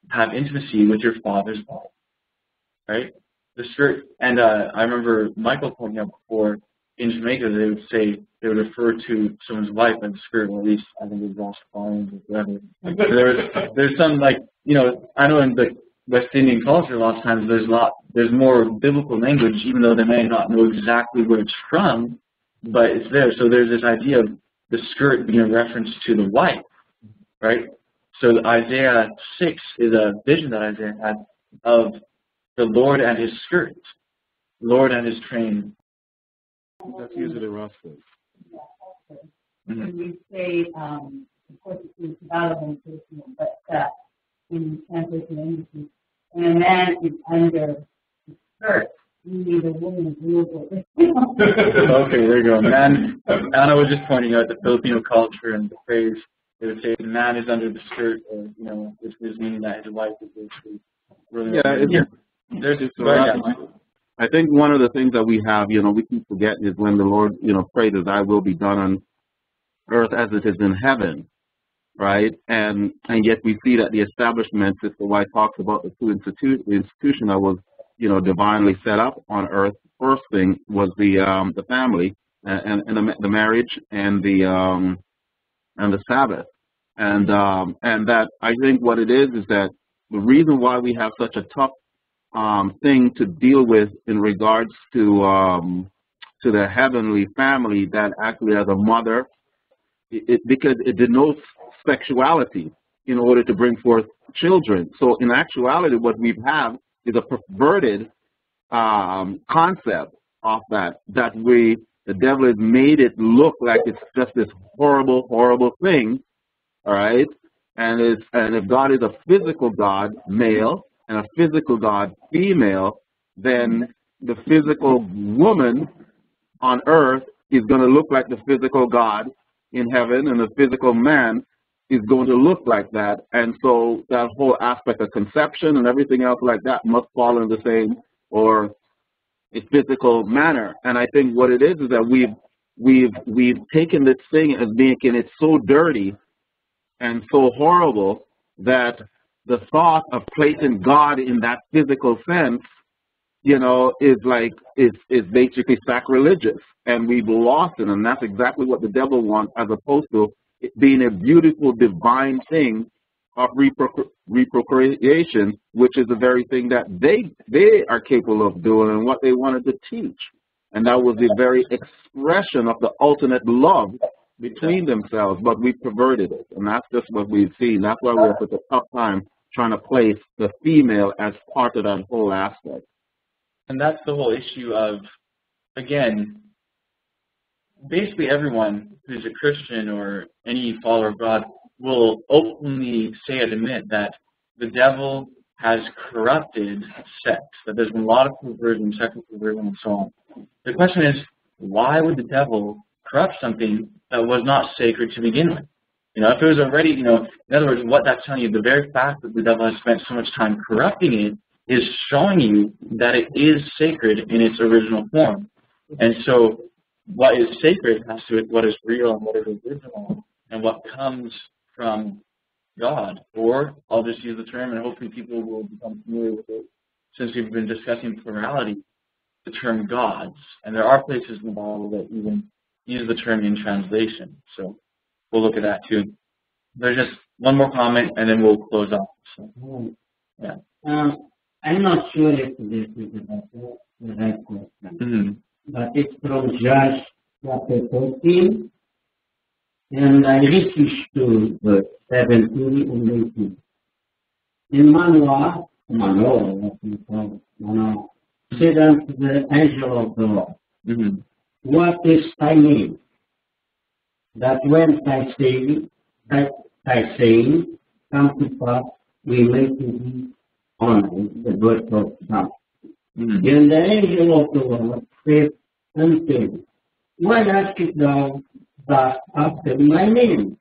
have intimacy with your father's wife, right? The skirt, and I remember Michael pointing out before, in Jamaica they would refer to someone's wife as a skirt, or at least I think it was Ross Farms or whatever. There's some I know in the West Indian culture a lot of times there's more biblical language, even though they may not know exactly where it's from, but it's there. So there's this idea of the skirt being a reference to the wife, right? So Isaiah 6 is a vision that Isaiah had of the Lord and his skirt, Lord and his train. That's usually rough. When we say, of course, it's about an but that in translation English, and a man is under the skirt, you need a woman to Okay, there you go. Man, Anna was just pointing out the Filipino culture and the phrase, they would say the man is under the skirt, or, which is meaning that his wife is basically really... I think one of the things that we have, we keep forgetting is when the Lord, prayed that thy will be done on earth as it is in heaven, right? And yet we see that the establishment, Sister White talks about the institution that was, divinely set up on earth. First thing was the family and the marriage and the Sabbath. And that I think what it is that the reason why we have such a tough thing to deal with in regards to the heavenly family that actually has a mother, because it denotes sexuality in order to bring forth children. So in actuality, what we have is a perverted concept of that the devil has made it look like it's just this horrible, horrible thing, all right? And if God is a physical God, male, and a physical God, female, then the physical woman on earth is going to look like the physical God in heaven, and the physical man is going to look like that. And so that whole aspect of conception and everything else like that must fall in the same or a physical manner. And I think what it is that we've taken this thing as making it so dirty and so horrible that the thought of placing God in that physical sense, you know, is basically sacrilegious, and we've lost it. And that's exactly what the devil wants, as opposed to it being a beautiful divine thing of reprocreation, which is the very thing that they are capable of doing and what they wanted to teach. And that was the very expression of the ultimate love between themselves, but we perverted it. And that's just what we've seen. That's why we're at a tough time trying to place the female as part of that whole aspect. And that's the whole issue of, again, basically everyone who's a Christian or any follower of God will openly say and admit that the devil has corrupted sex, that there's been a lot of perversion, sexual perversion, and so on. The question is, why would the devil corrupt something that was not sacred to begin with? You know, if it was already, you know, in other words, what that's telling you, the very fact that the devil has spent so much time corrupting it is showing you that it is sacred in its original form. And so what is sacred has to do with what is real and what is original and what comes from God. Or I'll just use the term, and hopefully people will become familiar with it, since we've been discussing plurality, the term gods. And there are places in the Bible that even use the term in translation. So we'll look at that too. There's just one more comment, and then we'll close off. So, yeah. I'm not sure if this is the right question, but it's from Judges chapter 13, and I read to verse 17 and 18. In Manoah, said unto the angel of the Lord, what is thy name? That when thy saying come to pass, we may to thee honor, the birth of God. Then the angel of the Lord said unto him, why askest thou thus after my name,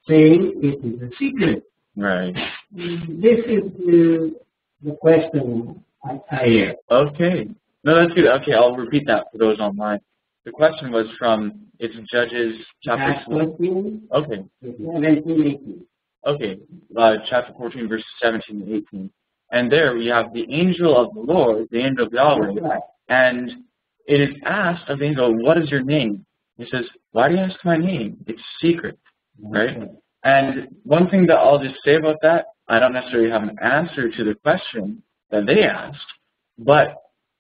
saying it is a secret? Right. This is the question I hear. Okay. No, that's good. Okay, I'll repeat that for those online. The question was from, it's Judges chapter 14. Okay. 17, 18. Okay, chapter 14, verses 17 and 18. And there we have the angel of the Lord, the angel of Yahweh, and it is asked of the angel, what is your name? He says, why do you ask my name? It's secret, right? And one thing that I'll just say about that, I don't necessarily have an answer to the question that they asked, but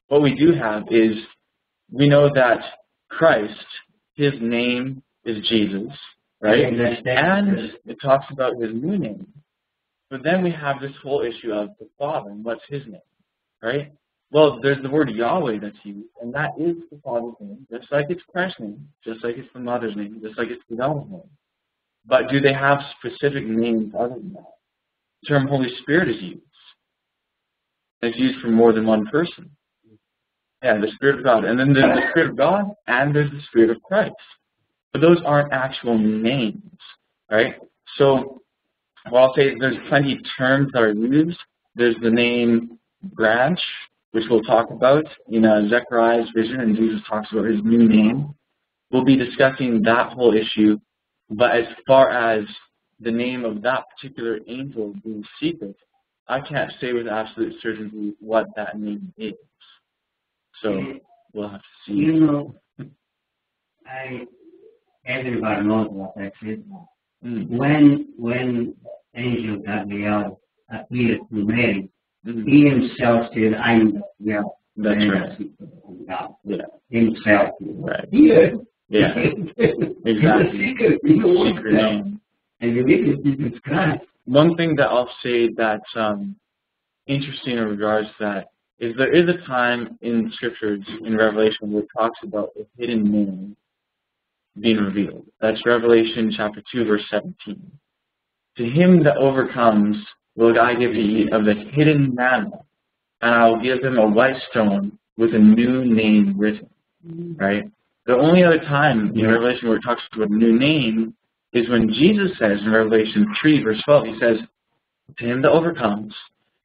what we do have is, we know that Christ, his name is Jesus, right? And it talks about his new name. But then we have this whole issue of the Father, and what's his name, right? Well, there's the word Yahweh that's used, and that is the Father's name, just like it's Christ's name, just like it's the Mother's name, just like it's the Yahweh's name. But do they have specific names other than that? The term Holy Spirit is used. It's used for more than one person. Yeah, the Spirit of God. And then there's the Spirit of God, and there's the Spirit of Christ. But those aren't actual names, right? So, well, I'll say there's plenty of terms that are used. There's the name branch, which we'll talk about in Zechariah's vision, and Jesus talks about his new name. We'll be discussing that whole issue. But as far as the name of that particular angel being secret, I can't say with absolute certainty what that name is. So we'll have to see. You know, everybody knows what I said. When angel Gabriel appeared to Mary, he himself said, I'm Gabriel. That's right. Yeah. Himself. Right. Yeah. Exactly. Secret name. And you read it, Jesus Christ. One thing that I'll say that's interesting in regards to that is there is a time in scriptures, in Revelation, where it talks about the hidden name being revealed. That's Revelation chapter 2, verse 17. To him that overcomes will I give to eat of the hidden manna, and I will give him a white stone with a new name written. Right? The only other time in Revelation where it talks about a new name is when Jesus says in Revelation 3, verse 12, he says, to him that overcomes,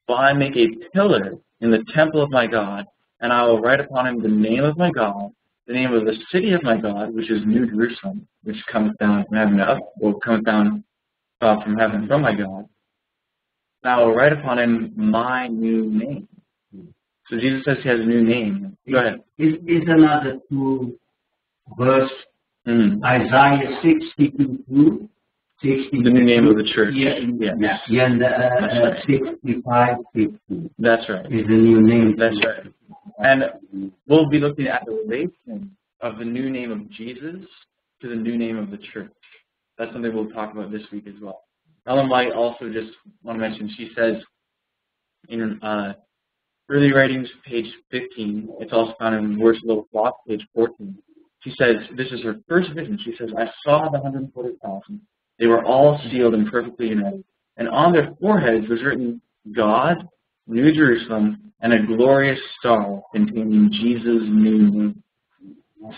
will I make a pillar in the temple of my God, and I will write upon him the name of my God, the name of the city of my God, which is New Jerusalem, which cometh down from heaven cometh down from heaven from my God. And I will write upon him my new name. So Jesus says he has a new name. Go ahead. Is another two verse, Isaiah 62:2. The new name of the church. And 65:15. That's right. Is the new name. That's right. And we'll be looking at the relation of the new name of Jesus to the new name of the church. That's something we'll talk about this week as well. Ellen White also just want to mention, she says in Early Writings, page 15, it's also found in Words of the Flock, page 14. She says, this is her first vision. She says, I saw the 140,000. They were all sealed and perfectly united. And on their foreheads was written, God, New Jerusalem, and a glorious star containing Jesus' new name.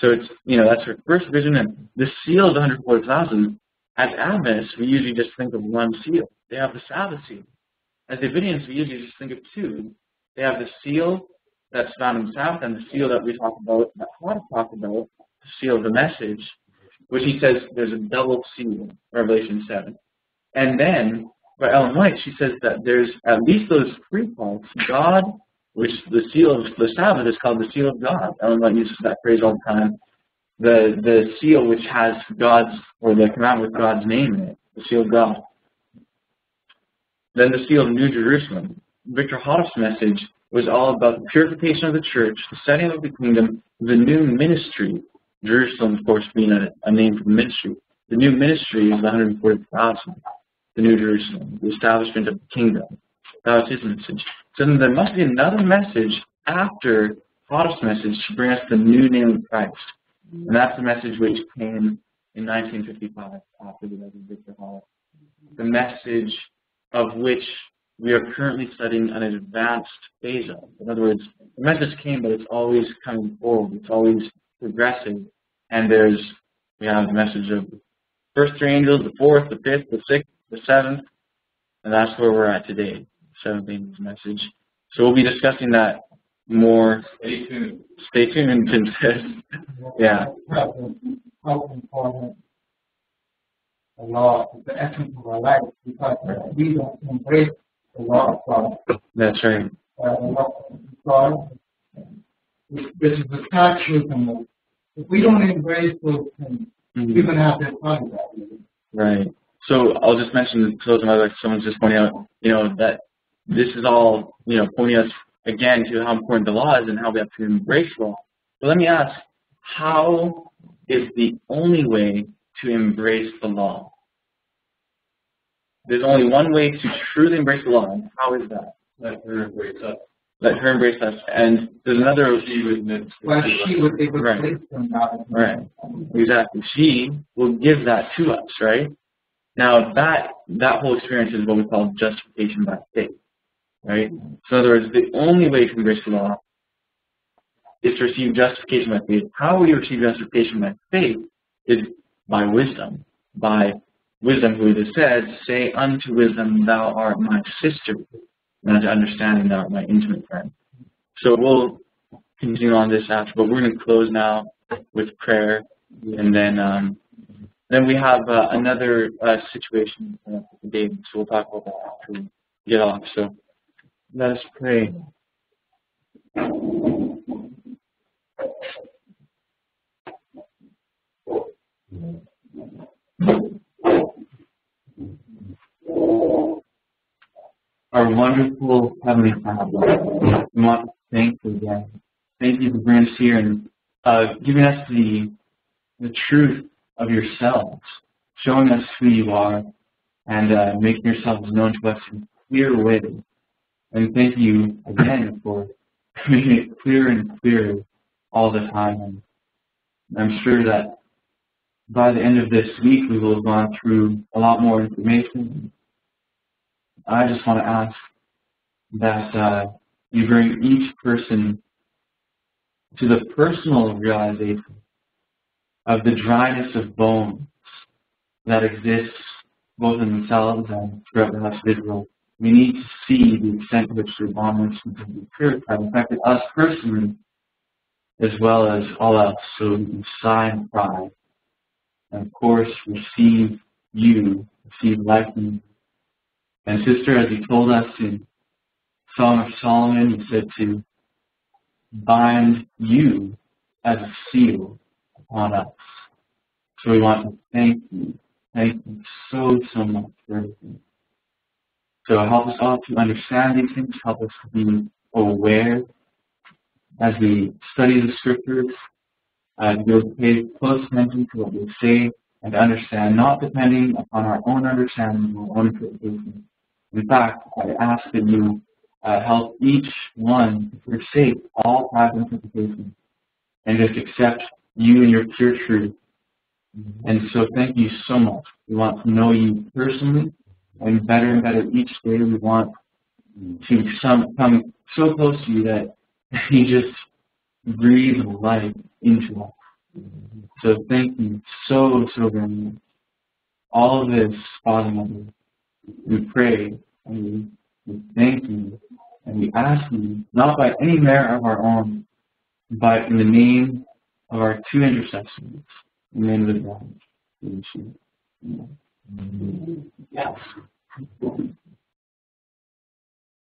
So it's, that's her first vision. And the seal of the 140,000, as Adventists, we usually just think of one seal. They have the Sabbath seal. As Davidians, we usually just think of two. They have the seal that's found in the Sabbath and the seal that we talk about, that Paul talked about, the seal of the message, which he says there's a double seal, Revelation 7. And then, by Ellen White, she says that there's at least those three parts. God, which the seal of the Sabbath is called the seal of God. Ellen White uses that phrase all the time. The seal which has God's, or the commandment with God's name in it, the seal of God. Then the seal of New Jerusalem. Victor Hoff's message was all about the purification of the church, the setting of the kingdom, the new ministry. Jerusalem, of course, being a name for the ministry. The new ministry is the 140,000, the New Jerusalem, the establishment of the kingdom. That was his message. So then there must be another message after Hoff's message to bring us the new name of Christ. And that's the message which came in 1955 after the death of Victor Hoff. The message of which we are currently studying an advanced phase of. In other words, the message came, but it's always coming forward. It's always progressive. And we have the message of the first three angels, the fourth, the fifth, the sixth, the seventh, and that's where we're at today, the seventh angel's message. So we'll be discussing that more. Stay tuned. Stay tuned, yeah. How important the law is the essence of our life, because we don't embrace the law of God. That's right. The law of God, which is the statutes and the. If we don't embrace those things, we're going to have to find that. Right. So I'll just mention, like someone's just pointing out, that this is all, pointing us again to how important the law is and how we have to embrace law. But let me ask, how is the only way to embrace the law? There's only one way to truly embrace the law, and how is that? Let her embrace us. Let her embrace us. And there's another. She would be able to place them out. Right. Exactly. She will give that to us, right? Now that whole experience is what we call justification by faith, right? So in other words, the only way to embrace the law is to receive justification by faith. How we receive justification by faith is by wisdom. By wisdom, who it is said, say unto wisdom, thou art my sister. And unto understanding, thou art my intimate friend. So we'll continue on this after, but we're going to close now with prayer, and then we have another situation with David, so we'll talk about that after we get off. So let us pray. Our wonderful Heavenly Father, we want to thank you again. Thank you for bringing us here and giving us the truth of yourselves, showing us who you are, and making yourselves known to us in clear ways. And thank you again for making it clearer and clearer all the time. And I'm sure that by the end of this week, we will have gone through a lot more information. I just want to ask that you bring each person to the personal realization of the dryness of bones that exists both in themselves and throughout the house of Israel. We need to see the extent to which the abominations can be purified, affected us personally, as well as all else, so we can sign pride. And of course, receive you, receive liking. And sister, as he told us in Song of Solomon, he said to bind you as a seal upon us. So we want to thank you. Thank you so, so much for everything. So help us all to understand these things, help us to be aware as we study the scriptures, to be able to pay close attention to what they say and to understand, not depending upon our own understanding or own interpretation. In fact, I ask that you help each one to forsake all private interpretation and just accept you and your pure truth. And so thank you so much. We want to know you personally, and better each day. We want to come so close to you that you just breathe life into us. So thank you so, so very much. All of this, Father, Mother, we pray and we thank you and we ask you, not by any merit of our own, but in the name of our two intercessors, in the name of the God. Yes.